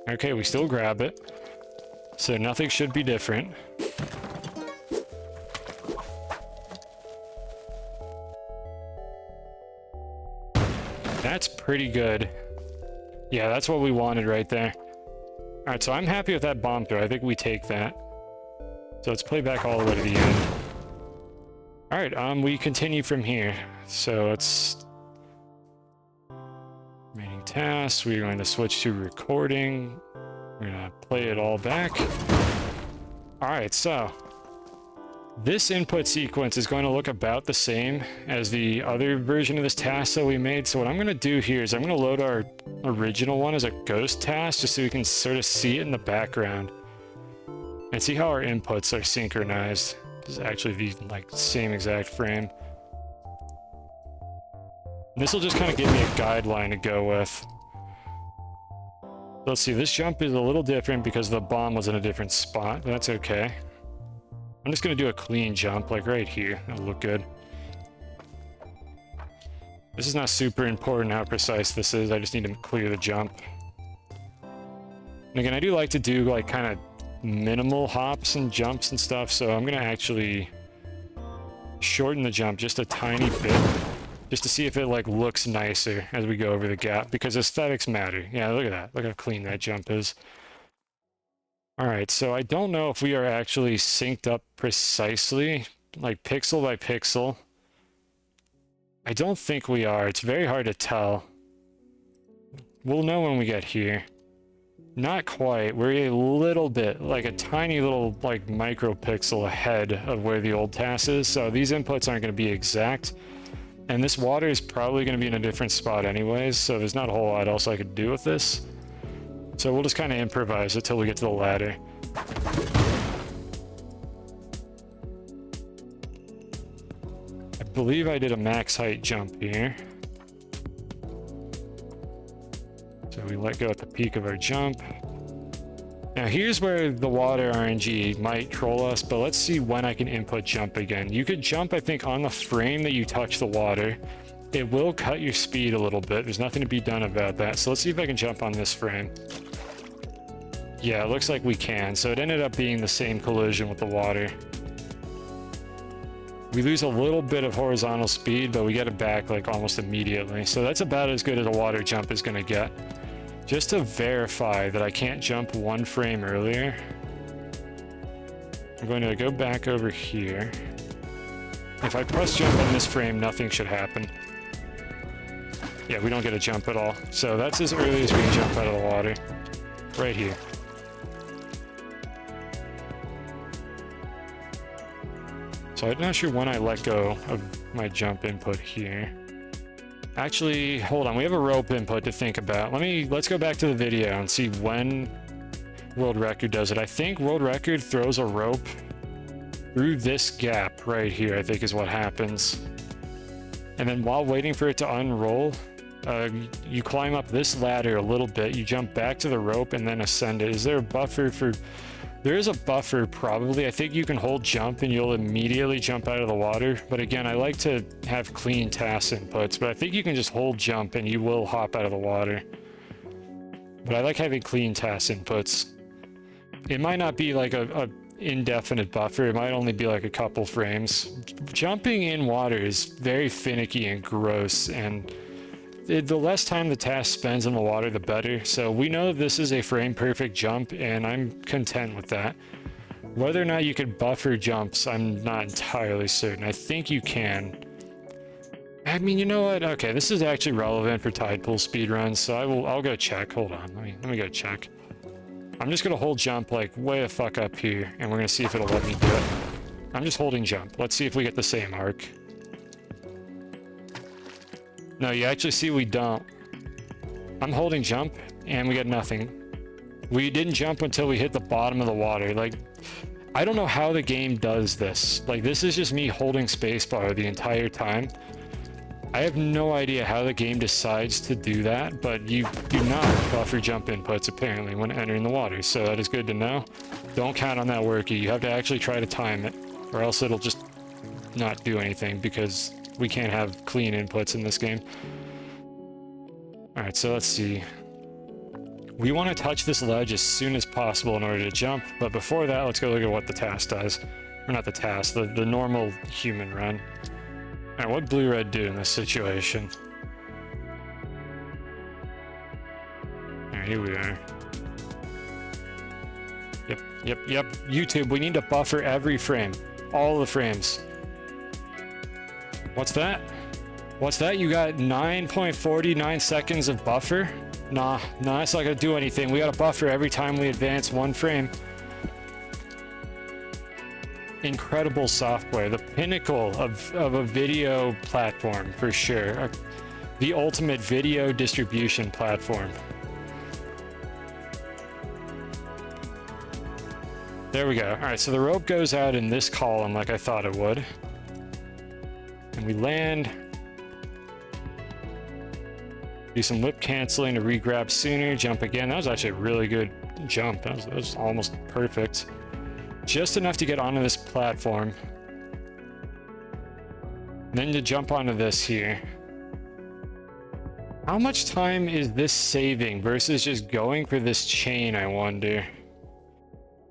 [SPEAKER 1] Okay, we still grab it. So nothing should be different. That's pretty good. Yeah, that's what we wanted right there. Alright, so I'm happy with that bomb throw. I think we take that. So let's play back all the way to the end. Alright, we continue from here. So it's... remaining tasks. We're going to switch to recording. We're going to play it all back. Alright, so... this input sequence is going to look about the same as the other version of this task that we made. So what I'm going to do here is I'm going to load our original one as a ghost task just so we can sort of see it in the background and see how our inputs are synchronized. This is actually the like same exact frame. This will just kind of give me a guideline to go with. Let's see, this jump is a little different because the bomb was in a different spot. That's okay. I'm just going to do a clean jump, like right here. That'll look good. This is not super important how precise this is. I just need to clear the jump. And again, I do like to do like kind of minimal hops and jumps and stuff, so I'm going to actually shorten the jump just a tiny bit, just to see if it like looks nicer as we go over the gap, because aesthetics matter. Yeah, look at that. Look how clean that jump is. Alright, so I don't know if we are actually synced up precisely, like pixel by pixel. I don't think we are. It's very hard to tell. We'll know when we get here. Not quite. We're a little bit, like a tiny little, like, micro-pixel ahead of where the old task is, so these inputs aren't going to be exact. And this water is probably going to be in a different spot anyways, so there's not a whole lot else I could do with this. So we'll just kind of improvise until we get to the ladder. I believe I did a max height jump here. So we let go at the peak of our jump. Now here's where the water RNG might troll us, but let's see when I can input jump again. You could jump, I think, on the frame that you touch the water. It will cut your speed a little bit. There's nothing to be done about that. So let's see if I can jump on this frame. Yeah, it looks like we can. So it ended up being the same collision with the water. We lose a little bit of horizontal speed, but we get it back like almost immediately. So that's about as good as a water jump is going to get. Just to verify that I can't jump one frame earlier, I'm going to go back over here. If I press jump on this frame, nothing should happen. Yeah, we don't get a jump at all. So that's as early as we can jump out of the water. Right here. So I'm not sure when I let go of my jump input here. Actually, hold on, we have a rope input to think about. Let's go back to the video and see when world record does it. I think world record throws a rope through this gap right here, I think is what happens. And then while waiting for it to unroll, you climb up this ladder a little bit, you jump back to the rope and then ascend it. Is there a buffer for... There is a buffer, probably. I think you can hold jump and you'll immediately jump out of the water. But again, I like to have clean TAS inputs, but I think you can just hold jump and you will hop out of the water. But I like having clean TAS inputs. It might not be like a indefinite buffer. It might only be like a couple frames. Jumping in water is very finicky and gross, and the less time the TAS spends in the water, the better. So we know this is a frame perfect jump, and I'm content with that. Whether or not you could buffer jumps, I'm not entirely certain. I think you can. I mean, you know what? Okay, this is actually relevant for tide pool speedruns, so I'll go check. Hold on, let me go check. I'm just gonna hold jump like way the fuck up here, and we're gonna see if it'll let me do it. I'm just holding jump. Let's see if we get the same arc. No, you actually see we don't. I'm holding jump, and we get nothing. We didn't jump until we hit the bottom of the water. Like, I don't know how the game does this. Like, this is just me holding spacebar the entire time. I have no idea how the game decides to do that, but you do not buffer jump inputs, apparently, when entering the water. So that is good to know. Don't count on that worky. You have to actually try to time it, or else it'll just not do anything, because we can't have clean inputs in this game. Alright, so let's see. We want to touch this ledge as soon as possible in order to jump, but before that, let's go look at what the TAS does. Or not the TAS, the normal human run. Alright, what blue-red do in this situation? Alright, here we are. Yep. YouTube, we need to buffer every frame. All the frames. What's that? What's that? You got 9.49 seconds of buffer? Nah, that's not gonna do anything. We gotta buffer every time we advance one frame. Incredible software. The pinnacle of a video platform, for sure. The ultimate video distribution platform. There we go. Alright, so the rope goes out in this column like I thought it would. And we land. Do some lip canceling to re-grab sooner, jump again. That was actually a really good jump. That was almost perfect. Just enough to get onto this platform. Then to jump onto this here. How much time is this saving versus just going for this chain, I wonder?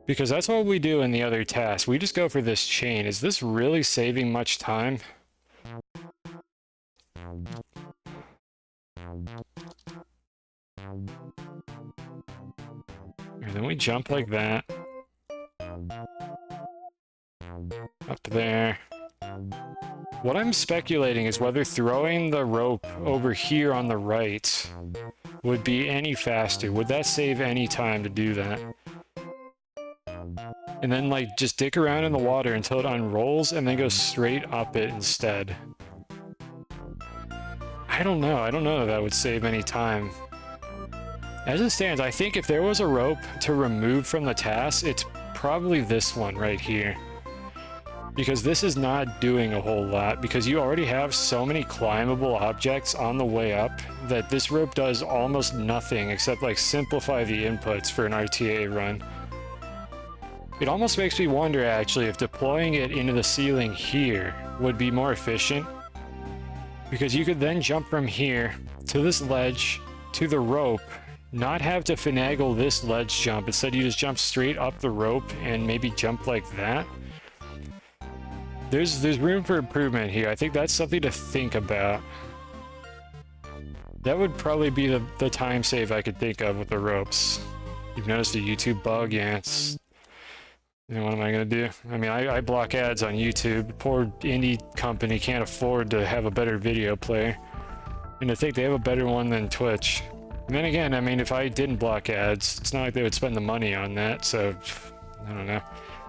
[SPEAKER 1] Because that's what we do in the other task. We just go for this chain. Is this really saving much time? And then we jump like that. Up there. What I'm speculating is whether throwing the rope over here on the right would be any faster. Would that save any time to do that? And then, like, just dick around in the water until it unrolls and then go straight up it instead. I don't know if that would save any time. As it stands, I think if there was a rope to remove from the task, it's probably this one right here. Because this is not doing a whole lot, because you already have so many climbable objects on the way up that this rope does almost nothing except like simplify the inputs for an RTA run. It almost makes me wonder actually if deploying it into the ceiling here would be more efficient, because you could then jump from here to this ledge to the rope, not have to finagle this ledge jump. Instead you just jump straight up the rope and maybe jump like that. There's room for improvement here. I think that's something to think about. That would probably be the time save I could think of with the ropes. You've noticed a YouTube bug? Yeah, it's... You know, what am I gonna do? I mean, I block ads on YouTube. Poor indie company can't afford to have a better video player. And I think they have a better one than Twitch. And then again, I mean, if I didn't block ads, it's not like they would spend the money on that, so I don't know.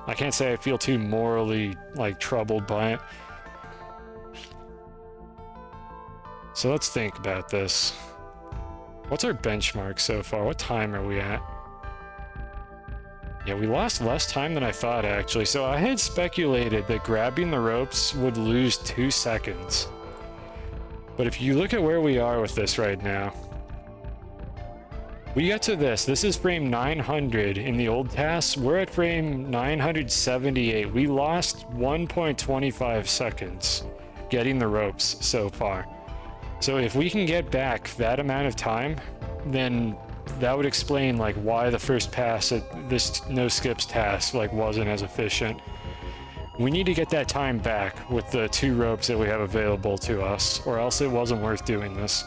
[SPEAKER 1] I can't say I feel too morally, like, troubled by it. So let's think about this. What's our benchmark so far? What time are we at? Yeah, we lost less time than I thought, actually. So I had speculated that grabbing the ropes would lose 2 seconds. But if you look at where we are with this right now, we got to this. This is frame 900 in the old task. We're at frame 978. We lost 1.25 seconds getting the ropes so far. So if we can get back that amount of time, then that would explain like why the first pass at this no skips task like wasn't as efficient. We need to get that time back with the 2 ropes that we have available to us, or else it wasn't worth doing this.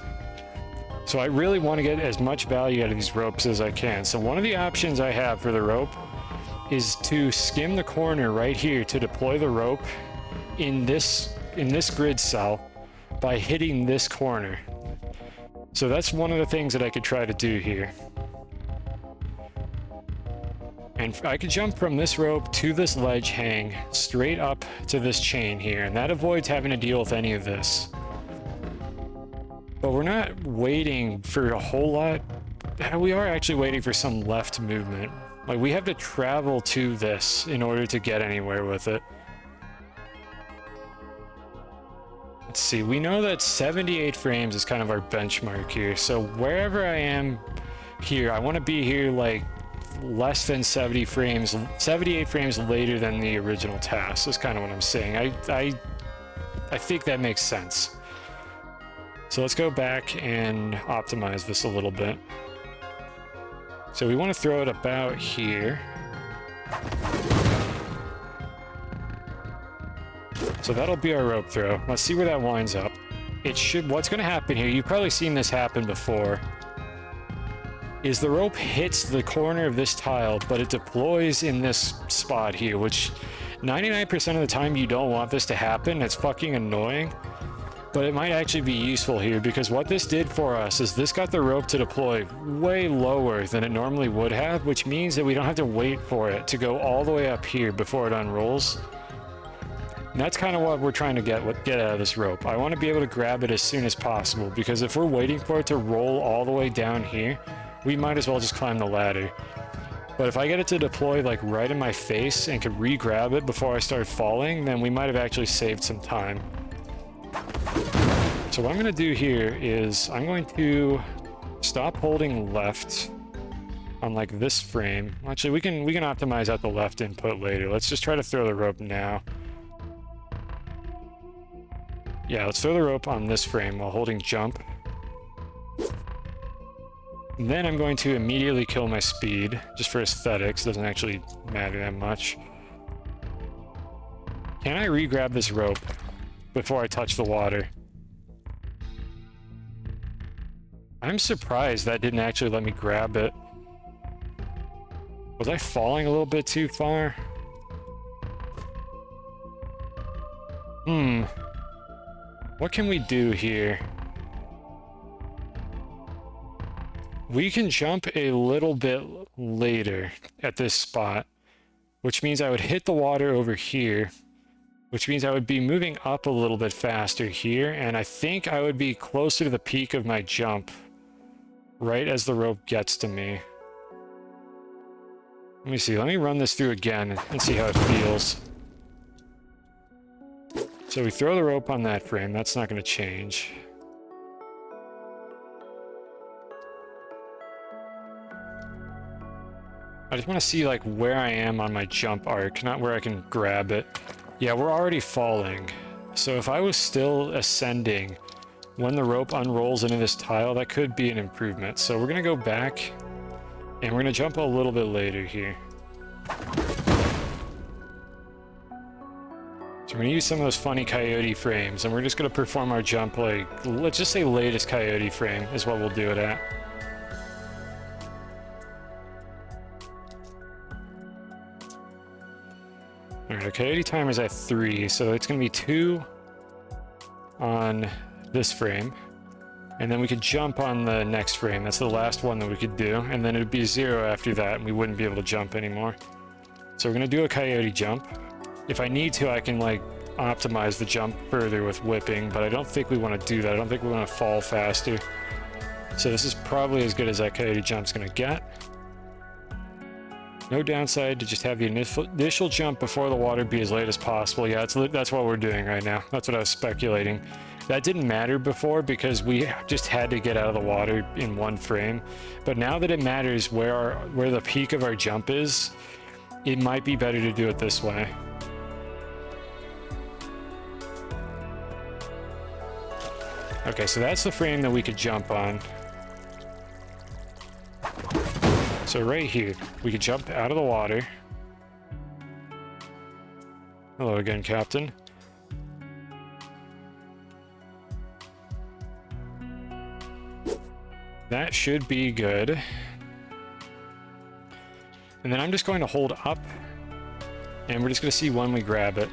[SPEAKER 1] So I really want to get as much value out of these ropes as I can. So one of the options I have for the rope is to skim the corner right here to deploy the rope in this grid cell by hitting this corner. So that's one of the things that I could try to do here. And I could jump from this rope to this ledge hang straight up to this chain here, and that avoids having to deal with any of this. But we're not waiting for a whole lot. We are actually waiting for some left movement. Like, we have to travel to this in order to get anywhere with it. Let's see, we know that 78 frames is kind of our benchmark here. So wherever I am here, I want to be here like less than 78 frames later than the original task. That's kind of what I'm saying. I think that makes sense. So let's go back and optimize this a little bit. So we want to throw it about here. So that'll be our rope throw. Let's see where that winds up. It should, what's going to happen here, you've probably seen this happen before, is the rope hits the corner of this tile, but it deploys in this spot here, which 99% of the time you don't want this to happen. It's fucking annoying. But it might actually be useful here, because what this did for us is this got the rope to deploy way lower than it normally would have, which means that we don't have to wait for it to go all the way up here before it unrolls. And that's kind of what we're trying to get out of this rope. I want to be able to grab it as soon as possible, because if we're waiting for it to roll all the way down here, we might as well just climb the ladder. But if I get it to deploy like right in my face and could re-grab it before I start falling, then we might have actually saved some time. So what I'm going to do here is I'm going to stop holding left on like this frame. Actually, we can optimize out the left input later. Let's just try to throw the rope now. Yeah, let's throw the rope on this frame while holding jump. And then I'm going to immediately kill my speed, just for aesthetics. Doesn't actually matter that much. Can I re-grab this rope before I touch the water? I'm surprised that didn't actually let me grab it. Was I falling a little bit too far? What can we do here? We can jump a little bit later at this spot, which means I would hit the water over here, which means I would be moving up a little bit faster here, and I think I would be closer to the peak of my jump right as the rope gets to me. Let me see, let me run this through again and see how it feels. So we throw the rope on that frame, that's not going to change. I just want to see like where I am on my jump arc, not where I can grab it. Yeah, we're already falling. So if I was still ascending when the rope unrolls into this tile, that could be an improvement. So we're going to go back and we're going to jump a little bit later here. So we're going to use some of those funny coyote frames, and we're just going to perform our jump like, let's just say latest coyote frame is what we'll do it at. Alright, our coyote timer's at 3, so it's going to be 2 on this frame. And then we could jump on the next frame. That's the last one that we could do. And then it would be 0 after that, and we wouldn't be able to jump anymore. So we're going to do a coyote jump. If I need to, I can, like, optimize the jump further with whipping, but I don't think we want to do that. I don't think we want to fall faster. So this is probably as good as that coyote jump's going to get. No downside to just have the initial jump before the water be as late as possible. Yeah, that's what we're doing right now. That's what I was speculating. That didn't matter before because we just had to get out of the water in one frame. But now that it matters where the peak of our jump is, it might be better to do it this way. Okay, so that's the frame that we could jump on. So right here, we could jump out of the water. Hello again, Captain. That should be good. And then I'm just going to hold up, and we're just going to see when we grab it.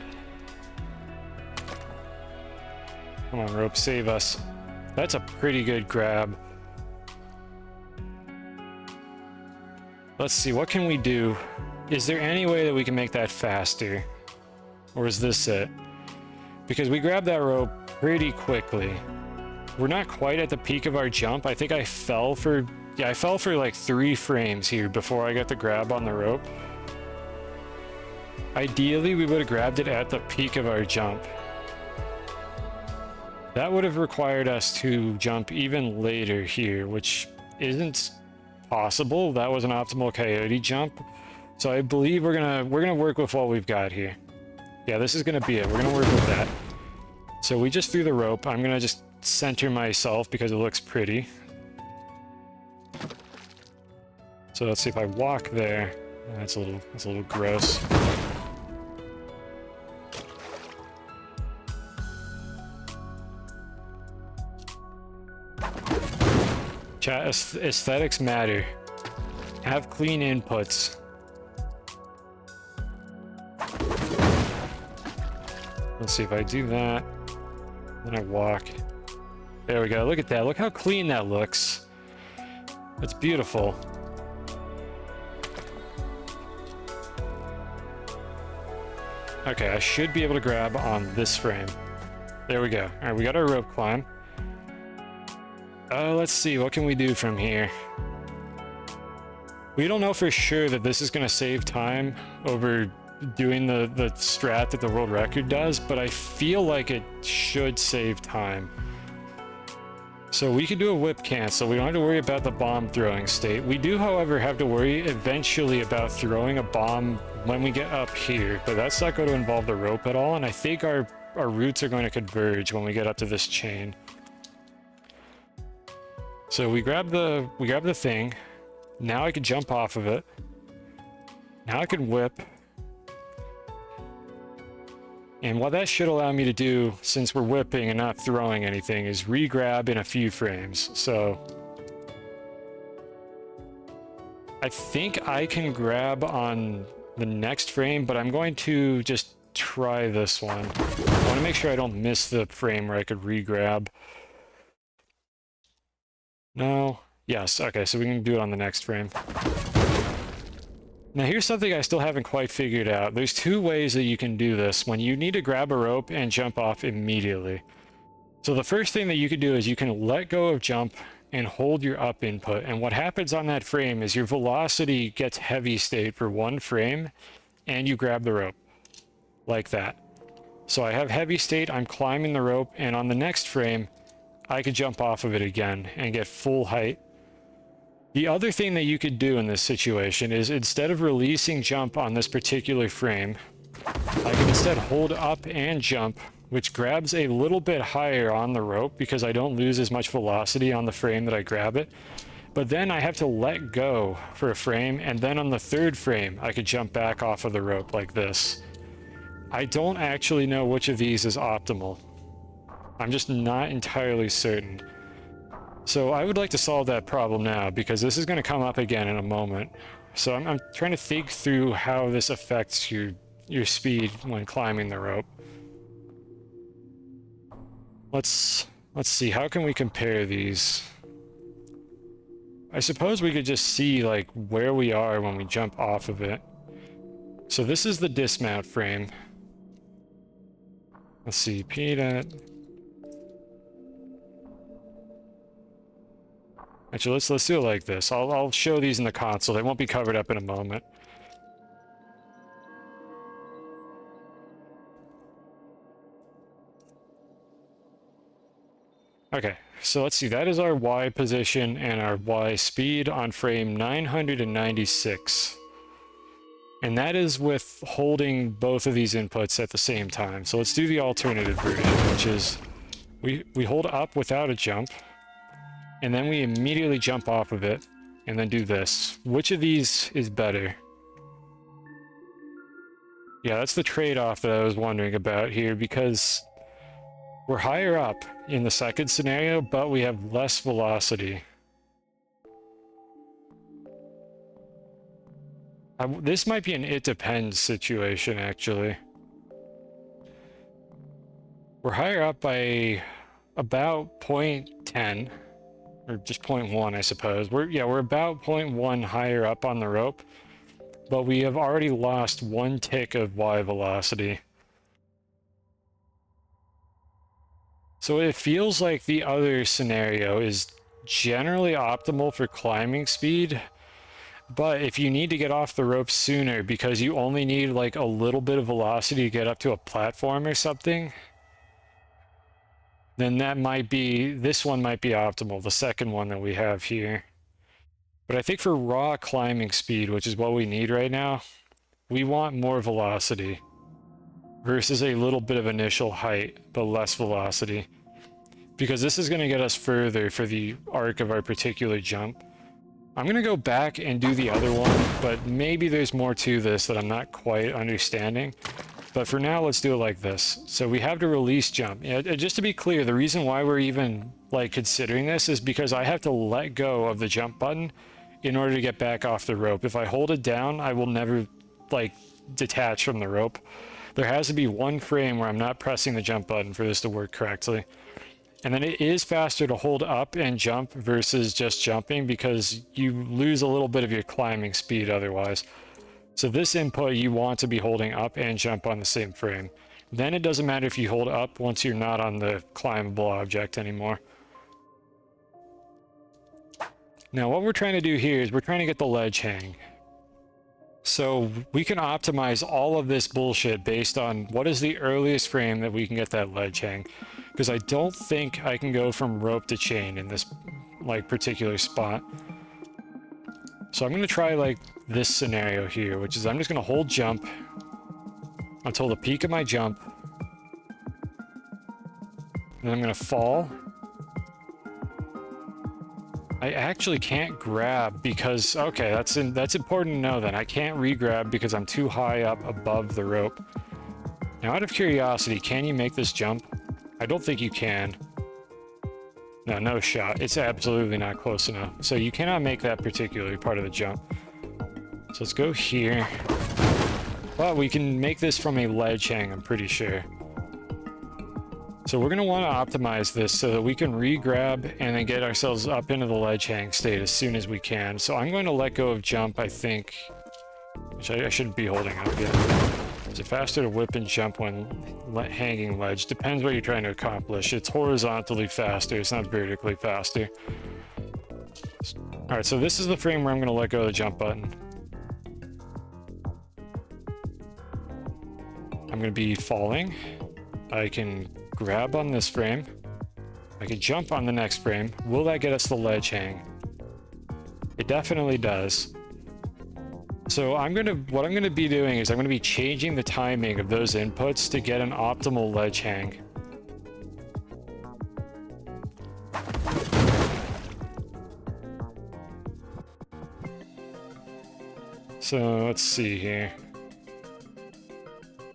[SPEAKER 1] Come on, rope, save us. That's a pretty good grab. Let's see, what can we do? Is there any way that we can make that faster? Or is this it? Because we grabbed that rope pretty quickly. We're not quite at the peak of our jump. I think I fell for like 3 frames here before I got the grab on the rope. Ideally, we would have grabbed it at the peak of our jump. That would have required us to jump even later here, which isn't possible. That was an optimal coyote jump. So I believe we're gonna work with what we've got here. Yeah, this is gonna be it. We're gonna work with that. So we just threw the rope. I'm gonna just center myself because it looks pretty. So let's see if I walk there. That's a little gross. Chat, aesthetics matter. Have clean inputs. Let's see if I do that. Then I walk. There we go. Look at that. Look how clean that looks. That's beautiful. Okay, I should be able to grab on this frame. There we go. All right, we got our rope climb. Let's see, what can we do from here? We don't know for sure that this is going to save time over doing the strat that the world record does, but I feel like it should save time. So we can do a whip cancel. We don't have to worry about the bomb throwing state. We do, however, have to worry eventually about throwing a bomb when we get up here, but that's not going to involve the rope at all, and I think our routes are going to converge when we get up to this chain. So we grab the thing. Now I can jump off of it. Now I can whip. And what that should allow me to do, since we're whipping and not throwing anything, is re-grab in a few frames. So I think I can grab on the next frame, but I'm going to just try this one. I want to make sure I don't miss the frame where I could re-grab. No. Yes. Okay, so we can do it on the next frame. Now here's something I still haven't quite figured out. There's 2 ways that you can do this when you need to grab a rope and jump off immediately. So the first thing that you could do is you can let go of jump and hold your up input. And what happens on that frame is your velocity gets heavy state for 1 frame and you grab the rope like that. So I have heavy state, I'm climbing the rope, and on the next frame, I could jump off of it again and get full height. The other thing that you could do in this situation is instead of releasing jump on this particular frame, I can instead hold up and jump, which grabs a little bit higher on the rope because I don't lose as much velocity on the frame that I grab it. But then I have to let go for a frame, and then on the 3rd frame, I could jump back off of the rope like this. I don't actually know which of these is optimal. I'm just not entirely certain. So I would like to solve that problem now, because this is going to come up again in a moment. So I'm trying to think through how this affects your speed when climbing the rope. Let's Let's see, how can we compare these? I suppose we could just see like where we are when we jump off of it. So this is the dismount frame. Let's see, P-dot. Actually, let's do it like this. I'll show these in the console. They won't be covered up in a moment. Okay, so let's see. That is our Y position and our Y speed on frame 996. And that is with holding both of these inputs at the same time. So let's do the alternative version, which is we hold up without a jump, and then we immediately jump off of it, and then do this. Which of these is better? Yeah, that's the trade-off that I was wondering about here, because we're higher up in the second scenario, but we have less velocity. This might be an it depends situation, actually. We're higher up by about 0.10, or just 0.1, I suppose. We're about 0.1 higher up on the rope, but we have already lost 1 tick of Y velocity. So it feels like the other scenario is generally optimal for climbing speed, but if you need to get off the rope sooner because you only need like a little bit of velocity to get up to a platform or something, then this one might be optimal, the second one that we have here. But I think for raw climbing speed, which is what we need right now, we want more velocity versus a little bit of initial height, but less velocity. Because this is going to get us further for the arc of our particular jump. I'm going to go back and do the other one, but maybe there's more to this that I'm not quite understanding. But for now, let's do it like this. So we have to release jump. Just to be clear, the reason why we're even like considering this is because I have to let go of the jump button in order to get back off the rope. If I hold it down, I will never like detach from the rope. There has to be one frame where I'm not pressing the jump button for this to work correctly. And then it is faster to hold up and jump versus just jumping because you lose a little bit of your climbing speed otherwise. So this input you want to be holding up and jump on the same frame. Then it doesn't matter if you hold up once you're not on the climbable object anymore. Now what we're trying to do here is we're trying to get the ledge hang. So we can optimize all of this bullshit based on what is the earliest frame that we can get that ledge hang. Because I don't think I can go from rope to chain in this like particular spot. So I'm going to try like this scenario here, which is I'm just going to hold jump until the peak of my jump. And then I'm going to fall. I actually can't grab because, okay, that's important to know then. I can't re-grab because I'm too high up above the rope. Now, out of curiosity, can you make this jump? I don't think you can. No shot. It's absolutely not close enough. So you cannot make that particular part of the jump. So let's go here. But we can make this from a ledge hang, I'm pretty sure. So we're going to want to optimize this so that we can re-grab and then get ourselves up into the ledge hang state as soon as we can. So I'm going to let go of jump, I think, which I shouldn't be holding up yet. Is it faster to whip and jump when hanging ledge? Depends what you're trying to accomplish. It's horizontally faster, it's not vertically faster. Alright, so this is the frame where I'm going to let go of the jump button. I'm going to be falling. I can grab on this frame. I can jump on the next frame. Will that get us the ledge hang? It definitely does. So what I'm going to be doing is I'm going to be changing the timing of those inputs to get an optimal ledge hang. So let's see here.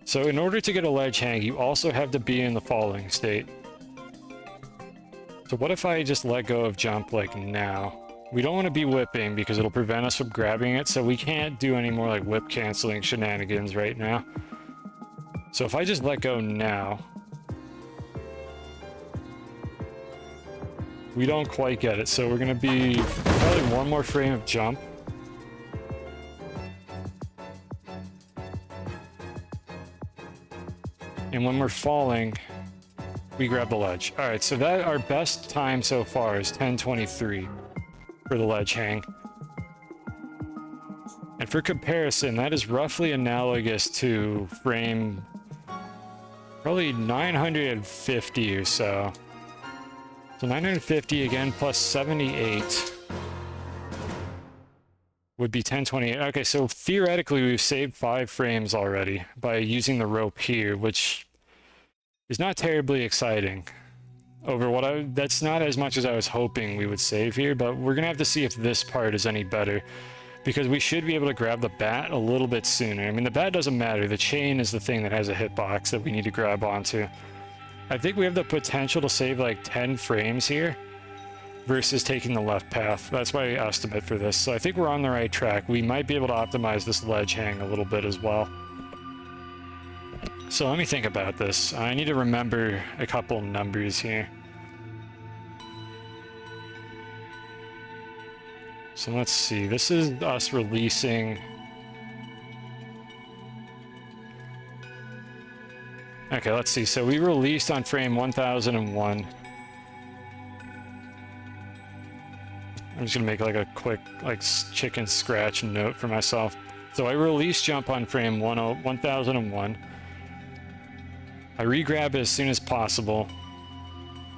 [SPEAKER 1] So in order to get a ledge hang, you also have to be in the falling state. So what if I just let go of jump like now? We don't want to be whipping because it'll prevent us from grabbing it, so we can't do any more like whip canceling shenanigans right now. So if I just let go now, we don't quite get it. So we're gonna be probably one more frame of jump. And when we're falling, we grab the ledge. All right, so that our best time so far is 10:23 for the ledge hang. And for comparison, that is roughly analogous to frame probably 950 or so. So 950 again plus 78 would be 1028. Okay, so theoretically we've saved 5 frames already by using the rope here, which is not terribly exciting. Over what that's not as much as I was hoping we would save here, but we're gonna have to see if this part is any better, because we should be able to grab the bat a little bit sooner. I mean, the bat doesn't matter. The chain is the thing that has a hitbox that we need to grab onto. I think we have the potential to save like 10 frames here versus taking the left path. That's my estimate for this. So I think we're on the right track. We might be able to optimize this ledge hang a little bit as well. So let me think about this. I need to remember a couple numbers here. So let's see. This is us releasing. Okay, let's see. So we released on frame 1001. I'm just gonna make like a quick like chicken scratch note for myself. So I release jump on frame 1001. I regrab it as soon as possible.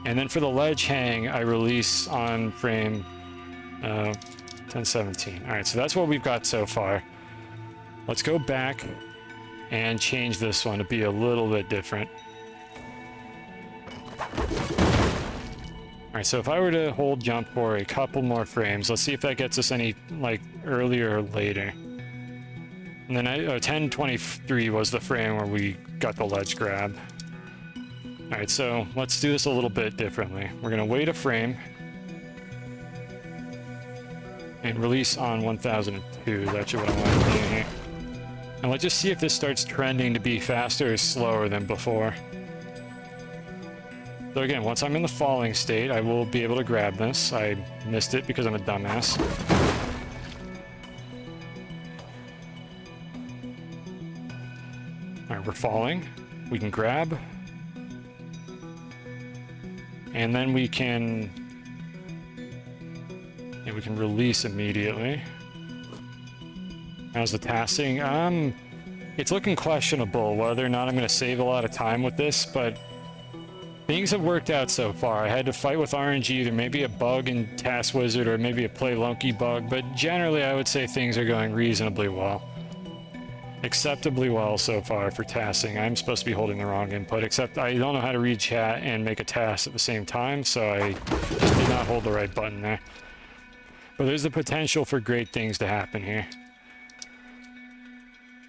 [SPEAKER 1] And then for the ledge hang, I release on frame 1017. All right, so that's what we've got so far. Let's go back and change this one to be a little bit different. All right, so if I were to hold jump for a couple more frames, let's see if that gets us any like earlier or later. And then 1023 was the frame where we got the ledge grab. All right, so let's do this a little bit differently. We're gonna wait a frame and release on 1002. That's actually what I want to do here. And let's just see if this starts trending to be faster or slower than before. So again, once I'm in the falling state, I will be able to grab this. I missed it because I'm a dumbass. All right, we're falling. We can grab. And then we can release immediately. How's the TASing? It's looking questionable whether or not I'm going to save a lot of time with this, but things have worked out so far. I had to fight with RNG. There may be a bug in Task Wizard or maybe a Spelunky bug, but generally I would say things are going reasonably well. Acceptably well so far for TASing. I'm supposed to be holding the wrong input, except I don't know how to read chat and make a task at the same time, so I just did not hold the right button there. But there's the potential for great things to happen here.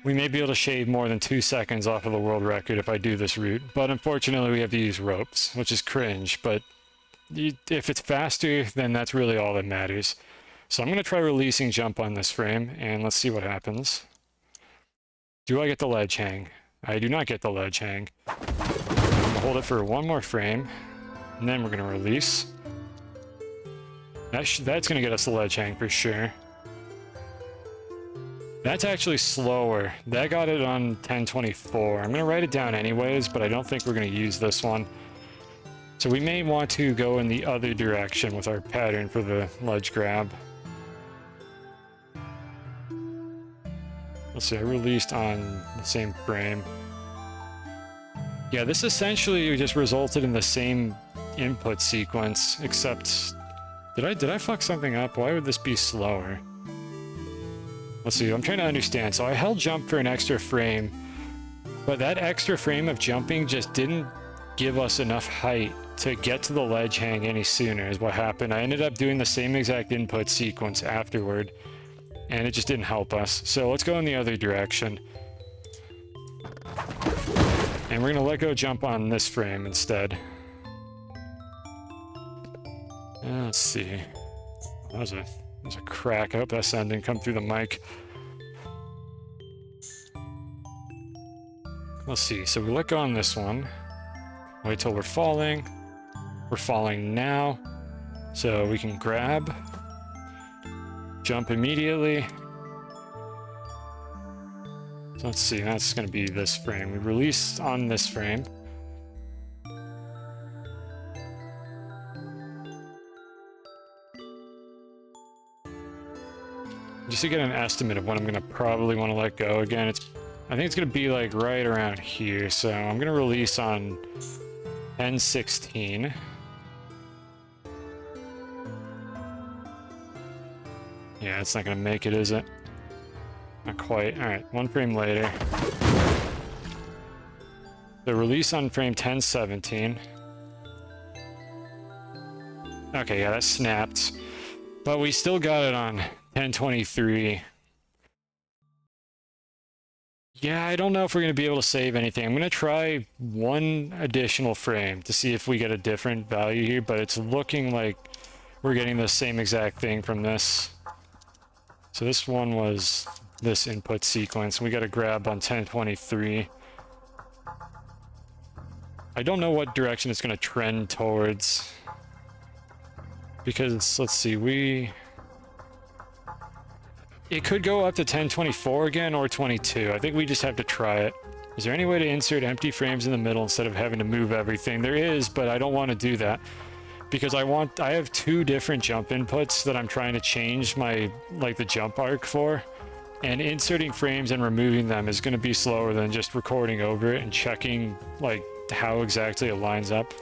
[SPEAKER 1] We may be able to shave more than 2 seconds off of the world record if I do this route, but unfortunately we have to use ropes, which is cringe, but if it's faster, then that's really all that matters. So I'm going to try releasing jump on this frame, and let's see what happens. Do I get the ledge hang? I do not get the ledge hang. I'm going to hold it for one more frame, and then we're going to release. That's going to get us the ledge hang for sure. That's actually slower. That got it on 1024. I'm going to write it down anyways, but I don't think we're going to use this one. So we may want to go in the other direction with our pattern for the ledge grab. Let's see, I released on the same frame. Yeah, this essentially just resulted in the same input sequence, except... Did I fuck something up? Why would this be slower? Let's see, I'm trying to understand. So I held jump for an extra frame, but that extra frame of jumping just didn't give us enough height to get to the ledge hang any sooner is what happened. I ended up doing the same exact input sequence afterward, and it just didn't help us. So let's go in the other direction. And we're gonna let go jump on this frame instead. Let's see. That was a crack. I hope that sound didn't come through the mic. Let's see. So we let go on this one. Wait till we're falling. We're falling now. So we can grab, jump immediately. So let's see, that's going to be this frame. We release on this frame. Just to get an estimate of when I'm going to probably want to let go again, I think it's going to be like right around here. So I'm going to release on 10/16. Yeah, it's not going to make it, is it? Not quite. All right, one frame later. The release on frame 10/17. Okay, yeah, that snapped. But we still got it on 10/23. Yeah, I don't know if we're going to be able to save anything. I'm going to try one additional frame to see if we get a different value here, but it's looking like we're getting the same exact thing from this. So this one was this input sequence. We got to grab on 10/23. I don't know what direction it's going to trend towards. Because, let's see, it could go up to 10/24 again or 22. I think we just have to try it. Is there any way to insert empty frames in the middle instead of having to move everything? There is, but I don't want to do that. Because I have two different jump inputs that I'm trying to change the jump arc for. And inserting frames and removing them is going to be slower than just recording over it and checking, how exactly it lines up.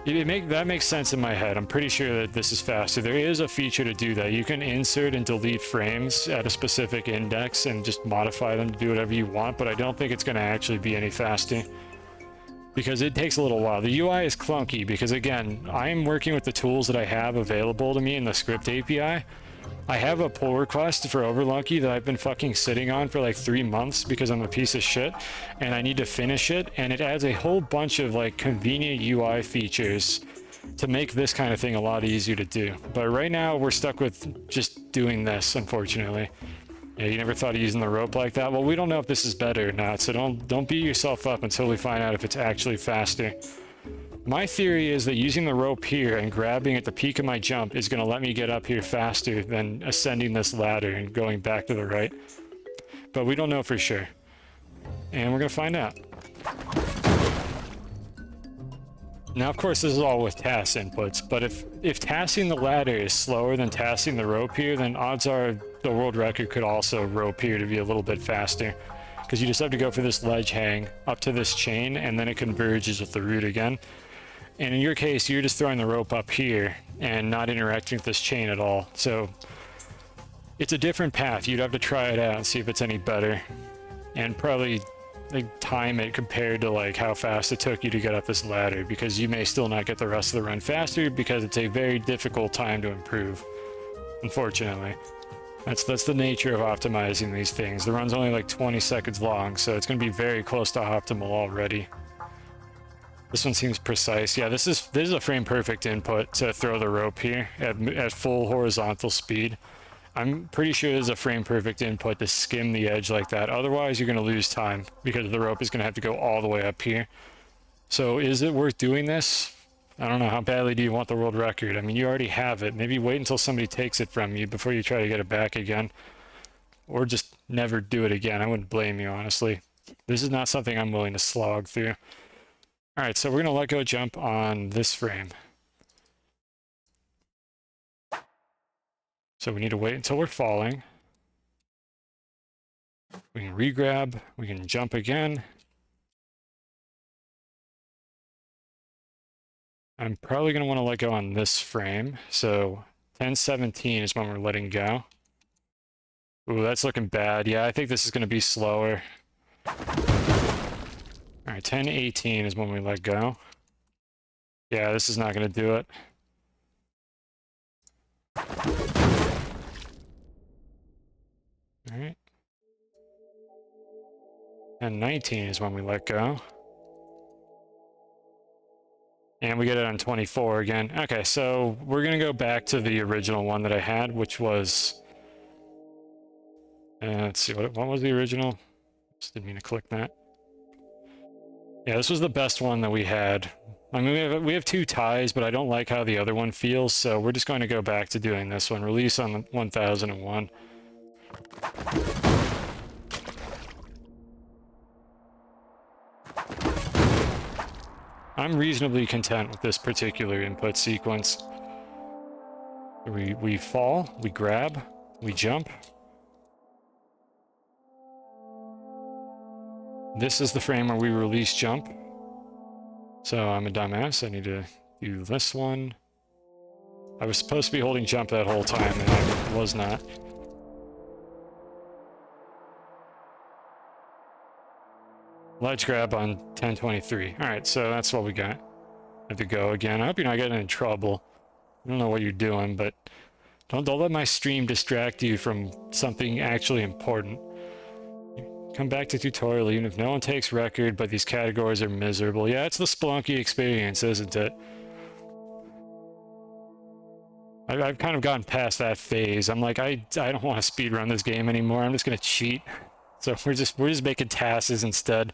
[SPEAKER 1] That makes sense in my head. I'm pretty sure that this is faster. There is a feature to do that. You can insert and delete frames at a specific index and just modify them to do whatever you want, but I don't think it's going to actually be any faster. Because it takes a little while. The UI is clunky because, again, I'm working with the tools that I have available to me in the script API. I have a pull request for Overlunky that I've been fucking sitting on for like 3 months because I'm a piece of shit and I need to finish it, and it adds a whole bunch of convenient UI features to make this kind of thing a lot easier to do. But right now we're stuck with just doing this, unfortunately. Yeah, you never thought of using the rope like that? Well, we don't know if this is better or not, so don't beat yourself up until we find out if it's actually faster. My theory is that using the rope here and grabbing at the peak of my jump is going to let me get up here faster than ascending this ladder and going back to the right. But we don't know for sure. And we're going to find out. Now, of course, this is all with TAS inputs, but if TASing the ladder is slower than TASing the rope here, then odds are the world record could also rope here to be a little bit faster. Because you just have to go for this ledge hang up to this chain, and then it converges with the root again. And in your case, you're just throwing the rope up here and not interacting with this chain at all. So it's a different path. You'd have to try it out and see if it's any better. And probably time it compared to how fast it took you to get up this ladder, because you may still not get the rest of the run faster because it's a very difficult time to improve, unfortunately. That's the nature of optimizing these things. The run's only 20 seconds long, so it's going to be very close to optimal already. This one seems precise. Yeah, this is a frame perfect input to throw the rope here at full horizontal speed. I'm pretty sure there's a frame perfect input to skim the edge like that. Otherwise, you're going to lose time because the rope is going to have to go all the way up here. So is it worth doing this? I don't know. How badly do you want the world record? I mean, you already have it. Maybe wait until somebody takes it from you before you try to get it back again. Or just never do it again. I wouldn't blame you, honestly. This is not something I'm willing to slog through. Alright, so we're going to let go jump on this frame. So we need to wait until we're falling. We can re-grab, we can jump again. I'm probably going to want to let go on this frame. So 10/17 is when we're letting go. Ooh, that's looking bad. Yeah, I think this is going to be slower. Alright, 10/18 is when we let go. Yeah, this is not going to do it. Alright. 10/19 is when we let go. And we get it on 24 again. Okay, so we're going to go back to the original one that I had, which was... let's see, what was the original? Just didn't mean to click that. Yeah, this was the best one that we had. I mean, we have two ties, but I don't like how the other one feels, so we're just going to go back to doing this one. Release on 1001. I'm reasonably content with this particular input sequence. We fall, we grab, we jump. This is the frame where we release jump. So I'm a dumbass, I need to do this one. I was supposed to be holding jump that whole time, and I was not. Ledge grab on 1023. Alright, so that's what we got. Have to go again. I hope you're not getting in trouble. I don't know what you're doing, but don't let my stream distract you from something actually important. Come back to tutorial even if no one takes record, but these categories are miserable. Yeah, it's the Spelunky experience, isn't it? I've kind of gotten past that phase. I'm like, I don't want to speedrun this game anymore. I'm just gonna cheat. So we're just making TASes instead.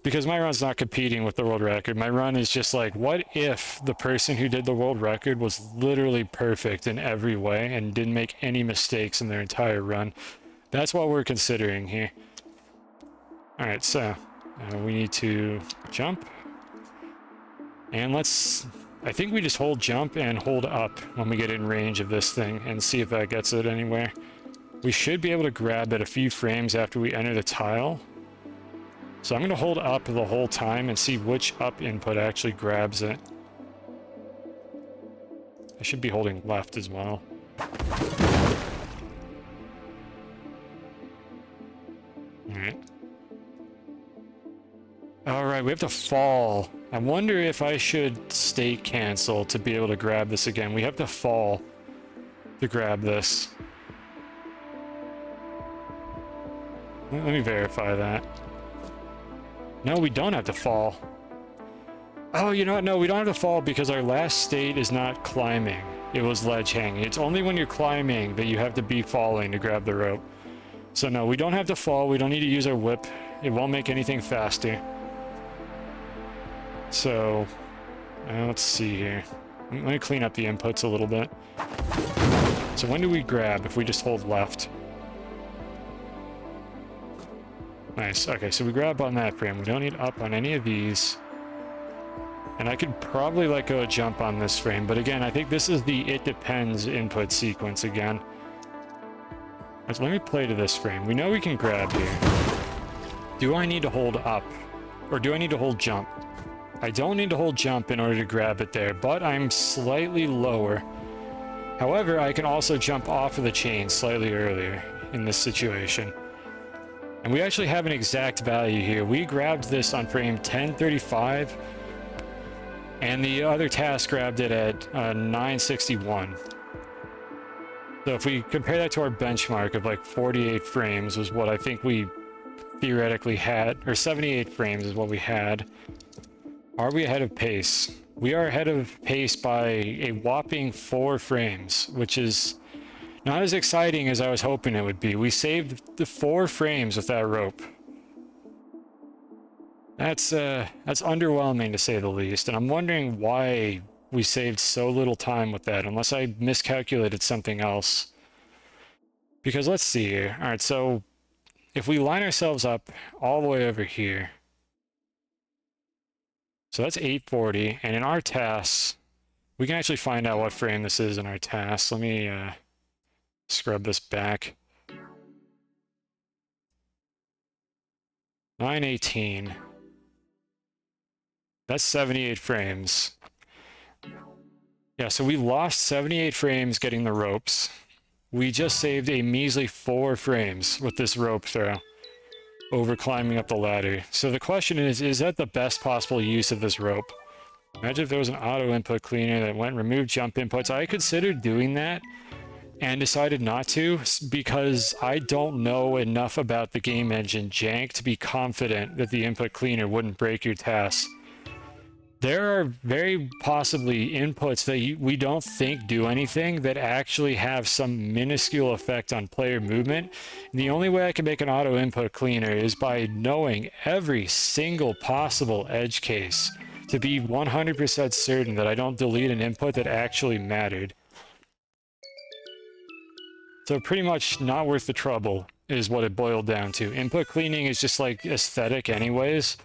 [SPEAKER 1] Because my run's not competing with the world record. My run is just like, what if the person who did the world record was literally perfect in every way and didn't make any mistakes in their entire run? That's what we're considering here. Alright, so we need to jump. And I think we just hold jump and hold up when we get in range of this thing and see if that gets it anywhere. We should be able to grab it a few frames after we enter the tile. So I'm going to hold up the whole time and see which up input actually grabs it. I should be holding left as well. Alright. Alright, we have to fall. I wonder if I should state cancel to be able to grab this again. We have to fall to grab this. Let me verify that. No, we don't have to fall. Oh, you know what? No, we don't have to fall because our last state is not climbing. It was ledge hanging. It's only when you're climbing that you have to be falling to grab the rope. So no, we don't have to fall. We don't need to use our whip. It won't make anything faster. So, let's see here. Let me clean up the inputs a little bit. So when do we grab if we just hold left? Nice. Okay, so we grab on that frame. We don't need up on any of these. And I could probably let go of jump on this frame, but again, I think this is the it depends input sequence again. So let me play to this frame. We know we can grab here. Do I need to hold up? Or do I need to hold jump? I don't need to hold jump in order to grab it there, but I'm slightly lower. However, I can also jump off of the chain slightly earlier in this situation. And we actually have an exact value here. We grabbed this on frame 1035, and the other task grabbed it at 961. So if we compare that to our benchmark of like 48 frames was what I think we theoretically had, or 78 frames is what we had. Are we ahead of pace? We are ahead of pace by a whopping 4 frames, which is not as exciting as I was hoping it would be. We saved the 4 frames with that rope. That's underwhelming to say the least, and I'm wondering why we saved so little time with that, unless I miscalculated something else. Because let's see here. Alright, so if we line ourselves up all the way over here, so that's 840, and in our tasks, we can actually find out what frame this is in our tasks. Let me scrub this back. 918. That's 78 frames. Yeah, so we lost 78 frames getting the ropes. We just saved a measly 4 frames with this rope throw over climbing up the ladder. So the question is that the best possible use of this rope? Imagine if there was an auto input cleaner that went and removed jump inputs. I considered doing that and decided not to because I don't know enough about the game engine jank to be confident that the input cleaner wouldn't break your tasks. There are very possibly inputs that we don't think do anything that actually have some minuscule effect on player movement. And the only way I can make an auto input cleaner is by knowing every single possible edge case to be 100% certain that I don't delete an input that actually mattered. So pretty much not worth the trouble is what it boiled down to. Input cleaning is just like aesthetic anyways.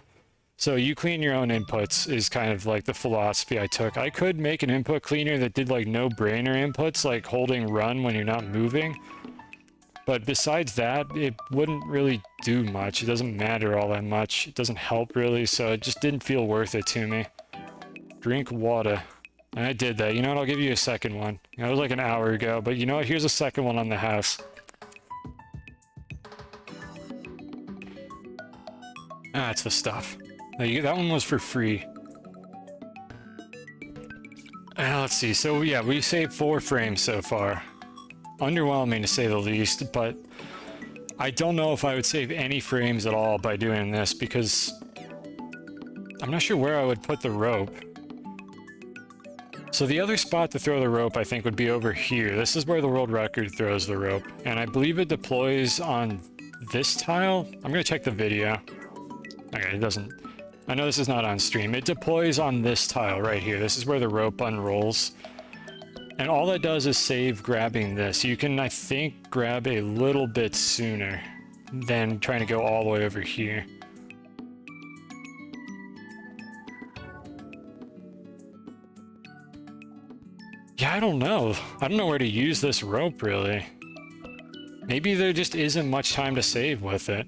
[SPEAKER 1] So you clean your own inputs is kind of like the philosophy I took. I could make an input cleaner that did like no-brainer inputs, like holding run when you're not moving. But besides that, it wouldn't really do much. It doesn't matter all that much. It doesn't help really, so it just didn't feel worth it to me. Drink water. And I did that. You know what? I'll give you a second one. That was like an hour ago, but you know what? Here's a second one on the house. Ah, that's the stuff. That one was for free. Let's see. So yeah, we saved 4 frames so far. Underwhelming to say the least, but I don't know if I would save any frames at all by doing this because I'm not sure where I would put the rope. So the other spot to throw the rope, I think, would be over here. This is where the world record throws the rope, and I believe it deploys on this tile. I'm gonna check the video. Okay, it doesn't. I know this is not on stream. It deploys on this tile right here. This is where the rope unrolls. And all that does is save grabbing this. You can, I think, grab a little bit sooner than trying to go all the way over here. Yeah, I don't know. I don't know where to use this rope, really. Maybe there just isn't much time to save with it.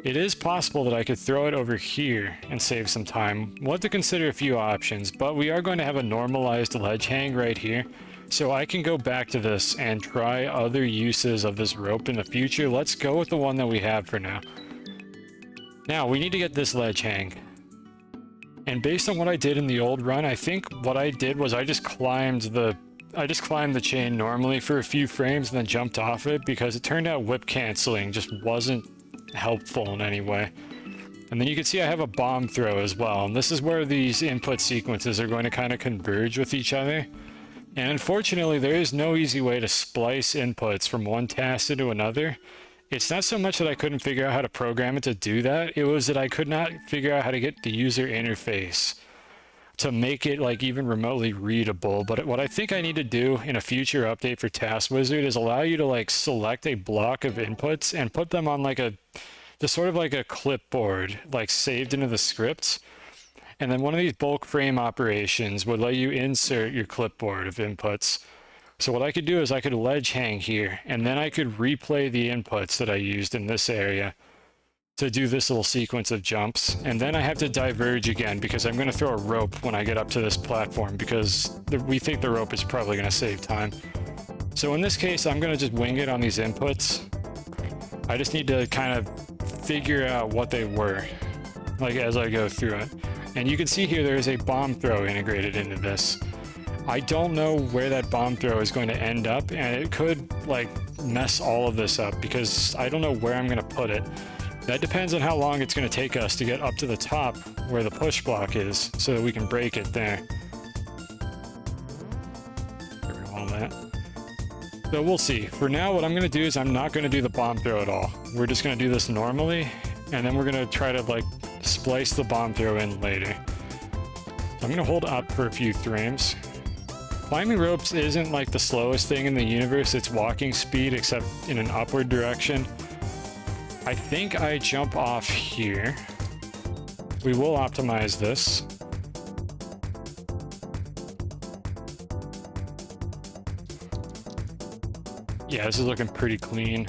[SPEAKER 1] It is possible that I could throw it over here and save some time. We'll have to consider a few options, but we are going to have a normalized ledge hang right here. So I can go back to this and try other uses of this rope in the future. Let's go with the one that we have for now. Now, we need to get this ledge hang. And based on what I did in the old run, I think what I did was I just climbed the chain normally for a few frames and then jumped off it because it turned out whip canceling just wasn't helpful in any way. And then you can see I have a bomb throw as well, and this is where these input sequences are going to kind of converge with each other. And unfortunately, there is no easy way to splice inputs from one task into another. It's not so much that I couldn't figure out how to program it to do that, it was that I could not figure out how to get the user interface to make it like even remotely readable. But what I think I need to do in a future update for Task Wizard is allow you to like select a block of inputs and put them on like just sort of like a clipboard, like saved into the script. And then one of these bulk frame operations would let you insert your clipboard of inputs. So what I could do is I could ledge hang here, and then I could replay the inputs that I used in this area to do this little sequence of jumps. And then I have to diverge again because I'm going to throw a rope when I get up to this platform because we think the rope is probably going to save time. So in this case, I'm going to just wing it on these inputs. I just need to kind of figure out what they were, like as I go through it. And you can see here there is a bomb throw integrated into this. I don't know where that bomb throw is going to end up, and it could like mess all of this up because I don't know where I'm going to put it. That depends on how long it's going to take us to get up to the top where the push block is so that we can break it there. Get rid of all that. So we'll see. For now, what I'm going to do is I'm not going to do the bomb throw at all. We're just going to do this normally, and then we're going to try to like splice the bomb throw in later. I'm going to hold up for a few frames. Climbing ropes isn't like the slowest thing in the universe. It's walking speed, except in an upward direction. I think I jump off here. We will optimize this. Yeah, this is looking pretty clean.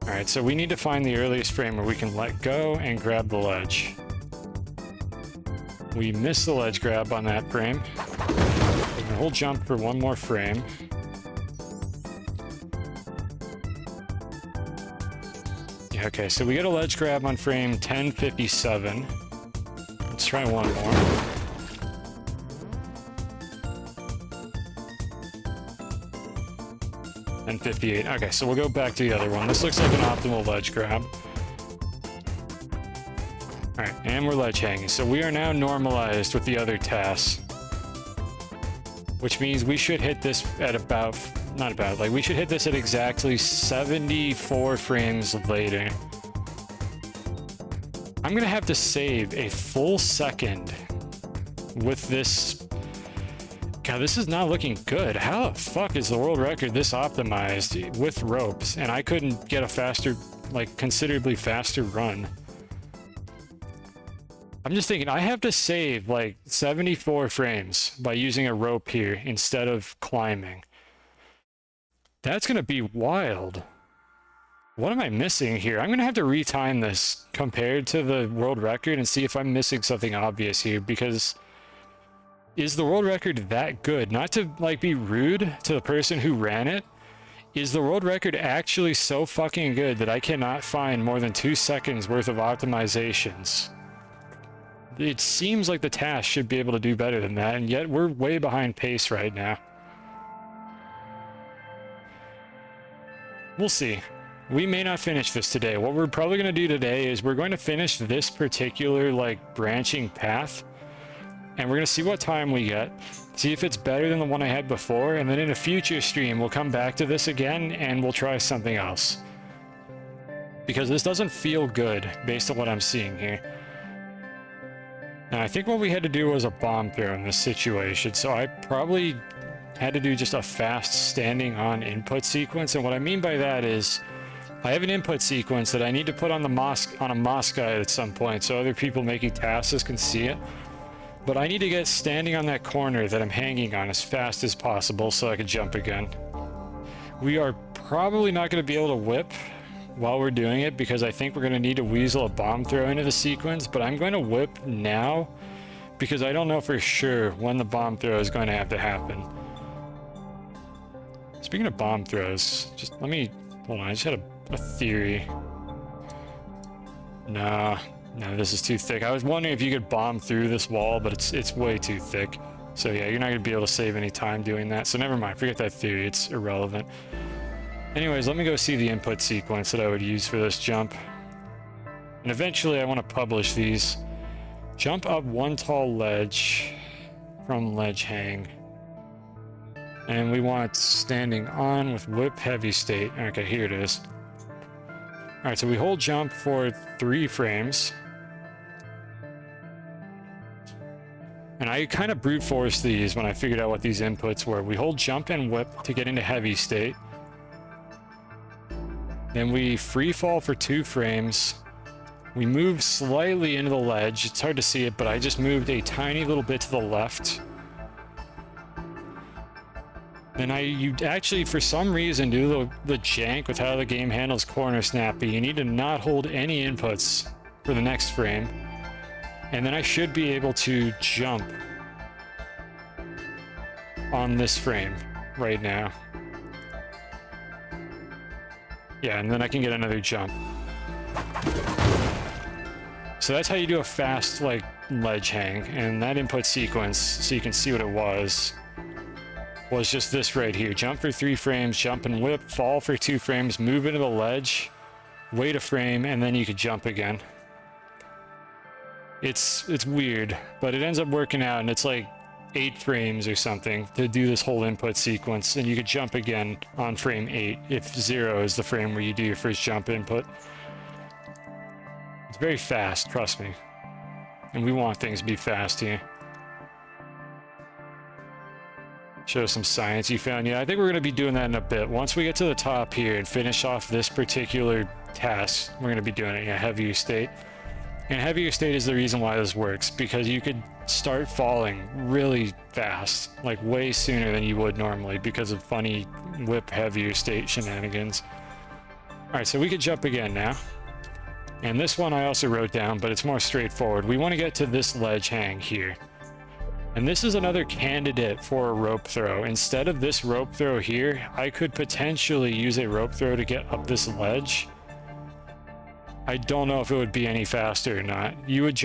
[SPEAKER 1] All right, so we need to find the earliest frame where we can let go and grab the ledge. We missed the ledge grab on that frame. We'll jump for one more frame. Yeah, okay, so we get a ledge grab on frame 1057. Let's try one more. And 58. Okay, so we'll go back to the other one. This looks like an optimal ledge grab. Alright, and we're ledge hanging. So we are now normalized with the other tasks. Which means we should hit this at about, we should hit this at exactly 74 frames later. I'm gonna have to save a full second with this. God, this is not looking good. How the fuck is the world record this optimized with ropes and I couldn't get a faster, like considerably faster run? I'm just thinking I have to save like 74 frames by using a rope here instead of climbing. That's gonna be wild. What am I missing here? I'm gonna have to retime this compared to the world record and see if I'm missing something obvious here, because is the world record that good? Not to like be rude to the person who ran it. Is the world record actually so fucking good that I cannot find more than 2 seconds worth of optimizations? It seems like the task should be able to do better than that, and yet we're way behind pace right now. We'll see. We may not finish this today. What we're probably going to do today is we're going to finish this particular like branching path, and we're going to see what time we get, see if it's better than the one I had before, and then in a future stream we'll come back to this again and we'll try something else. Because this doesn't feel good based on what I'm seeing here. Now, I think what we had to do was a bomb throw in this situation, so I probably had to do just a fast standing on input sequence, and what I mean by that is I have an input sequence that I need to put on a MOS guide at some point so other people making tasks can see it, but I need to get standing on that corner that I'm hanging on as fast as possible so I can jump again. We are probably not going to be able to whip while we're doing it because I think we're going to need to weasel a bomb throw into the sequence, but I'm going to whip now because I don't know for sure when the bomb throw is going to have to happen. Speaking of bomb throws, just let me, hold on, I just had a theory. No, this is too thick. I was wondering if you could bomb through this wall, but it's way too thick. So yeah, you're not going to be able to save any time doing that, so never mind, forget that theory, it's irrelevant. Anyways, let me go see the input sequence that I would use for this jump. And eventually I want to publish these. Jump up one tall ledge from ledge hang. And we want standing on with whip heavy state. Okay, here it is. Alright, so we hold jump for 3 frames. And I kind of brute forced these when I figured out what these inputs were. We hold jump and whip to get into heavy state. Then we free fall for 2 frames. We move slightly into the ledge. It's hard to see it, but I just moved a tiny little bit to the left. Then you actually, for some reason, do the jank with how the game handles corner snappy. You need to not hold any inputs for the next frame. And then I should be able to jump on this frame right now. Yeah, and then I can get another jump. So that's how you do a fast, like, ledge hang. And that input sequence, so you can see what it was just this right here. Jump for 3 frames, jump and whip, fall for 2 frames, move into the ledge, wait a frame, and then you could jump again. It's weird, but it ends up working out, and it's like 8 frames or something to do this whole input sequence, and you could jump again on frame 8 if 0 is the frame where you do your first jump input. It's very fast, trust me. And we want things to be fast here. Show some science you found. Yeah, I think we're going to be doing that in a bit. Once we get to the top here and finish off this particular task, we're going to be doing it in a heavier state. And heavier state is the reason why this works, because you could start falling really fast, like way sooner than you would normally because of funny whip heavier state shenanigans. Alright, so we could jump again now. And this one I also wrote down, but it's more straightforward. We want to get to this ledge hang here. And this is another candidate for a rope throw. Instead of this rope throw here, I could potentially use a rope throw to get up this ledge. I don't know if it would be any faster or not. You would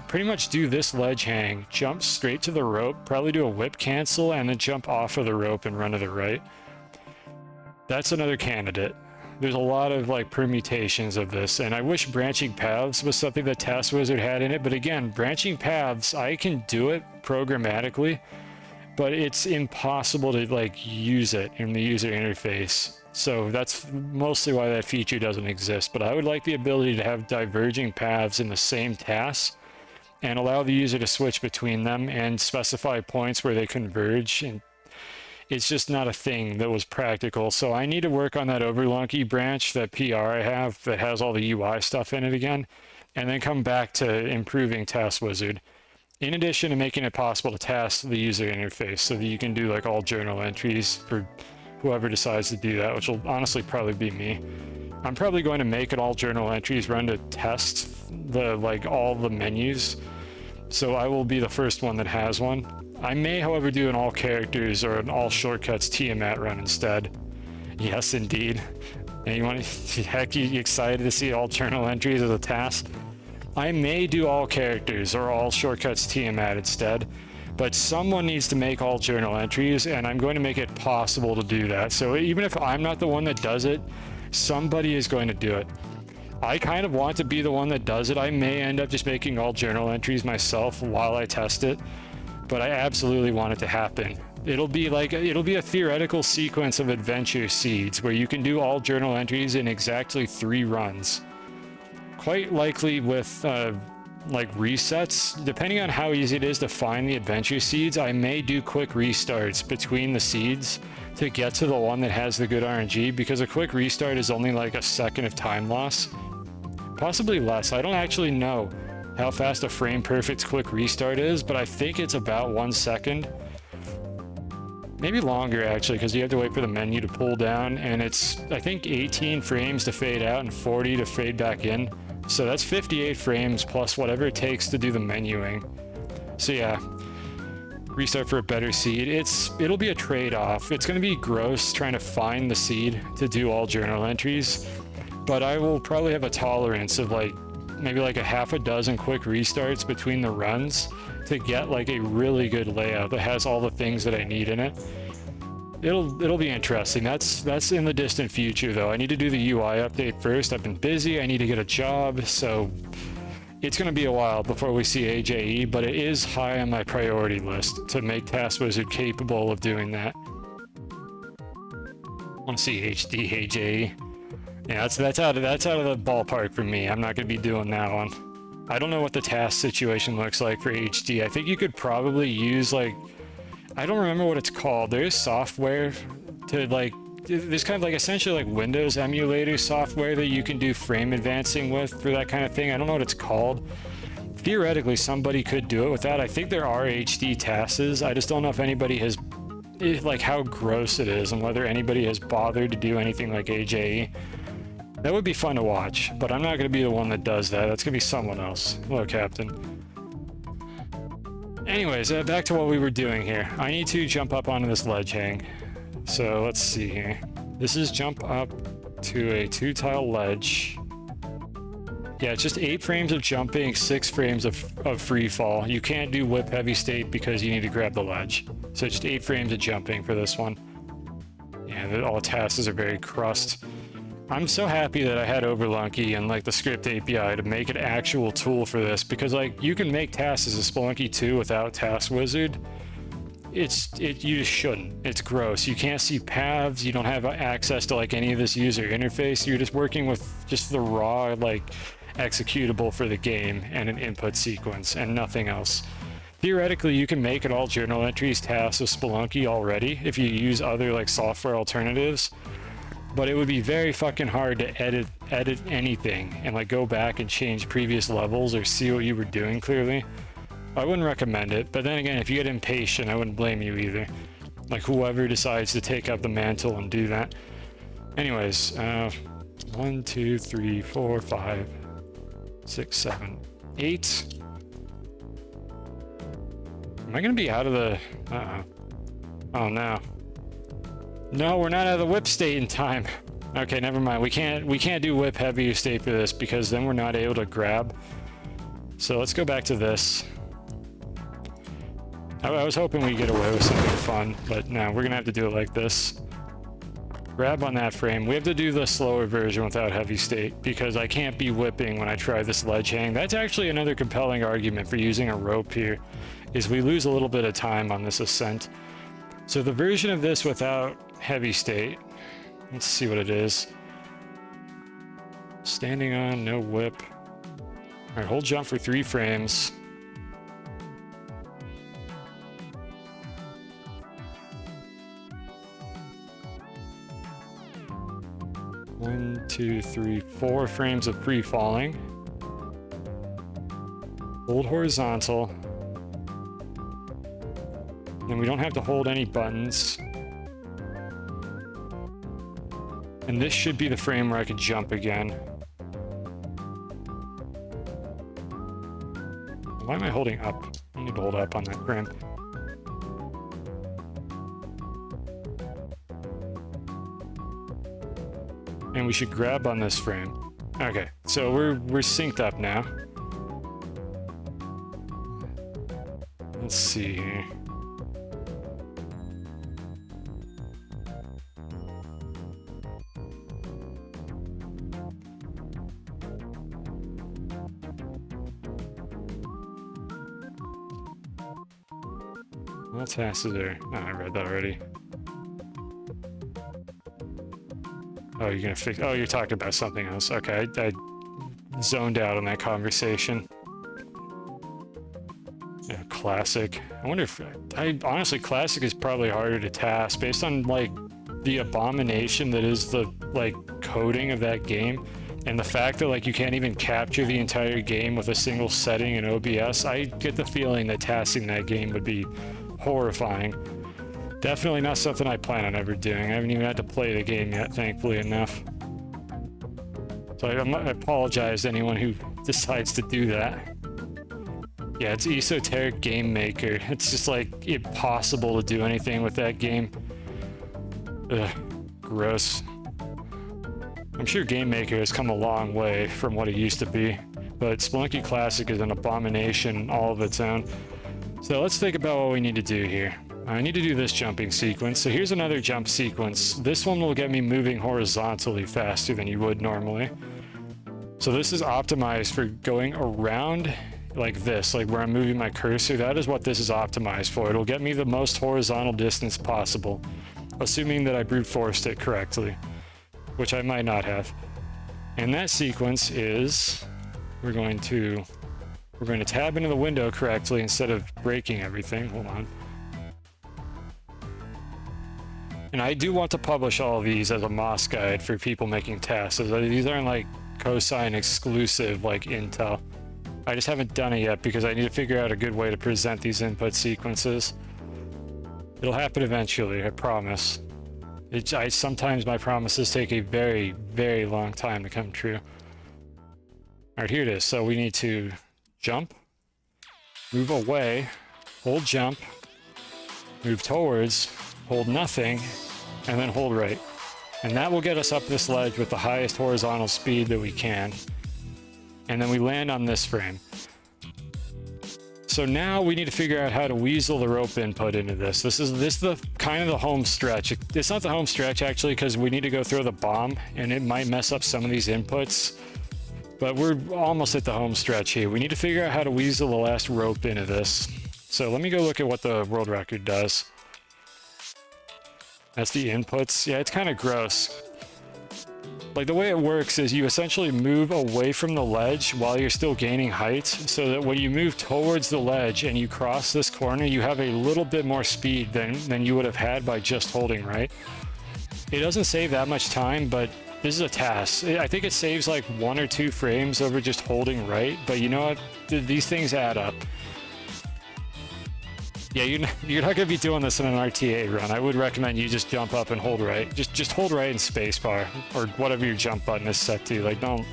[SPEAKER 1] pretty much do this ledge hang, jump straight to the rope, probably do a whip cancel, and then jump off of the rope and run to the right. That's another candidate. There's a lot of like permutations of this, and I wish branching paths was something that Task Wizard had in it, but again, branching paths, I can do it programmatically, but it's impossible to like use it in the user interface. So that's mostly why that feature doesn't exist. But I would like the ability to have diverging paths in the same task and allow the user to switch between them and specify points where they converge. And it's just not a thing that was practical. So I need to work on that Overlunky branch, that PR I have that has all the UI stuff in it again, and then come back to improving Task Wizard. In addition to making it possible to task the user interface so that you can do like all journal entries for whoever decides to do that, which will honestly probably be me. I'm probably going to make it all journal entries run to test the like all the menus. So I will be the first one that has one. I may, however, do an all characters or an all shortcuts Tiamat run instead. Yes, indeed. And you want to, heck, you excited to see all journal entries as a task? I may do all characters or all shortcuts Tiamat instead, but someone needs to make all journal entries, and I'm going to make it possible to do that. So even if I'm not the one that does it, somebody is going to do it. I kind of want to be the one that does it. I may end up just making all journal entries myself while I test it, but I absolutely want it to happen. It'll be a theoretical sequence of adventure seeds where you can do all journal entries in exactly 3 runs. Quite likely with like resets, depending on how easy it is to find the adventure seeds, I may do quick restarts between the seeds to get to the one that has the good RNG, because a quick restart is only like a second of time loss. Possibly less. I don't actually know how fast a frame perfect quick restart is, but I think it's about 1 second. Maybe longer actually, because you have to wait for the menu to pull down, and it's I think 18 frames to fade out and 40 to fade back in. So that's 58 frames plus whatever it takes to do the menuing. So yeah, restart for a better seed. It'll be a trade-off. It's going to be gross trying to find the seed to do all journal entries, but I will probably have a tolerance of like maybe like a half a dozen quick restarts between the runs to get like a really good layout that has all the things that I need in it. It'll be interesting. That's in the distant future though. I need to do the UI update first. I've been busy. I need to get a job, so it's going to be a while before we see AJE, but it is high on my priority list to make Task Wizard capable of doing that. I want to see HD AJE. Yeah, that's out of the ballpark for me. I'm not going to be doing that one. I don't know what the task situation looks like for HD. I think you could probably use like, I don't remember what it's called. There is software to like, there's kind of like essentially like Windows emulator software that you can do frame advancing with for that kind of thing. I don't know what it's called. Theoretically, somebody could do it with that. I think there are HD tasks. I just don't know if anybody has, like how gross it is and whether anybody has bothered to do anything like AJE. That would be fun to watch, but I'm not going to be the one that does that. That's going to be someone else. Hello, Captain. Anyways, back to what we were doing here. I need to jump up onto this ledge hang. So let's see here. This is jump up to a 2-tile ledge. Yeah, it's just 8 frames of jumping, 6 frames of free fall. You can't do whip heavy state because you need to grab the ledge. So just 8 frames of jumping for this one. Yeah, all the tasks are very crust. I'm so happy that I had Overlunky and like the script API to make an actual tool for this, because like you can make tasks as a Spelunky 2 without Task Wizard. You just shouldn't. It's gross. You can't see paths. You don't have access to like any of this user interface. You're just working with just the raw like executable for the game and an input sequence and nothing else. Theoretically, you can make it all journal entries tasks with Spelunky already if you use other like software alternatives. But it would be very fucking hard to edit anything and like go back and change previous levels or see what you were doing clearly. I wouldn't recommend it, but then again, if you get impatient, I wouldn't blame you either. Like whoever decides to take up the mantle and do that. Anyways, 1, 2, 3, 4, 5, 6, 7, 8. Am I gonna be out of the... Oh no. No, we're not out of the whip state in time. Okay, never mind. We can't do whip heavy state for this because then we're not able to grab. So let's go back to this. I was hoping we'd get away with something fun, but no, we're gonna have to do it like this. grab on that frame. We have to do the slower version without heavy state because I can't be whipping when I try this ledge hang. That's actually another compelling argument for using a rope here, is we lose a little bit of time on this ascent. So the version of this without heavy state, let's see what it is. Standing on, no whip. All right, hold jump for 3 frames. One, 2, 3, 4 frames of free-falling. Hold horizontal. And we don't have to hold any buttons. And this should be the frame where I can jump again. Why am I holding up? I need to hold up on that frame. And we should grab on this frame. Okay, so we're synced up now. Let's see here. What tasks are there? Oh, I read that already. Oh, you're gonna fix. Oh, you're talking about something else. Okay, I zoned out on that conversation. Yeah, classic. I wonder if honestly, classic is probably harder to task based on like the abomination that is the like coding of that game, and the fact that like you can't even capture the entire game with a single setting in OBS. I get the feeling that tasking that game would be horrifying. Definitely not something I plan on ever doing. I haven't even had to play the game yet, thankfully enough. So I apologize to anyone who decides to do that. Yeah, it's esoteric game maker. It's just like impossible to do anything with that game. Ugh, gross. I'm sure Game Maker has come a long way from what it used to be, but Spelunky Classic is an abomination all of its own. So let's think about what we need to do here. I need to do this jumping sequence. So here's another jump sequence. This one will get me moving horizontally faster than you would normally. So this is optimized for going around like this, like where I'm moving my cursor. That is what this is optimized for. It'll get me the most horizontal distance possible, assuming that I brute forced it correctly, which I might not have. And that sequence is, we're going to tab into the window correctly instead of breaking everything. Hold on. And I do want to publish all of these as a MOS guide for people making tasks. These aren't like cosine exclusive like Intel. I just haven't done it yet because I need to figure out a good way to present these input sequences. It'll happen eventually, I promise. Sometimes my promises take a very, very long time to come true. All right, here it is. So we need to jump, move away, hold jump, move towards, hold nothing, and then hold right. And that will get us up this ledge with the highest horizontal speed that we can. And then we land on this frame. So now we need to figure out how to weasel the rope input into this. This is the kind of the home stretch. It's not the home stretch actually, because we need to go throw the bomb and it might mess up some of these inputs. But we're almost at the home stretch here. We need to figure out how to weasel the last rope into this. So let me go look at what the world record does. That's the inputs. Yeah, it's kind of gross. Like the way it works is you essentially move away from the ledge while you're still gaining height, so that when you move towards the ledge and you cross this corner, you have a little bit more speed than you would have had by just holding right. It doesn't save that much time, but this is a task. I think it saves like 1 or 2 frames over just holding right, but you know what? These things add up. Yeah, you're not going to be doing this in an RTA run. I would recommend you just jump up and hold right. Just hold right and spacebar, or whatever your jump button is set to. Like, don't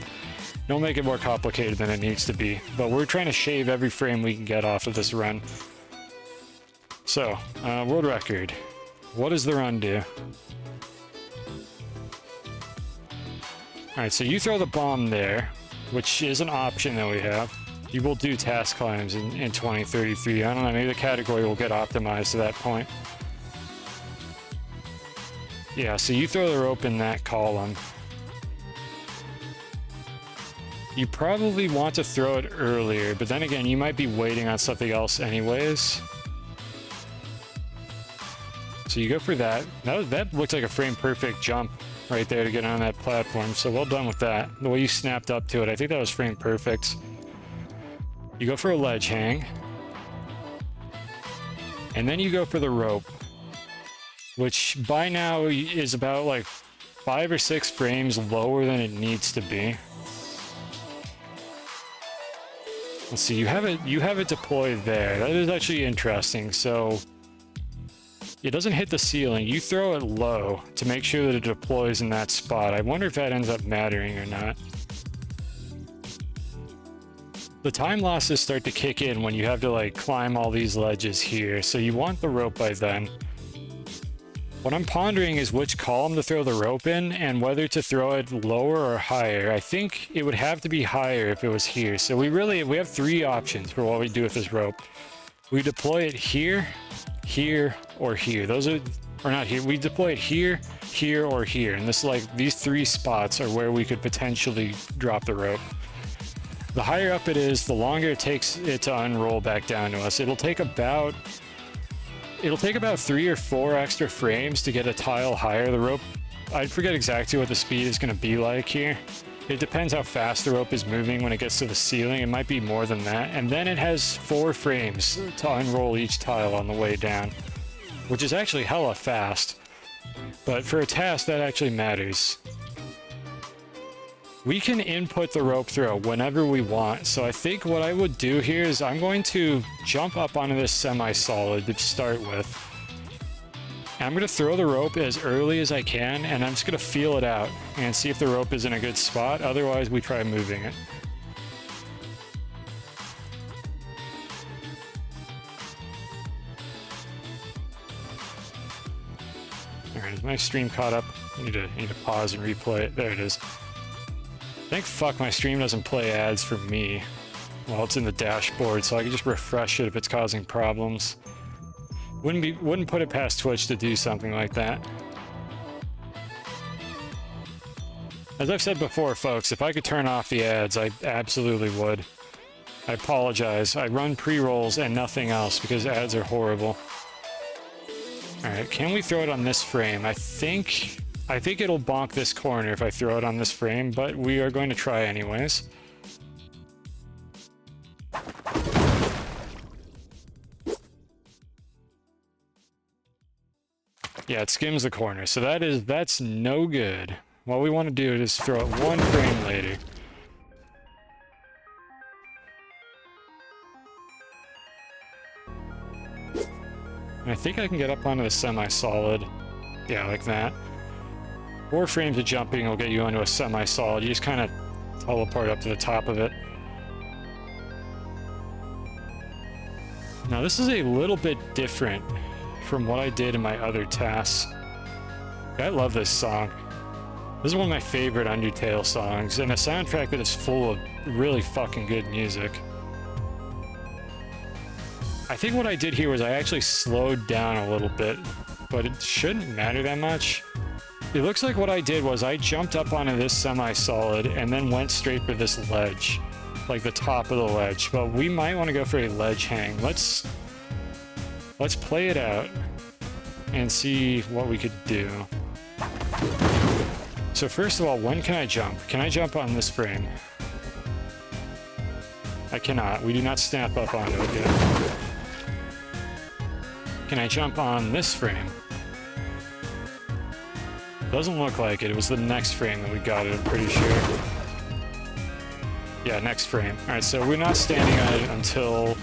[SPEAKER 1] make it more complicated than it needs to be. But we're trying to shave every frame we can get off of this run. So, world record. What does the run do? Alright, so you throw the bomb there, which is an option that we have. You will do task climbs in 2033. I don't know, maybe the category will get optimized to that point. Yeah, so you throw the rope in that column. You probably want to throw it earlier, but then again, you might be waiting on something else anyways. So you go for that. That looked like a frame-perfect jump right there to get on that platform, so well done with that. The way you snapped up to it, I think that was frame-perfect. You go for a ledge hang. And then you go for the rope, which by now is about like 5 or 6 frames lower than it needs to be. Let's see, you have it deployed there. That is actually interesting. So it doesn't hit the ceiling. You throw it low to make sure that it deploys in that spot. I wonder if that ends up mattering or not. The time losses start to kick in when you have to like climb all these ledges here, so you want the rope by then. What I'm pondering is which column to throw the rope in and whether to throw it lower or higher. I think it would have to be higher if it was here. So we have 3 options for what we do with this rope. We deploy it here, here, or here. Or not here. We deploy it here, here, or here. And this these 3 spots are where we could potentially drop the rope. The higher up it is, the longer it takes it to unroll back down to us. It'll take about 3 or 4 extra frames to get a tile higher. The rope, I forget exactly what the speed is going to be like here. It depends how fast the rope is moving when it gets to the ceiling. It might be more than that. And then it has 4 frames to unroll each tile on the way down, which is actually hella fast. But for a task, that actually matters. We can input the rope throw whenever we want, so I think what I would do here is I'm going to jump up onto this semi-solid to start with. And I'm going to throw the rope as early as I can, and I'm just going to feel it out and see if the rope is in a good spot. Otherwise, we try moving it. Alright, is my stream caught up? I need to pause and replay it. There it is. Thank fuck my stream doesn't play ads for me while it's in the dashboard, so I can just refresh it if it's causing problems. Wouldn't put it past Twitch to do something like that. As I've said before, folks, if I could turn off the ads, I absolutely would. I apologize. I run pre-rolls and nothing else because ads are horrible. Alright, can we throw it on this frame? I think it'll bonk this corner if I throw it on this frame, but we are going to try anyways. Yeah, it skims the corner, so that's no good. What we want to do is throw it 1 frame later. And I think I can get up onto the semi-solid. Yeah, like that. 4 frames of jumping will get you onto a semi-solid. You just kind of teleport up to the top of it. Now this is a little bit different from what I did in my other tasks. I love this song. This is one of my favorite Undertale songs, and a soundtrack that is full of really fucking good music. I think what I did here was I actually slowed down a little bit, but it shouldn't matter that much. It looks like what I did was I jumped up onto this semi-solid and then went straight for this ledge, like the top of the ledge, but we might want to go for a ledge hang. Let's play it out and see what we could do. So first of all, when can I jump? Can I jump on this frame? I cannot. We do not snap up onto it yet. Can I jump on this frame? Doesn't look like it. It was the next frame that we got it, I'm pretty sure. Yeah, next frame. Alright, so we're not standing on it until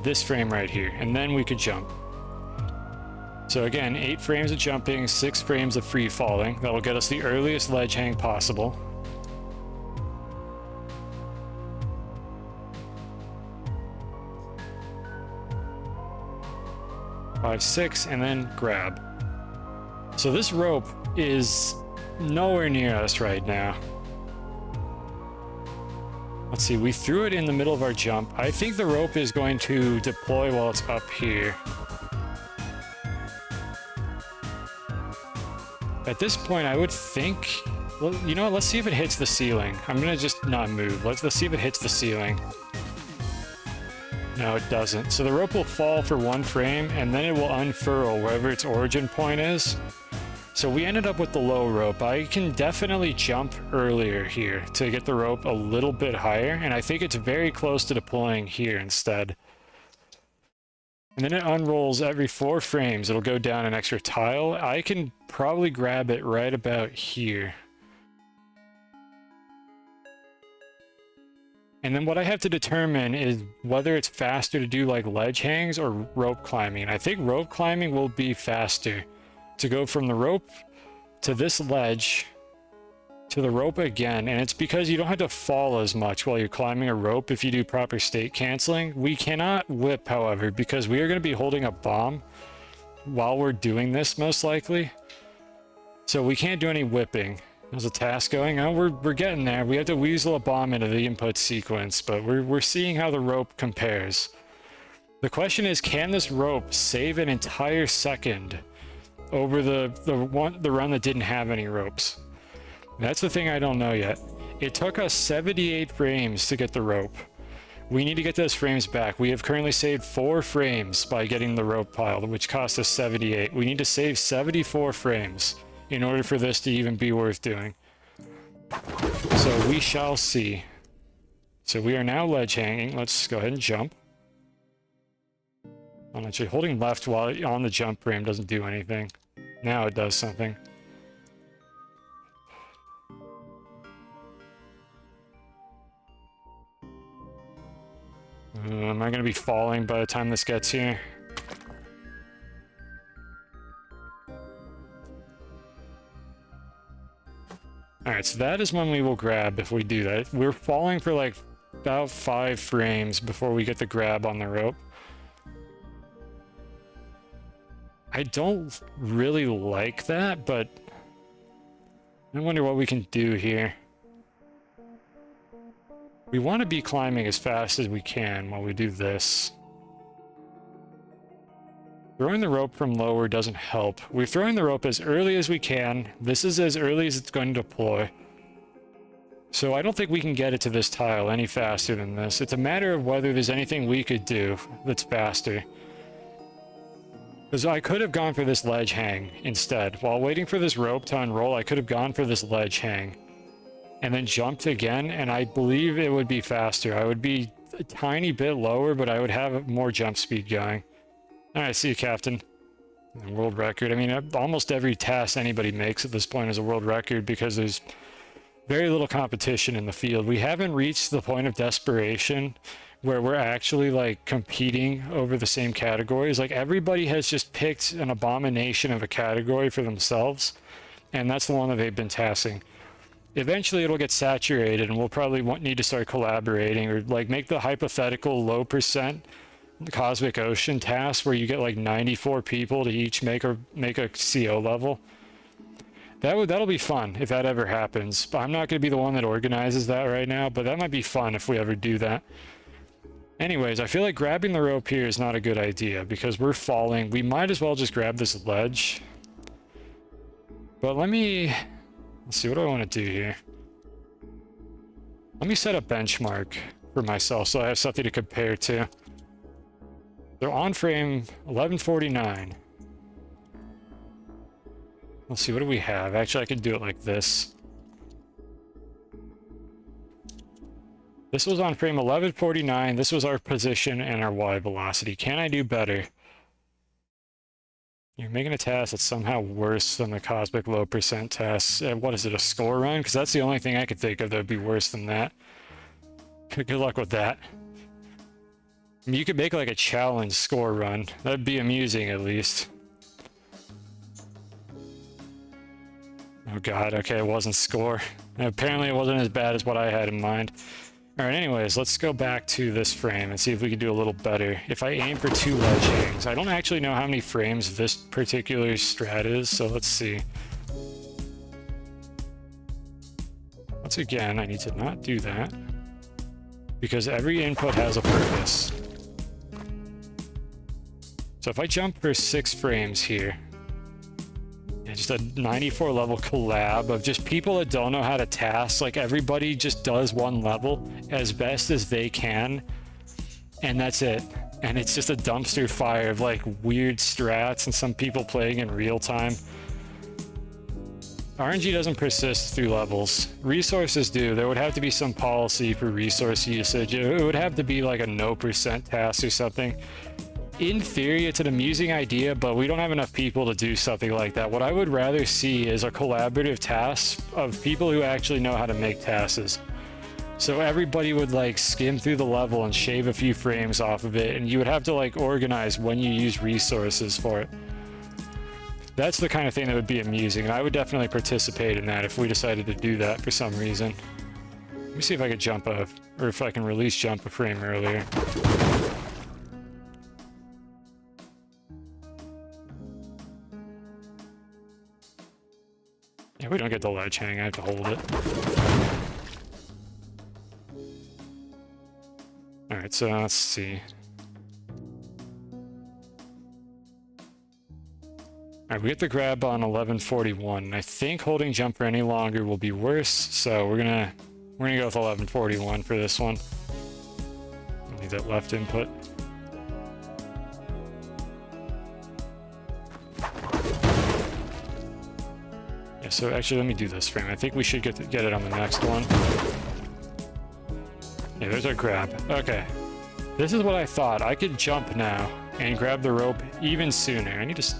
[SPEAKER 1] this frame right here, and then we could jump. So again, 8 frames of jumping, 6 frames of free falling. That will get us the earliest ledge hang possible. Five, 6, and then grab. So this rope is nowhere near us right now. Let's see, we threw it in the middle of our jump. I think the rope is going to deploy while it's up here. At this point, I would think, well, you know what, let's see if it hits the ceiling. I'm gonna just not move. Let's see if it hits the ceiling. No, it doesn't. So the rope will fall for 1 frame, and then it will unfurl wherever its origin point is. So we ended up with the low rope. I can definitely jump earlier here to get the rope a little bit higher, and I think it's very close to deploying here instead. And then it unrolls every 4 frames. It'll go down an extra tile. I can probably grab it right about here. And then what I have to determine is whether it's faster to do like ledge hangs or rope climbing. I think rope climbing will be faster. To go from the rope to this ledge to the rope again, and it's because you don't have to fall as much while you're climbing a rope if you do proper state canceling. We cannot whip, however, because we are going to be holding a bomb while we're doing this, most likely. So we can't do any whipping. There's a task going on. We're getting there. We have to weasel a bomb into the input sequence, but we're seeing how the rope compares. The question is, can this rope save an entire second over the run that didn't have any ropes? That's the thing I don't know yet. It took us 78 frames to get the rope. We need to get those frames back. We have currently saved 4 frames by getting the rope pile, which cost us 78. We need to save 74 frames in order for this to even be worth doing. So we shall see. So we are now ledge hanging. Let's go ahead and jump. I'm actually holding left while on the jump frame doesn't do anything. Now it does something. Am I going to be falling by the time this gets here? Alright, so that is when we will grab if we do that. We're falling for like about 5 frames before we get the grab on the rope. I don't really like that, but I wonder what we can do here. We want to be climbing as fast as we can while we do this. Throwing the rope from lower doesn't help. We're throwing the rope as early as we can. This is as early as it's going to deploy. So I don't think we can get it to this tile any faster than this. It's a matter of whether there's anything we could do that's faster. Because I could have gone for this ledge hang instead. While waiting for this rope to unroll, I could have gone for this ledge hang. And then jumped again, and I believe it would be faster. I would be a tiny bit lower, but I would have more jump speed going. Alright, see you, Captain. World record. I mean, almost every task anybody makes at this point is a world record because there's very little competition in the field. We haven't reached the point of desperation where we're actually like competing over the same categories. Like everybody has just picked an abomination of a category for themselves, and that's the one that they've been tasking. Eventually it'll get saturated and we'll probably need to start collaborating or like make the hypothetical low percent Cosmic Ocean task where you get like 94 people to each make a CO level. That'll be fun if that ever happens. But I'm not going to be the one that organizes that right now, but that might be fun if we ever do that. Anyways, I feel like grabbing the rope here is not a good idea because we're falling. We might as well just grab this ledge. But let's see, what do I want to do here? Let me set a benchmark for myself so I have something to compare to. So on frame 1149. Let's see, what do we have? Actually, I can do it like this. This was on frame 1149. This was our position and our Y velocity. Can I do better? You're making a task that's somehow worse than the Cosmic Low Percent task. What is it, a score run? Because that's the only thing I could think of that would be worse than that. Good luck with that. I mean, you could make like a challenge score run. That'd be amusing, at least. Oh god, okay, it wasn't score. Apparently it wasn't as bad as what I had in mind. Alright, anyways, let's go back to this frame and see if we can do a little better. If I aim for 2 ledge hangs, I don't actually know how many frames this particular strat is, so let's see. Once again, I need to not do that, because every input has a purpose. So if I jump for 6 frames here, and just a 94 level collab of just people that don't know how to task. Like everybody just does one level as best as they can, and that's it. And it's just a dumpster fire of like weird strats and some people playing in real time. RNG doesn't persist through levels. Resources do. There would have to be some policy for resource usage. It would have to be like a no % task or something. In theory, it's an amusing idea, but we don't have enough people to do something like that. What I would rather see is a collaborative task of people who actually know how to make tasks. So everybody would like skim through the level and shave a few frames off of it, and you would have to like organize when you use resources for it. That's the kind of thing that would be amusing, and I would definitely participate in that if we decided to do that for some reason. Let me see if I could jump or if I can release jump a frame earlier. Yeah, we don't get the ledge hang, I have to hold it. Alright, so let's see. Alright, we get the grab on 1141. I think holding jump for any longer will be worse, so we're gonna go with 1141 for this one. I need that left input. Yeah, so actually let me do this frame. I think we should get it on the next one. Yeah, there's our grab. Okay. This is what I thought. I could jump now and grab the rope even sooner. I need to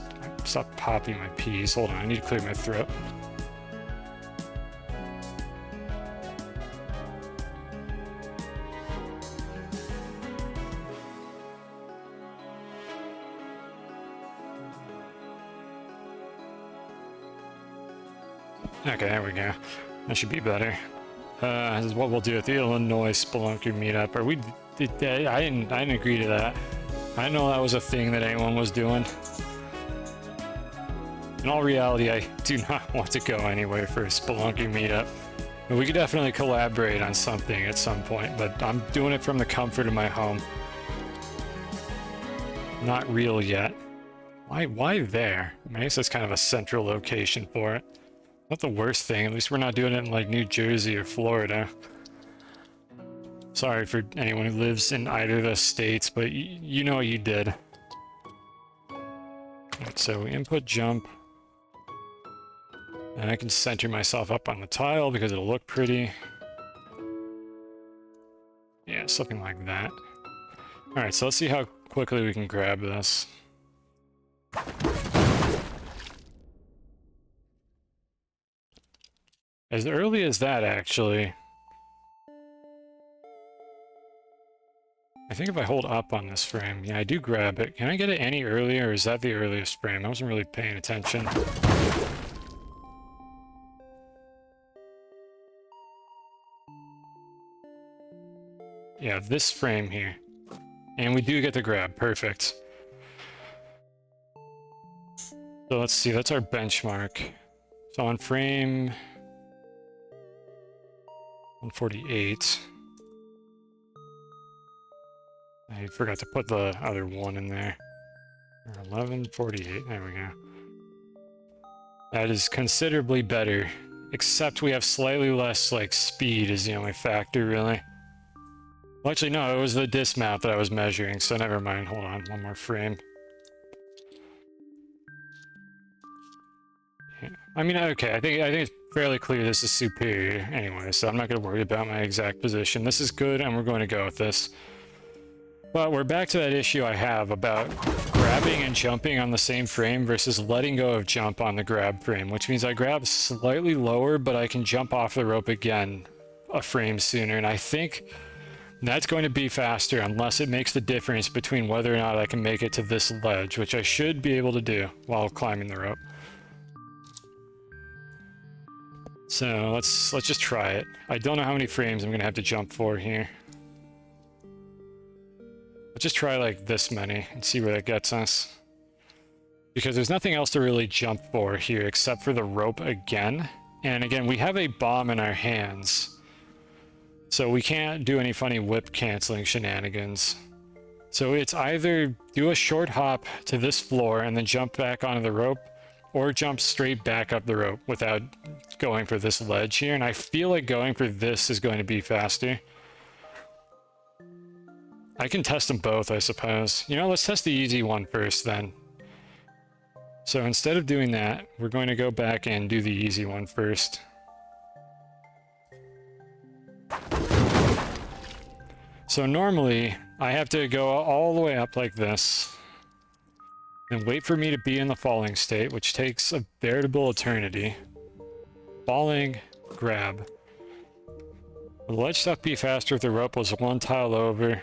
[SPEAKER 1] stop popping my peas. Hold on, I need to clear my throat. Okay, there we go. That should be better. This is what we'll do at the Illinois Spelunky meetup. I didn't agree to that. I didn't know that was a thing that anyone was doing. In all reality, I do not want to go anywhere for a Spelunky meetup. But we could definitely collaborate on something at some point, but I'm doing it from the comfort of my home. Not real yet. Why there? I guess that's kind of a central location for it. Not the worst thing. At least we're not doing it in like New Jersey or Florida. Sorry for anyone who lives in either of those states, but you know what you did. Right, so we input jump. And I can center myself up on the tile because it'll look pretty. Yeah, something like that. Alright, so let's see how quickly we can grab this. As early as that, actually. I think if I hold up on this frame, yeah, I do grab it. Can I get it any earlier, or is that the earliest frame? I wasn't really paying attention. Yeah, this frame here. And we do get the grab. Perfect. So let's see, that's our benchmark. So on frame 148. I forgot to put the other one in there. 1148, there we go. That is considerably better, except we have slightly less, like, speed is the only factor, really. Well, actually, no, it was the dismount that I was measuring, so never mind. Hold on, one more frame. Yeah. I mean, okay, I think it's fairly clear this is superior anyway, so I'm not going to worry about my exact position. This is good, and we're going to go with this. But we're back to that issue I have about grabbing and jumping on the same frame versus letting go of jump on the grab frame, which means I grab slightly lower, but I can jump off the rope again a frame sooner, and I think that's going to be faster unless it makes the difference between whether or not I can make it to this ledge, which I should be able to do while climbing the rope. So let's just try it. I don't know how many frames I'm going to have to jump for here. Let's just try like this many and see where that gets us. Because there's nothing else to really jump for here except for the rope again. And again, we have a bomb in our hands. So we can't do any funny whip canceling shenanigans. So it's either do a short hop to this floor and then jump back onto the rope, or jump straight back up the rope without going for this ledge here. And I feel like going for this is going to be faster. I can test them both, I suppose. You know, let's test the easy one first then. So instead of doing that, we're going to go back and do the easy one first. So normally, I have to go all the way up like this, and wait for me to be in the falling state, which takes a veritable eternity. Falling, grab. Will the ledge stuff be faster if the rope was one tile over?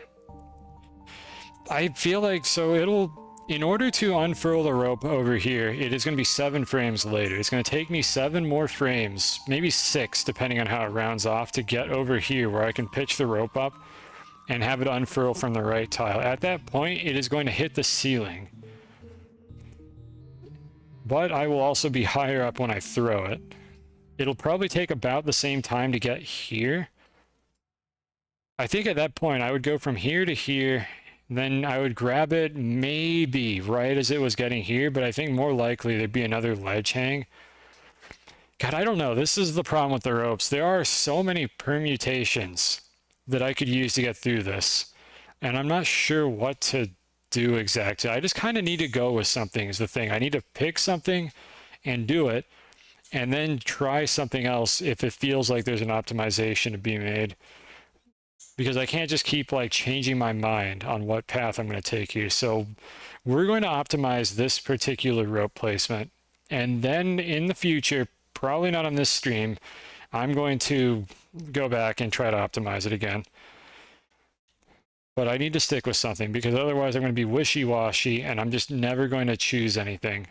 [SPEAKER 1] I feel like, so it'll, in order to unfurl the rope over here, it is going to be 7 frames later. It's going to take me 7 more frames, maybe 6, depending on how it rounds off, to get over here where I can pitch the rope up and have it unfurl from the right tile. At that point, it is going to hit the ceiling. But I will also be higher up when I throw it. It'll probably take about the same time to get here. I think at that point, I would go from here to here. Then I would grab it maybe right as it was getting here, but I think more likely there'd be another ledge hang. God, I don't know. This is the problem with the ropes. There are so many permutations that I could use to get through this, and I'm not sure what to do exactly. I just kind of need to go with something is the thing. I need to pick something and do it, and then try something else if it feels like there's an optimization to be made. Because I can't just keep like changing my mind on what path I'm going to take here. So we're going to optimize this particular rope placement. And then in the future, probably not on this stream, I'm going to go back and try to optimize it again. But I need to stick with something because otherwise I'm going to be wishy-washy and I'm just never going to choose anything.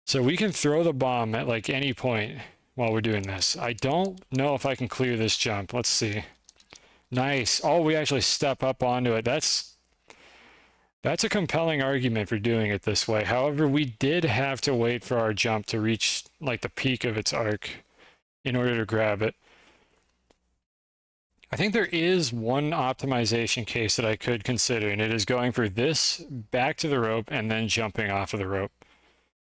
[SPEAKER 1] So we can throw the bomb at like any point while we're doing this. I don't know if I can clear this jump. Let's see. Nice. Oh, we actually step up onto it. That's a compelling argument for doing it this way. However, we did have to wait for our jump to reach like the peak of its arc in order to grab it. I think there is one optimization case that I could consider, and it is going for this back to the rope and then jumping off of the rope.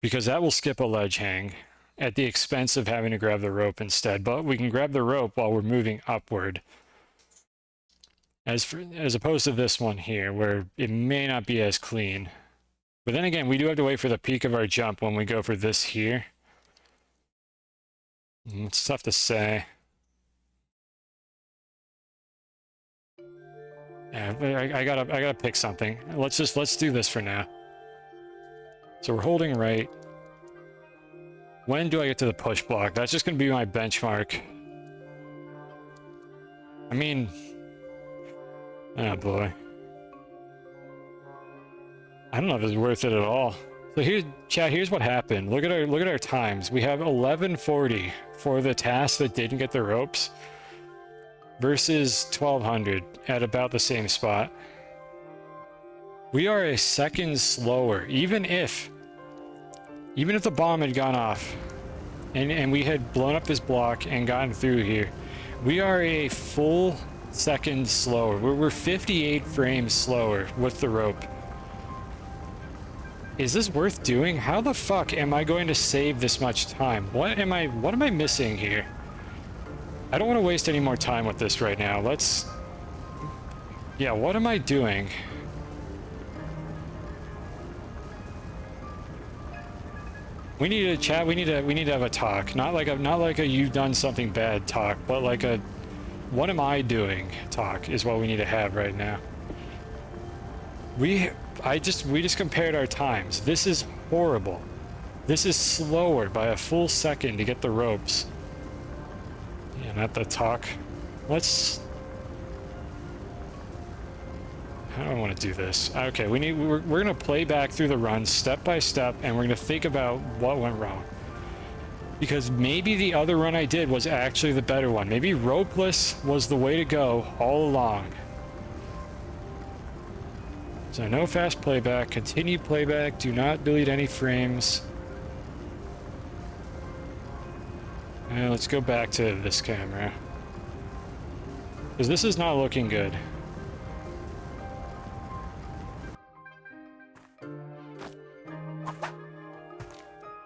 [SPEAKER 1] Because that will skip a ledge hang at the expense of having to grab the rope instead. But we can grab the rope while we're moving upward. As opposed to this one here, where it may not be as clean. But then again, we do have to wait for the peak of our jump when we go for this here. It's tough to say. Yeah, I gotta pick something. Let's do this for now. So we're holding right. When do I get to the push block? That's just gonna be my benchmark. I mean, oh boy. I don't know if it's worth it at all. So here, chat, here's what happened. Look at our times. We have 1140 for the task that didn't get the ropes versus 1200 at about the same spot. We are a second slower, even if the bomb had gone off and we had blown up this block and gotten through here. We are a full second slower. We're 58 frames slower with the rope. Is this worth doing? How the fuck am I going to save this much time? What am I missing here? I don't want to waste any more time with this right now. Yeah, what am I doing? We need to chat. We need to have a talk. Not like a you've done something bad talk, but like a what am I doing talk is what we need to have right now. We just compared our times. This is horrible. This is slower by a full second to get the ropes. Yeah, not the talk. How do I want to do this? Okay, we're gonna play back through the runs step by step, and we're gonna think about what went wrong. Because maybe the other run I did was actually the better one. Maybe ropeless was the way to go all along. So no fast playback, continue playback, do not delete any frames. And let's go back to this camera. Because this is not looking good.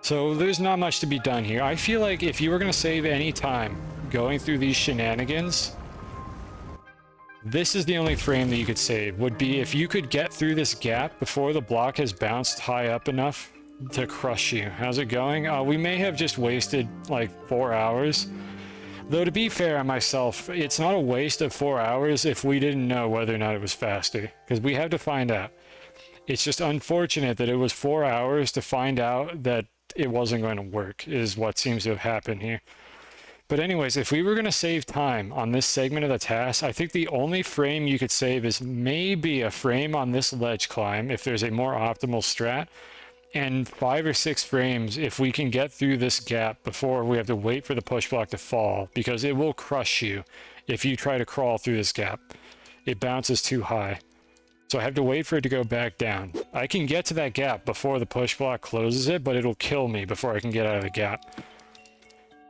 [SPEAKER 1] So there's not much to be done here. I feel like if you were going to save any time going through these shenanigans, this is the only frame that you could save, would be if you could get through this gap before the block has bounced high up enough to crush you. How's it going? We may have just wasted like 4 hours. Though to be fair on myself, it's not a waste of 4 hours if we didn't know whether or not it was faster, because we have to find out. It's just unfortunate that it was 4 hours to find out that it wasn't going to work, is what seems to have happened here. But anyways, if we were going to save time on this segment of the task, I think the only frame you could save is maybe a frame on this ledge climb if there's a more optimal strat, and 5 or 6 frames if we can get through this gap before we have to wait for the push block to fall, because it will crush you if you try to crawl through this gap. It bounces too high. So I have to wait for it to go back down. I can get to that gap before the push block closes it, but it'll kill me before I can get out of the gap.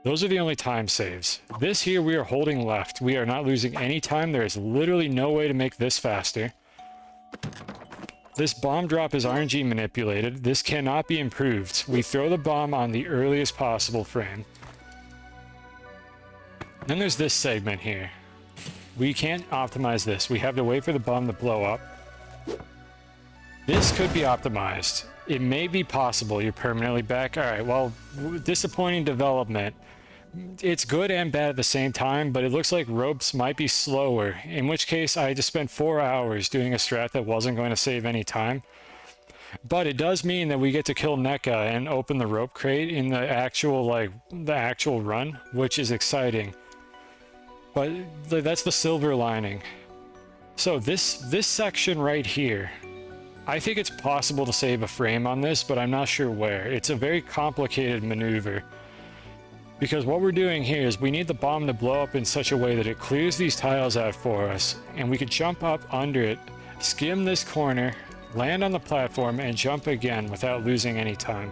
[SPEAKER 1] Those are the only time saves. This here, we are holding left. We are not losing any time. There is literally no way to make this faster. This bomb drop is RNG manipulated. This cannot be improved. We throw the bomb on the earliest possible frame. Then there's this segment here. We can't optimize this. We have to wait for the bomb to blow up. This could be optimized. It may be possible you're permanently back. All right, well, disappointing development. It's good and bad at the same time, but it looks like ropes might be slower, in which case I just spent 4 hours doing a strat that wasn't going to save any time. But it does mean that we get to kill NECA and open the rope crate in the actual run, which is exciting. But that's the silver lining. So this section right here, I think it's possible to save a frame on this, but I'm not sure where. It's a very complicated maneuver. Because what we're doing here is we need the bomb to blow up in such a way that it clears these tiles out for us, and we could jump up under it, skim this corner, land on the platform, and jump again without losing any time.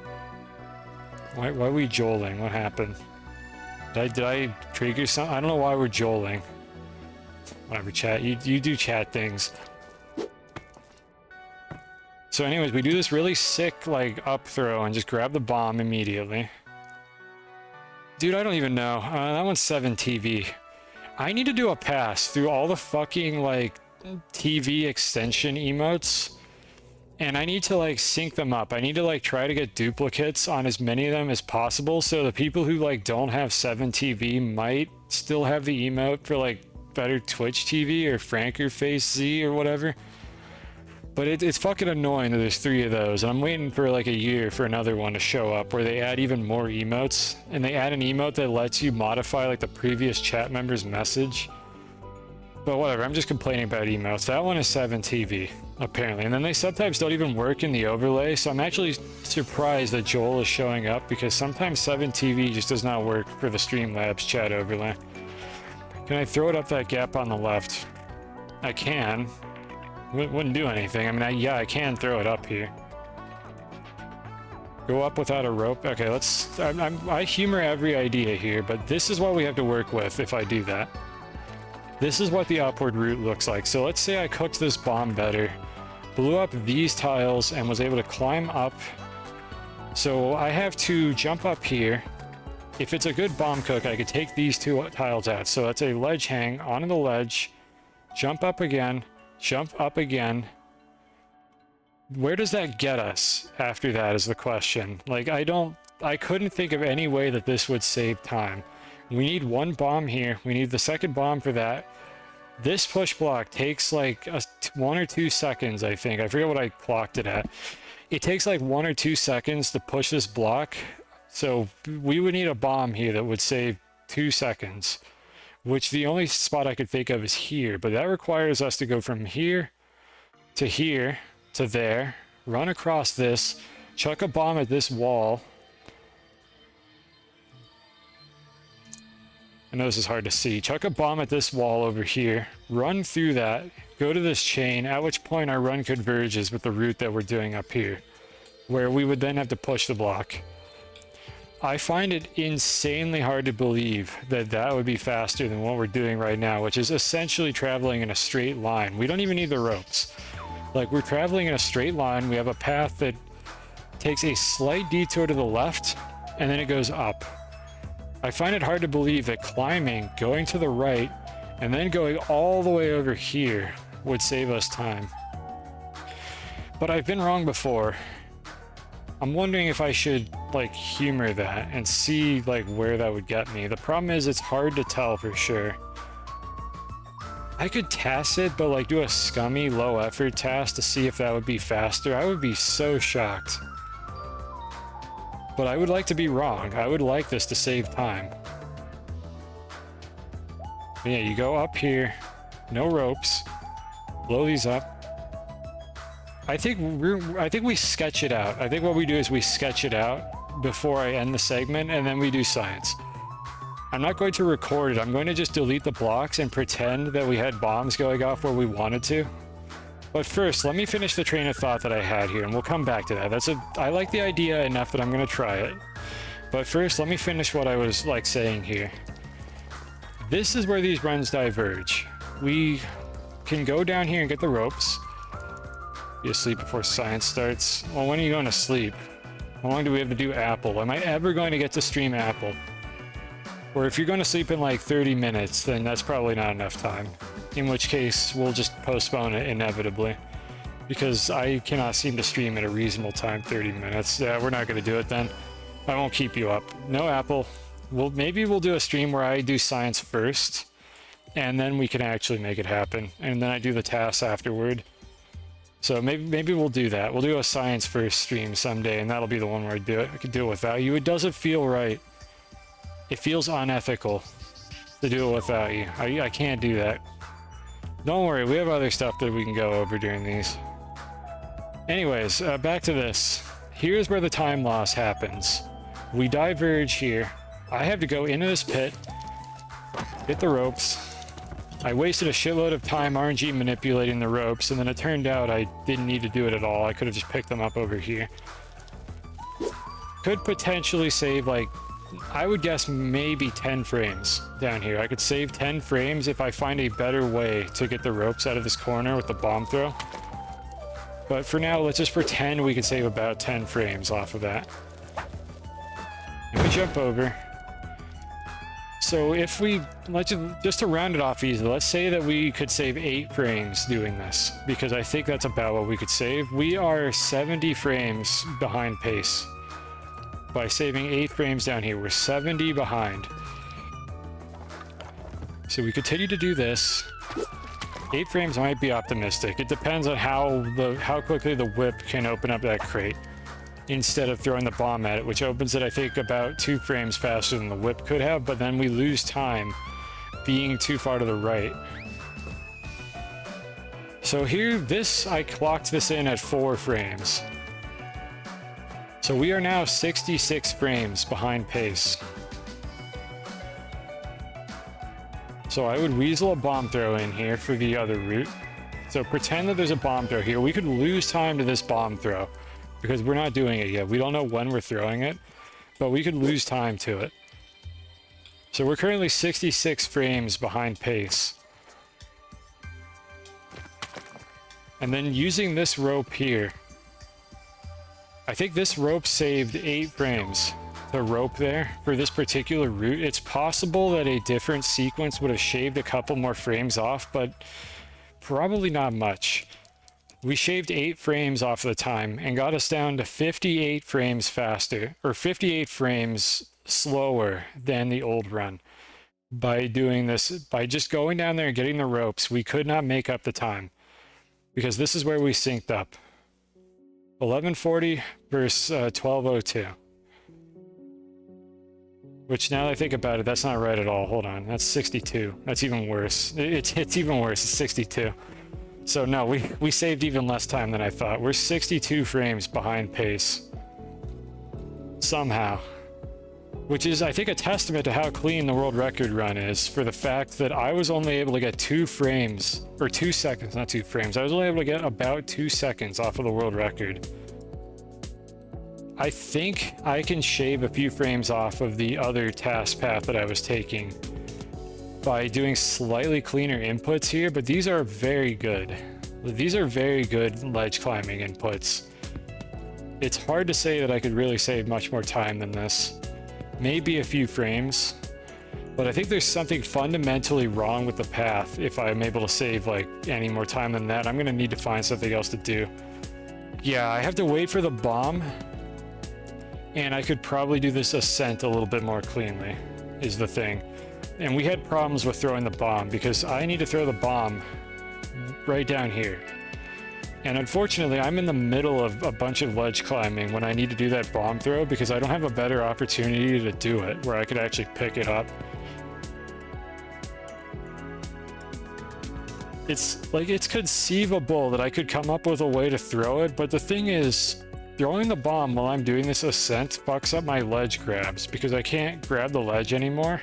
[SPEAKER 1] Why are we joling? What happened? Did I trigger something? I don't know why we're joling. Whatever, chat. You do chat things. So anyways, we do this really sick, like, up throw and just grab the bomb immediately. Dude, I don't even know. That one's 7 TV. I need to do a pass through all the fucking, like, TV extension emotes. And I need to, like, sync them up. I need to, like, try to get duplicates on as many of them as possible. So the people who, like, don't have 7 TV might still have the emote for, like, better Twitch TV or Franker Face Z or whatever. But it's fucking annoying that there's 3 of those, and I'm waiting for like a year for another one to show up where they add even more emotes, and they add an emote that lets you modify like the previous chat member's message. But whatever, I'm just complaining about emotes. That one is 7 TV, apparently, and then they sometimes don't even work in the overlay, so I'm actually surprised that Joel is showing up, because sometimes 7 TV just does not work for the Streamlabs chat overlay. Can I throw it up that gap on the left? I can. Wouldn't do anything. I mean, yeah, I can throw it up here. Go up without a rope. Okay, let's... I humor every idea here, but this is what we have to work with if I do that. This is what the upward route looks like. So let's say I cooked this bomb better, blew up these tiles, and was able to climb up. So I have to jump up here. If it's a good bomb cook, I could take these 2 tiles out. So that's a ledge hang onto the ledge, jump up again, jump up again. Where does that get us after that is the question. Like, I couldn't think of any way that this would save time. We need 1 bomb here. We need the second bomb for that. This push block takes like 1 or 2 seconds, I think. I forget what I clocked it at. It takes like 1 or 2 seconds to push this block. So we would need a bomb here that would save 2 seconds. Which the only spot I could think of is here, but that requires us to go from here to there, run across this, chuck a bomb at this wall. I know this is hard to see. Chuck a bomb at this wall over here, run through that, go to this chain, at which point our run converges with the route that we're doing up here, where we would then have to push the block. I find it insanely hard to believe that that would be faster than what we're doing right now, which is essentially traveling in a straight line. We don't even need the ropes. Like, we're traveling in a straight line. We have a path that takes a slight detour to the left, and then it goes up. I find it hard to believe that climbing, going to the right, and then going all the way over here would save us time. But I've been wrong before. I'm wondering if I should like humor that and see like where that would get me. The problem is it's hard to tell for sure. I could TAS it, but like do a scummy low effort TAS to see if that would be faster. I would be so shocked. But I would like to be wrong. I would like this to save time. But yeah, you go up here, no ropes, blow these up. I think we sketch it out. I think what we do is we sketch it out before I end the segment, and then we do science. I'm not going to record it. I'm going to just delete the blocks and pretend that we had bombs going off where we wanted to. But first, let me finish the train of thought that I had here, and we'll come back to that. I like the idea enough that I'm going to try it. But first, let me finish what I was like saying here. This is where these runs diverge. We can go down here and get the ropes. Be asleep before science starts. Well, when are you going to sleep? How long do we have to do Apple? Am I ever going to get to stream Apple? Or if you're going to sleep in like 30 minutes, then that's probably not enough time. In which case, we'll just postpone it inevitably. Because I cannot seem to stream at a reasonable time, 30 minutes. Yeah, we're not going to do it then. I won't keep you up. No Apple. Maybe we'll do a stream where I do science first, and then we can actually make it happen. And then I do the TAS afterward. So maybe we'll do that. We'll do a science first stream someday, and that'll be the one where I do it. I could do it without you. It doesn't feel right. It feels unethical to do it without you. I can't do that. Don't worry, we have other stuff that we can go over during these. Anyways, back to this. Here's where the time loss happens. We diverge here. I have to go into this pit, get the ropes. I wasted a shitload of time RNG manipulating the ropes, and then it turned out I didn't need to do it at all. I could have just picked them up over here. Could potentially save, like, I would guess maybe 10 frames down here. I could save 10 frames if I find a better way to get the ropes out of this corner with the bomb throw. But for now, let's just pretend we could save about 10 frames off of that. And we jump over. So if we, just to round it off easily, let's say that we could save 8 frames doing this, because I think that's about what we could save. We are 70 frames behind pace. By saving 8 frames down here, we're 70 behind. So we continue to do this. 8 frames might be optimistic. It depends on how quickly the whip can open up that crate, instead of throwing the bomb at it, which opens it, I think, about 2 frames faster than the whip could have, but then we lose time being too far to the right. So here, I clocked this in at 4 frames. So we are now 66 frames behind pace. So I would weasel a bomb throw in here for the other route. So pretend that there's a bomb throw here. We could lose time to this bomb throw, because we're not doing it yet. We don't know when we're throwing it, but we could lose time to it. So we're currently 66 frames behind pace. And then using this rope here, I think this rope saved 8 frames. The rope there for this particular route. It's possible that a different sequence would have shaved a couple more frames off, but probably not much. We shaved 8 frames off the time and got us down to 58 frames faster, or 58 frames slower than the old run. By doing this, by just going down there and getting the ropes, we could not make up the time, because this is where we synced up. 1140 versus 1202. Which, now that I think about it, that's not right at all. Hold on, that's 62. That's even worse. It's even worse. It's 62. So no, we saved even less time than I thought. We're 62 frames behind pace. Somehow. Which is, I think, a testament to how clean the world record run is, for the fact that I was only able to get 2 frames, or 2 seconds, not 2 frames. I was only able to get about 2 seconds off of the world record. I think I can shave a few frames off of the other task path that I was taking by doing slightly cleaner inputs here, but these are very good. These are very good ledge climbing inputs. it's hard to say that I could really save much more time than this. Maybe a few frames, but I think there's something fundamentally wrong with the path if I'm able to save like any more time than that. I'm gonna need to find something else to do. Yeah, I have to wait for the bomb, and I could probably do this ascent a little bit more cleanly, is the thing. And we had problems with throwing the bomb because I need to throw the bomb right down here. And unfortunately, I'm in the middle of a bunch of ledge climbing when I need to do that bomb throw because I don't have a better opportunity to do it where I could actually pick it up. It's like, it's conceivable that I could come up with a way to throw it, but the thing is, throwing the bomb while I'm doing this ascent fucks up my ledge grabs because I can't grab the ledge anymore.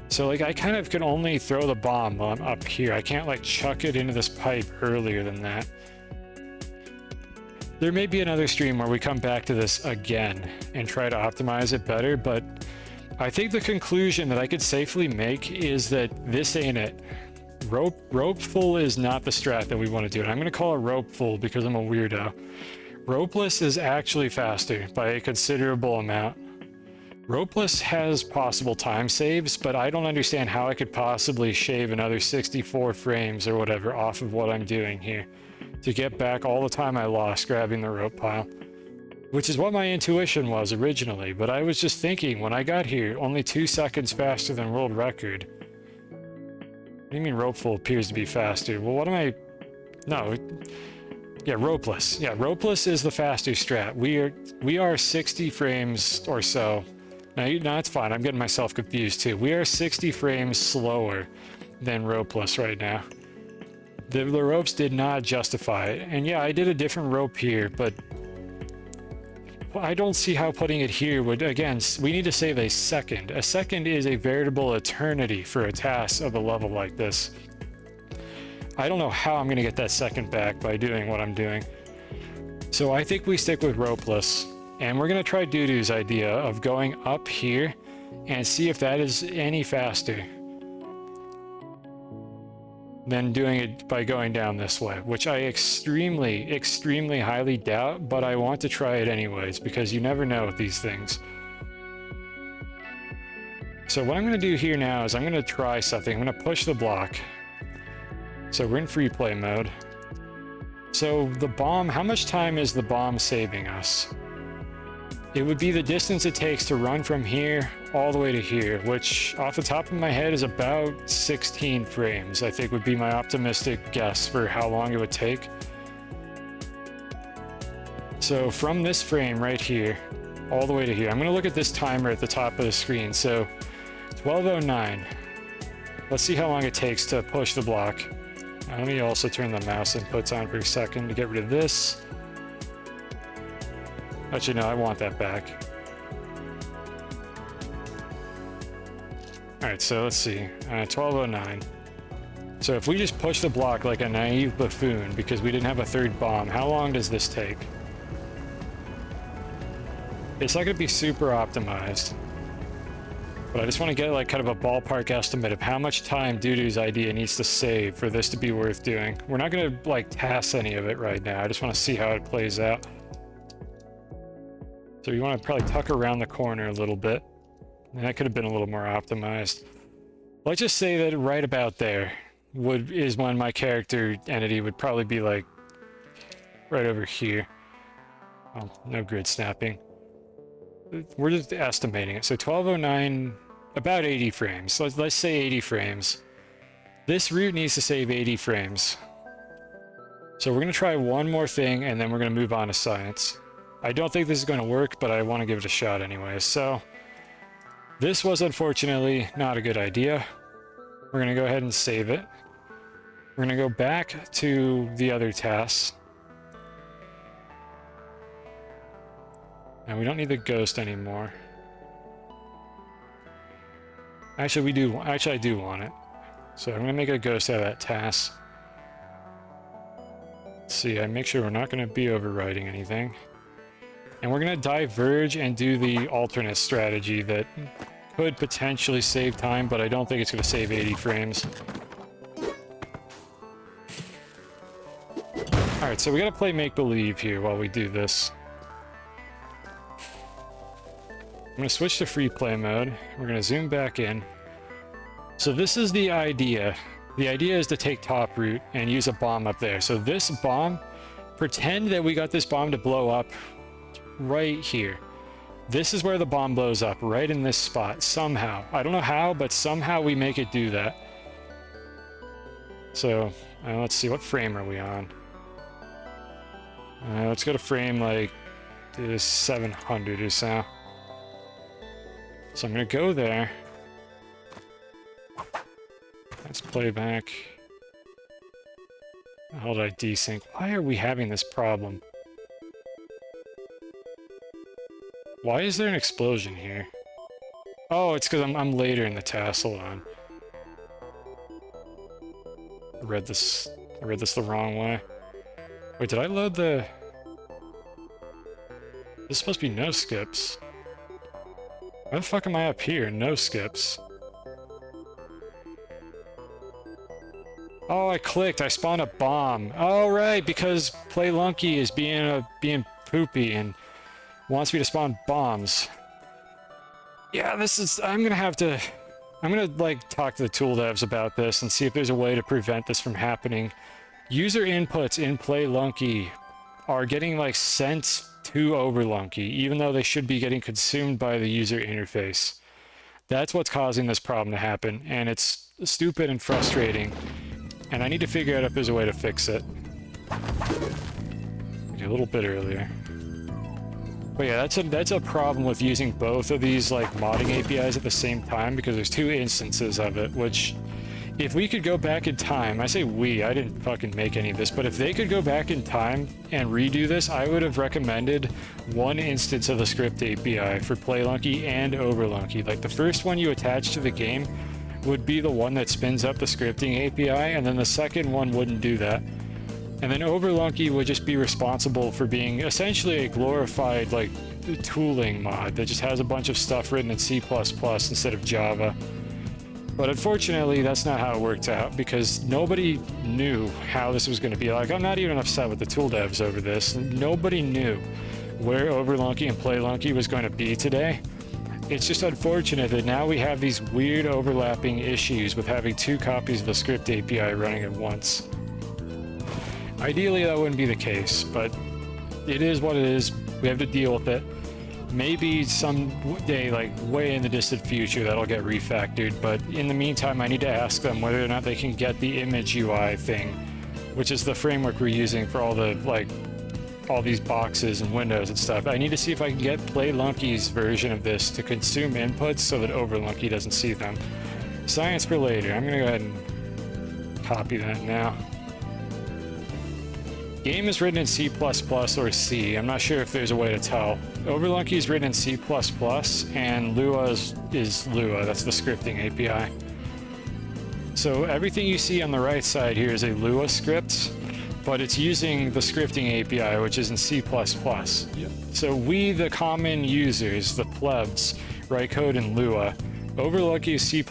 [SPEAKER 1] So like I kind of can only throw the bomb while I'm up here. I can't like chuck it into this pipe earlier than that. There may be another stream where we come back to this again and try to optimize it better, but I think the conclusion that I could safely make is that this ain't it. Ropeful is not the strat that we want to do. And I'm going to call it ropeful because I'm a weirdo. Ropeless is actually faster by a considerable amount. Ropeless has possible time saves, but I don't understand how I could possibly shave another 64 frames or whatever off of what I'm doing here to get back all the time I lost grabbing the rope pile, which is what my intuition was originally. But I was just thinking when I got here, only 2 seconds faster than world record. What do you mean ropeful appears to be faster? Well, what am I... No. Yeah, ropeless. Yeah, ropeless is the faster strat. We are 60 frames or so. No, it's fine. I'm getting myself confused too. We are 60 frames slower than ropeless right now. The ropes did not justify it. And yeah, I did a different rope here, but I don't see how putting it here would, again, we need to save a second. A second is a veritable eternity for a task of a level like this. I don't know how I'm going to get that second back by doing what I'm doing. So I think we stick with ropeless. And we're going to try Doodoo's idea of going up here and see if that is any faster than doing it by going down this way, which I extremely, extremely highly doubt, but I want to try it anyways because you never know with these things. So what I'm going to do here now is I'm going to try something. I'm going to push the block. So we're in free play mode. So the bomb, how much time is the bomb saving us? It would be the distance it takes to run from here all the way to here, which off the top of my head is about 16 frames, I think would be my optimistic guess for how long it would take. So from this frame right here, all the way to here, I'm gonna look at this timer at the top of the screen. So 12:09. Let's see how long it takes to push the block. Let me also turn the mouse inputs on for a second to get rid of this. Actually, no, I want that back. Alright, so let's see. 12:09. So if we just push the block like a naive buffoon because we didn't have a third bomb, how long does this take? It's not going to be super optimized. But I just want to get like kind of a ballpark estimate of how much time Doodoo's idea needs to save for this to be worth doing. We're not going to like TAS any of it right now. I just want to see how it plays out. So you want to probably tuck around the corner a little bit. And that could have been a little more optimized. Let's just say that right about there is when my character entity would probably be like right over here. Oh, no grid snapping. We're just estimating it. So 12:09, about 80 frames. Let's say 80 frames. This route needs to save 80 frames. So we're going to try one more thing and then we're going to move on to science. I don't think this is going to work, but I want to give it a shot anyways. So this was unfortunately not a good idea. We're going to go ahead and save it. We're going to go back to the other tasks. And we don't need the ghost anymore. Actually, I do want it. So I'm going to make a ghost out of that task. Let's see, I make sure we're not going to be overriding anything. And we're going to diverge and do the alternate strategy that could potentially save time, but I don't think it's going to save 80 frames. Alright, so we got to play make-believe here while we do this. I'm gonna switch to free play mode. We're gonna zoom back in. So this is the idea. The idea is to take top root and use a bomb up there. So this bomb, pretend that we got this bomb to blow up right here. This is where the bomb blows up, right in this spot, somehow. I don't know how, but somehow we make it do that. So, let's see, what frame are we on? Let's go to frame like 700 or so. So I'm gonna go there. Let's play back. How did I desync? Why are we having this problem? Why is there an explosion here? Oh, it's because I'm later in the task. Hold on. I read this the wrong way. Wait, did I load the... This is supposed to be no skips. Why the fuck am I up here? No skips. Oh, I clicked. I spawned a bomb. Oh, right, because Spelunky is being poopy and wants me to spawn bombs. Yeah, this is... I'm gonna, like, talk to the tool devs about this and see if there's a way to prevent this from happening. User inputs in Spelunky are getting, like, sent to Overlunky, even though they should be getting consumed by the user interface. That's what's causing this problem to happen, and it's stupid and frustrating. And I need to figure out if there's a way to fix it. Okay, a little bit earlier. But yeah, that's a problem with using both of these like modding APIs at the same time, because there's two instances of it, which if we could go back in time, I say we, I didn't fucking make any of this, but if they could go back in time and redo this, I would have recommended one instance of the script API for Spelunky and Overlunky. Like the first one you attach to the game would be the one that spins up the scripting API, and then the second one wouldn't do that. And then Overlunky would just be responsible for being essentially a glorified like tooling mod that just has a bunch of stuff written in C++ instead of Java. But unfortunately, that's not how it worked out, because nobody knew how this was going to be. Like, I'm not even upset with the tool devs over this. Nobody knew where Overlunky and Spelunky was going to be today. It's just unfortunate that now we have these weird overlapping issues with having two copies of the script API running at once. Ideally, that wouldn't be the case, but it is what it is. We have to deal with it. Maybe someday, like way in the distant future, that'll get refactored, but in the meantime, I need to ask them whether or not they can get the image UI thing, which is the framework we're using for all the, like, all these boxes and windows and stuff. I need to see if I can get Spelunky's version of this to consume inputs so that Overlunky doesn't see them. Science for later. I'm gonna go ahead and copy that now. Game is written in C++ or C. I'm not sure if there's a way to tell. Overlunky is written in C++, and Lua is Lua. That's the scripting API. So everything you see on the right side here is a Lua script, but it's using the scripting API, which is in C++. So we, the common users, the plebs, write code in Lua. Overlunky is C++.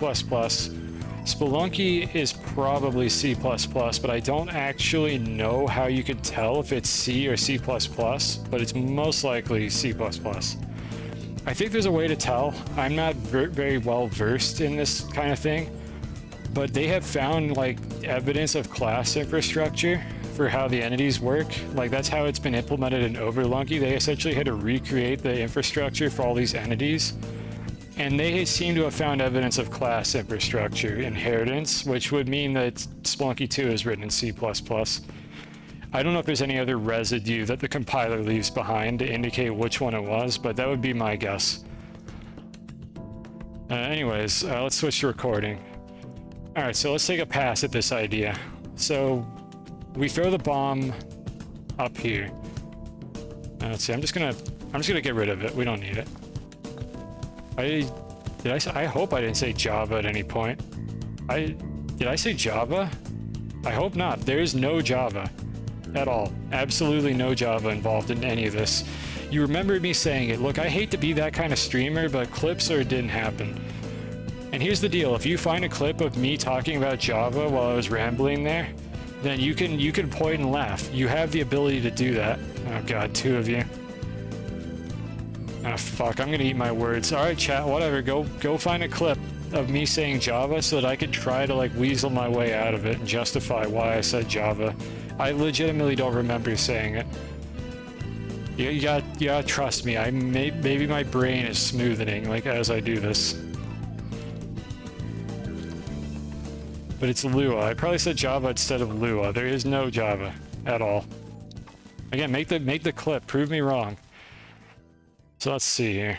[SPEAKER 1] Spelunky is probably C++, but I don't actually know how you could tell if it's C or C++, but it's most likely C++. I think there's a way to tell. I'm not very well versed in this kind of thing, but they have found like evidence of class infrastructure for how the entities work. Like that's how it's been implemented in Overlunky. They essentially had to recreate the infrastructure for all these entities. And they seem to have found evidence of class infrastructure inheritance, which would mean that Spelunky 2 is written in C++. I don't know if there's any other residue that the compiler leaves behind to indicate which one it was, but that would be my guess. Anyways, let's switch to recording. Alright, so let's take a pass at this idea. So we throw the bomb up here. Let's see, I'm just gonna get rid of it. We don't need it. I hope I didn't say Java at any point. Did I say Java? I hope not. There's no Java at all. Absolutely no Java involved in any of this. You remember me saying it. Look, I hate to be that kind of streamer, but clips or it didn't happen. And here's the deal. If you find a clip of me talking about Java while I was rambling there, then you can point and laugh. You have the ability to do that. Oh god, two of you. Ah, fuck, I'm gonna eat my words. Alright, chat, whatever, go find a clip of me saying Java so that I could try to, like, weasel my way out of it and justify why I said Java. I legitimately don't remember saying it. You gotta trust me, maybe my brain is smoothening, like, as I do this. But it's Lua. I probably said Java instead of Lua. There is no Java at all. Again, make the clip. Prove me wrong. So let's see here.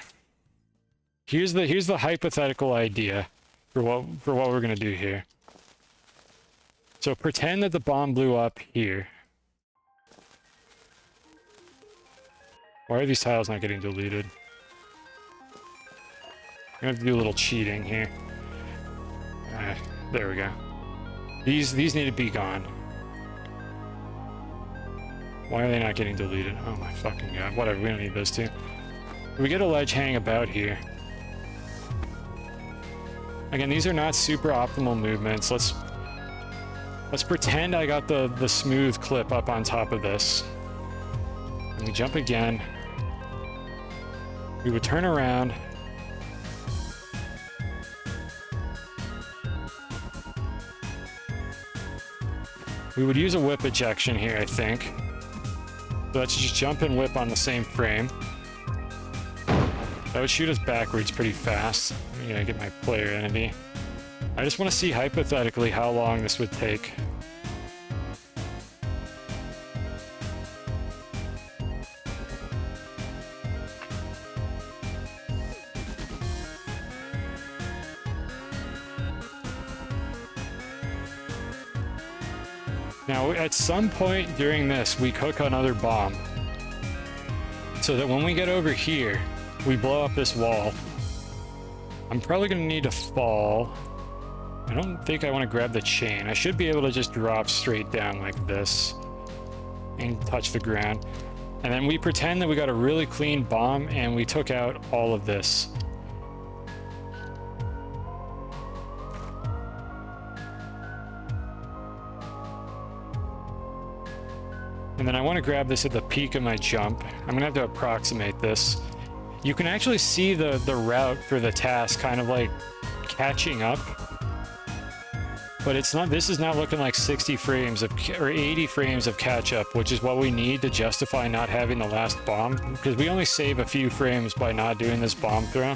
[SPEAKER 1] Here's the hypothetical idea for what we're gonna do here. So pretend that the bomb blew up here. Why are these tiles not getting deleted? I'm gonna have to do a little cheating here. There we go. These need to be gone. Why are they not getting deleted? Oh my fucking god. Whatever, we don't need those two. We get a ledge hang about here. Again, these are not super optimal movements. Let's pretend I got the smooth clip up on top of this. And we jump again. We would turn around. We would use a whip ejection here, I think. So let's just jump and whip on the same frame. That would shoot us backwards pretty fast. I'm gonna get my player entity. I just want to see hypothetically how long this would take. Now, at some point during this, we cook another bomb. So that when we get over here, we blow up this wall. I'm probably going to need to fall. I don't think I want to grab the chain. I should be able to just drop straight down like this and touch the ground. And then we pretend that we got a really clean bomb and we took out all of this. And then I want to grab this at the peak of my jump. I'm going to have to approximate this. You can actually see the route for the task kind of like catching up. But it's not, this is not looking like 60 frames of, or 80 frames of catch up, which is what we need to justify not having the last bomb. Because we only save a few frames by not doing this bomb throw.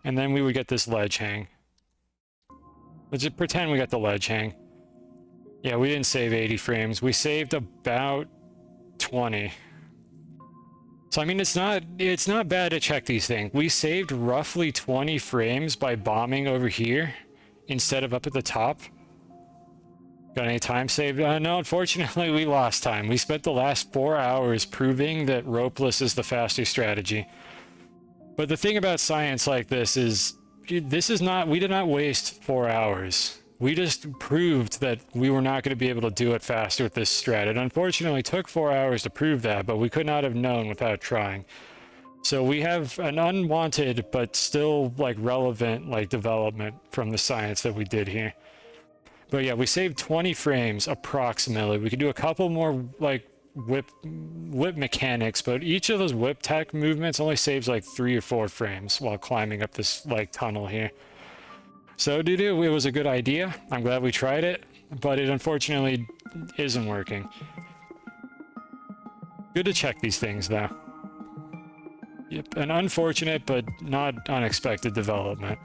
[SPEAKER 1] And then we would get this ledge hang. Let's just pretend we got the ledge hang. Yeah, we didn't save 80 frames. We saved about 20. So I mean, it's not bad to check these things. We saved roughly 20 frames by bombing over here instead of up at the top. Got any time saved? No, unfortunately, we lost time. We spent the last 4 hours proving that ropeless is the faster strategy. But the thing about science like this is, we did not waste 4 hours. We just proved that we were not going to be able to do it faster with this strat. It unfortunately took 4 hours to prove that, but we could not have known without trying. So we have an unwanted, but still like relevant like development from the science that we did here. But yeah, we saved 20 frames approximately. We could do a couple more like whip mechanics, but each of those whip tech movements only saves like 3 or 4 frames while climbing up this like tunnel here. So it was a good idea. I'm glad we tried it, but it unfortunately isn't working. Good to check these things though. Yep, an unfortunate but not unexpected development.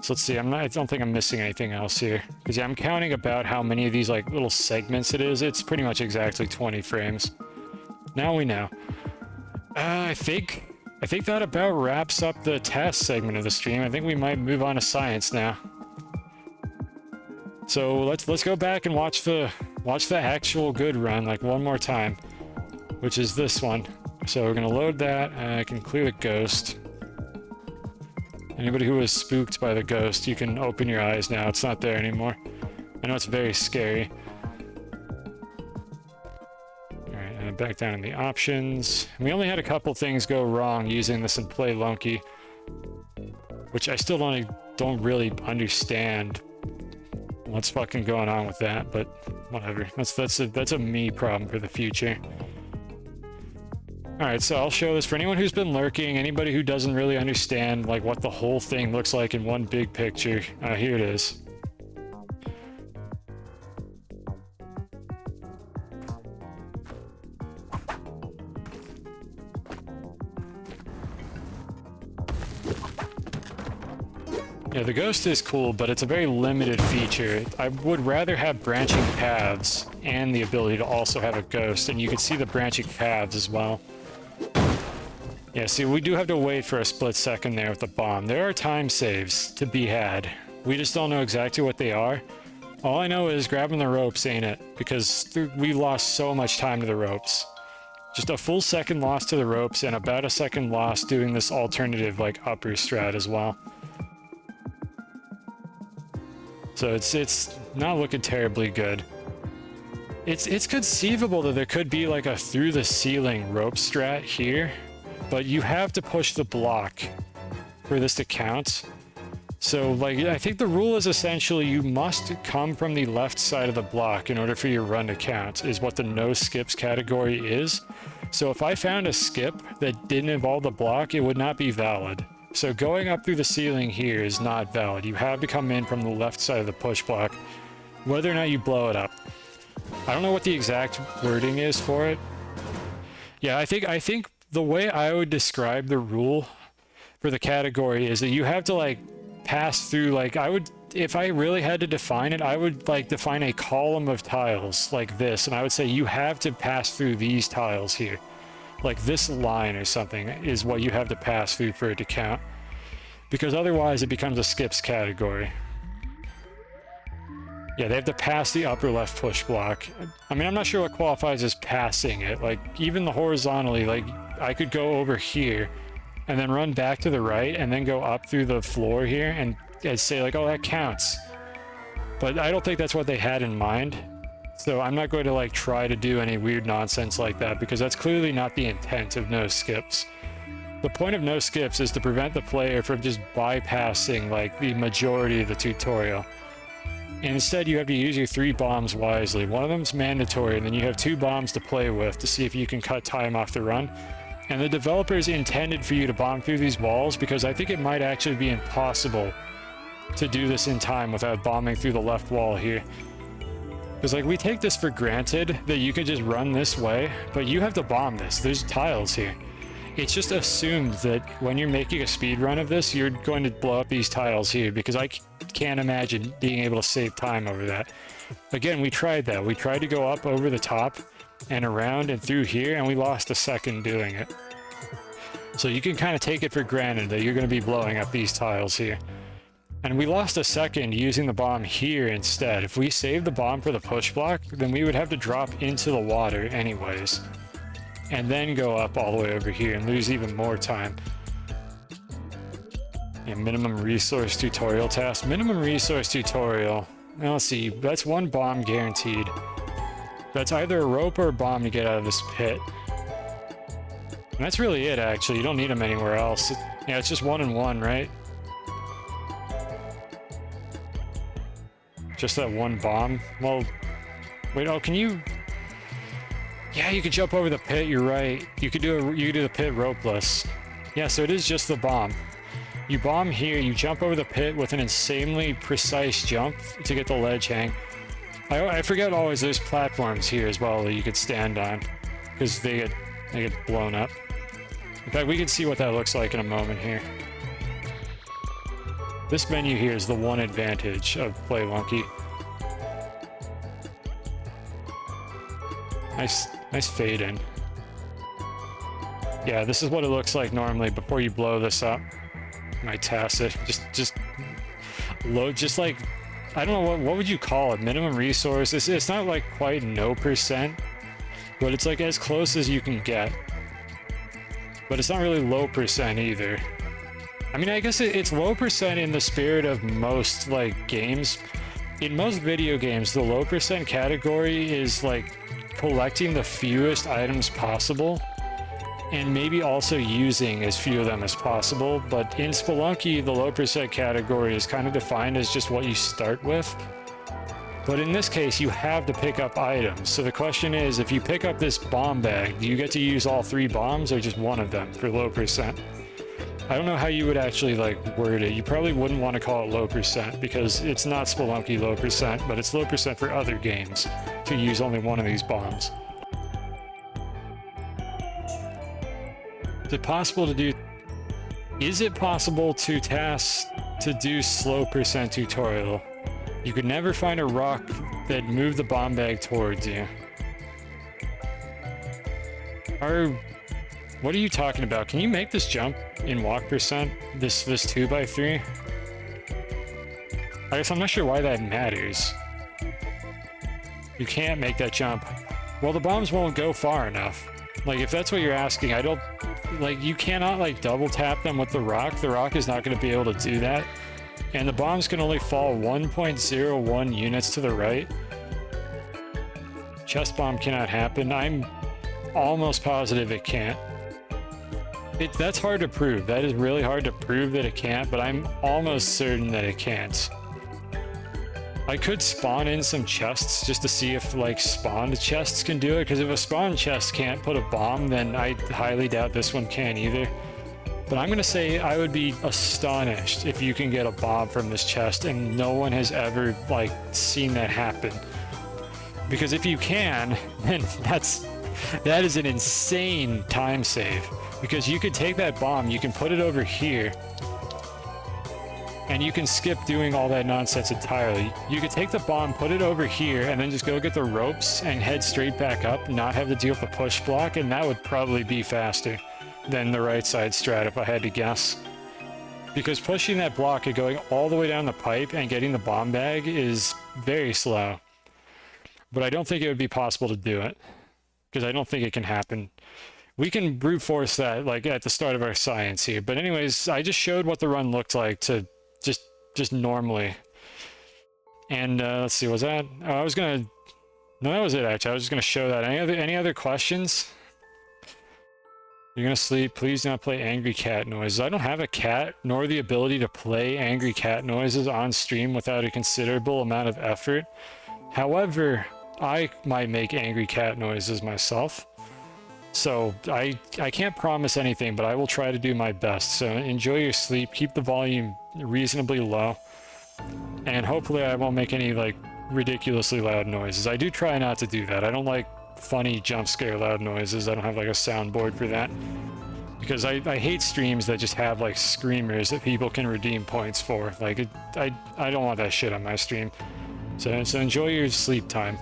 [SPEAKER 1] So let's see, I don't think I'm missing anything else here. Because yeah, I'm counting about how many of these like little segments it is. It's pretty much exactly 20 frames. Now we know. I think that about wraps up the task segment of the stream. I think we might move on to science now. So let's go back and watch the actual good run like one more time, which is this one. So we're gonna load that. I can clear the ghost. Anybody who was spooked by the ghost, you can open your eyes now. It's not there anymore. I know it's very scary. Alright, went back down in the options. We only had a couple things go wrong using this in Spelunky, which I still don't really understand what's fucking going on with that, but whatever. That's a me problem for the future. All right, so I'll show this for anyone who's been lurking, anybody who doesn't really understand like what the whole thing looks like in one big picture. Here it is. Yeah, the ghost is cool, but it's a very limited feature. I would rather have branching paths and the ability to also have a ghost, and you can see the branching paths as well. Yeah, see, we do have to wait for a split second there with the bomb. There are time saves to be had. We just don't know exactly what they are. All I know is grabbing the ropes ain't it, because we lost so much time to the ropes. Just a full second loss to the ropes and about a second loss doing this alternative like upper strat as well. So it's not looking terribly good. It's conceivable that there could be like a through the ceiling rope strat here, but you have to push the block for this to count. So like I think the rule is essentially you must come from the left side of the block in order for your run to count, is what the no skips category is. So if I found a skip that didn't involve the block, it would not be valid. So going up through the ceiling here is not valid. You have to come in from the left side of the push block, whether or not you blow it up. I don't know what the exact wording is for it. Yeah, I think the way I would describe the rule for the category is that you have to like pass through, like if I really had to define it, I would like define a column of tiles like this, and I would say you have to pass through these tiles here. Like this line or something is what you have to pass through for it to count, because otherwise it becomes a skips category. Yeah, they have to pass the upper left push block. I mean, I'm not sure what qualifies as passing it. Like even the horizontally, like I could go over here and then run back to the right and then go up through the floor here and say like, oh, that counts. But I don't think that's what they had in mind. So I'm not going to like try to do any weird nonsense like that, because that's clearly not the intent of no skips. The point of no skips is to prevent the player from just bypassing like the majority of the tutorial. And instead you have to use your 3 bombs wisely. One of them's mandatory, and then you have 2 bombs to play with to see if you can cut time off the run. And the developers intended for you to bomb through these walls, because I think it might actually be impossible to do this in time without bombing through the left wall here. Because like we take this for granted that you could just run this way, but you have to bomb this. There's tiles here. It's just assumed that when you're making a speed run of this, you're going to blow up these tiles here, because I can't imagine being able to save time over that. Again, we tried that. We tried to go up over the top and around and through here, and we lost a second doing it. So you can kind of take it for granted that you're going to be blowing up these tiles here. And we lost a second using the bomb here instead. If we saved the bomb for the push block, then we would have to drop into the water anyways, and then go up all the way over here and lose even more time. Yeah, minimum resource tutorial task. Minimum resource tutorial. Now let's see, that's 1 bomb guaranteed. That's either a rope or a bomb to get out of this pit. And that's really it, actually. You don't need them anywhere else. Yeah, it's just 1 and 1, right? Just that 1 bomb? Well, wait, oh, can you... Yeah, you can jump over the pit, you're right. You could do the pit ropeless. Yeah, so it is just the bomb. You bomb here, you jump over the pit with an insanely precise jump to get the ledge hang. I forget always there's platforms here as well that you could stand on, because they get blown up. In fact, we can see what that looks like in a moment here. This menu here is the one advantage of Spelunky. Nice fade in. Yeah, this is what it looks like normally before you blow this up. I TAS it. Just load, just like, I don't know, what would you call it? Minimum resource? It's not like quite no %, but it's like as close as you can get. But it's not really low % either. I mean, I guess it's low % in the spirit of most like games. In most video games, the low % category is like collecting the fewest items possible and maybe also using as few of them as possible. But in Spelunky, the low percent category is kind of defined as just what you start with. But in this case, you have to pick up items. So the question is, if you pick up this bomb bag, do you get to use all 3 bombs or just one of them for low percent? I don't know how you would actually like word it. You probably wouldn't want to call it low percent because it's not Spelunky low percent, but it's low percent for other games to use only one of these bombs. Is it possible to do... Is it possible to task to do slow percent tutorial? You could never find a rock that moved the bomb bag towards you. What are you talking about? Can you make this jump in walk percent? This 2x3? I guess I'm not sure why that matters. You can't make that jump. Well, the bombs won't go far enough. Like, if that's what you're asking, I don't... Like, you cannot, like, double tap them with the rock. The rock is not going to be able to do that. And the bombs can only fall 1.01 units to the right. Chest bomb cannot happen. I'm almost positive it can't. That's hard to prove. That is really hard to prove that it can't, but I'm almost certain that it can't. I could spawn in some chests just to see if, like, spawned chests can do it, because if a spawned chest can't put a bomb, then I highly doubt this one can either. But I'm going to say I would be astonished if you can get a bomb from this chest, and no one has ever, like, seen that happen. Because if you can, then that is an insane time save. Because you could take that bomb, you can put it over here, and you can skip doing all that nonsense entirely. You could take the bomb, put it over here, and then just go get the ropes and head straight back up, not have to deal with the push block, and that would probably be faster than the right side strat if I had to guess. Because pushing that block and going all the way down the pipe and getting the bomb bag is very slow. But I don't think it would be possible to do it, because I don't think it can happen. We can brute force that, like, at the start of our science here. But anyways, I just showed what the run looked like to just normally. And let's see, was that... Oh, I was gonna... No, that was it, actually. I was just gonna show that. Any other questions? You're gonna sleep. Please do not play angry cat noises. I don't have a cat, nor the ability to play angry cat noises on stream without a considerable amount of effort. However, I might make angry cat noises myself. So I can't promise anything, but I will try to do my best. So enjoy your sleep, keep the volume reasonably low, and hopefully I won't make any, like, ridiculously loud noises. I do try not to do that. I don't like funny jump scare loud noises. I don't have, like, a soundboard for that. Because I hate streams that just have, like, screamers that people can redeem points for. Like, I don't want that shit on my stream. So enjoy your sleep time.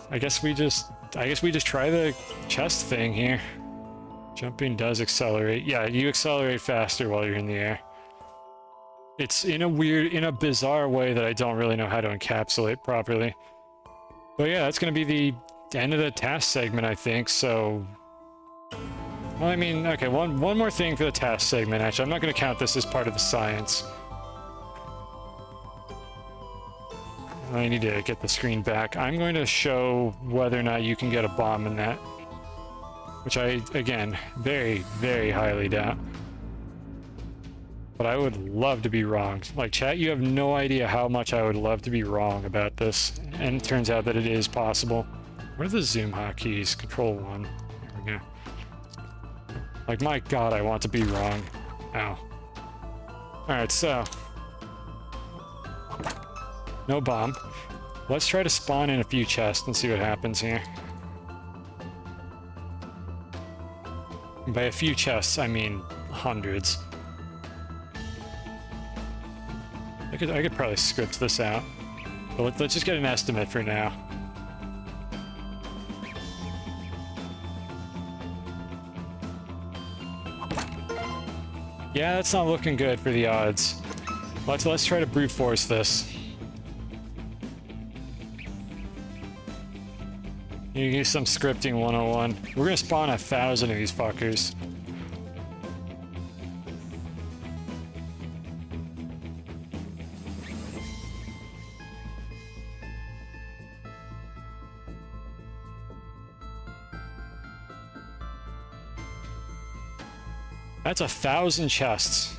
[SPEAKER 1] I guess we just try the chest thing here. Jumping does accelerate. Yeah, you accelerate faster while you're in the air. It's in a bizarre way that I don't really know how to encapsulate properly. But yeah, that's gonna be the end of the task segment, I think. So, well, I mean, okay, one more thing for the task segment. Actually, I'm not gonna count this as part of the science. I need to get the screen back. I'm going to show whether or not you can get a bomb in that. Which I, again, very, very highly doubt. But I would love to be wrong. Like, chat, you have no idea how much I would love to be wrong about this. And it turns out that it is possible. What are the zoom hotkeys? Control 1. There we go. Like, my god, I want to be wrong. Ow. Alright, so... No bomb. Let's try to spawn in a few chests and see what happens here. By a few chests, I mean hundreds. I could probably script this out. But let's just get an estimate for now. Yeah, that's not looking good for the odds. Let's try to brute force this. You use some scripting 101. We're gonna spawn 1,000 of these fuckers. That's 1,000 chests.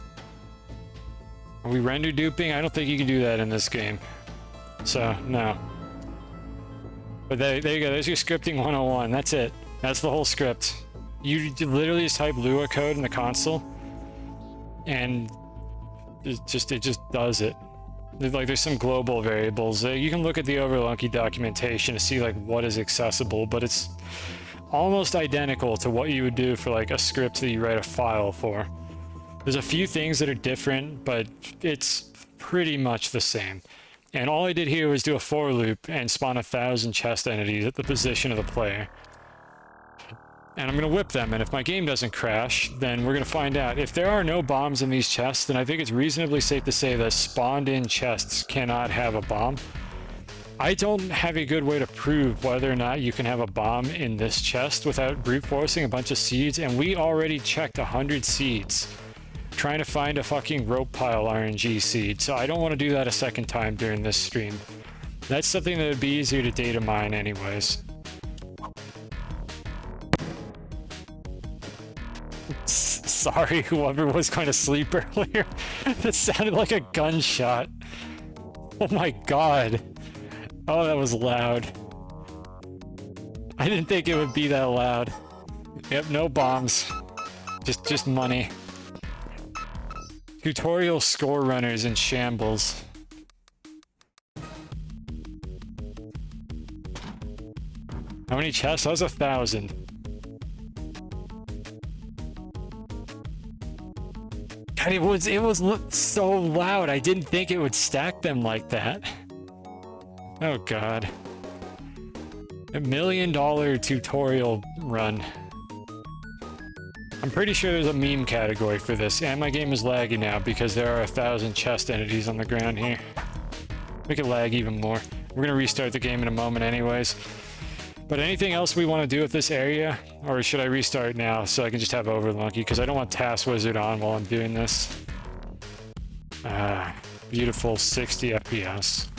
[SPEAKER 1] Are we render duping? I don't think you can do that in this game. So, no. But there you go. There's your scripting 101. That's it. That's the whole script. You literally just type Lua code in the console, and it just does it. Like, there's some global variables. You can look at the Overlunky documentation to see like what is accessible, but it's almost identical to what you would do for like a script that you write a file for. There's a few things that are different, but it's pretty much the same. And all I did here was do a for loop and spawn 1,000 chest entities at the position of the player. And I'm gonna whip them, and if my game doesn't crash, then we're gonna find out. If there are no bombs in these chests, then I think it's reasonably safe to say that spawned-in chests cannot have a bomb. I don't have a good way to prove whether or not you can have a bomb in this chest without brute forcing a bunch of seeds, and we already checked 100 seeds trying to find a fucking rope pile RNG seed, so I don't want to do that a second time during this stream. That's something that would be easier to data mine anyways. Sorry, whoever was going to sleep earlier. That sounded like a gunshot. Oh my god. Oh, that was loud. I didn't think it would be that loud. Yep, no bombs. Just money. Tutorial score runners in shambles. How many chests? That was 1,000. God, it was so loud. I didn't think it would stack them like that. Oh god. $1 million tutorial run. I'm pretty sure there's a meme category for this, and my game is laggy now because there are 1,000 chest entities on the ground here. Make it lag even more. We're gonna restart the game in a moment anyways. But anything else we want to do with this area? Or should I restart now so I can just have Overlunky? Because I don't want Task Wizard on while I'm doing this. Beautiful 60 FPS.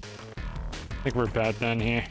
[SPEAKER 1] I think we're about done here.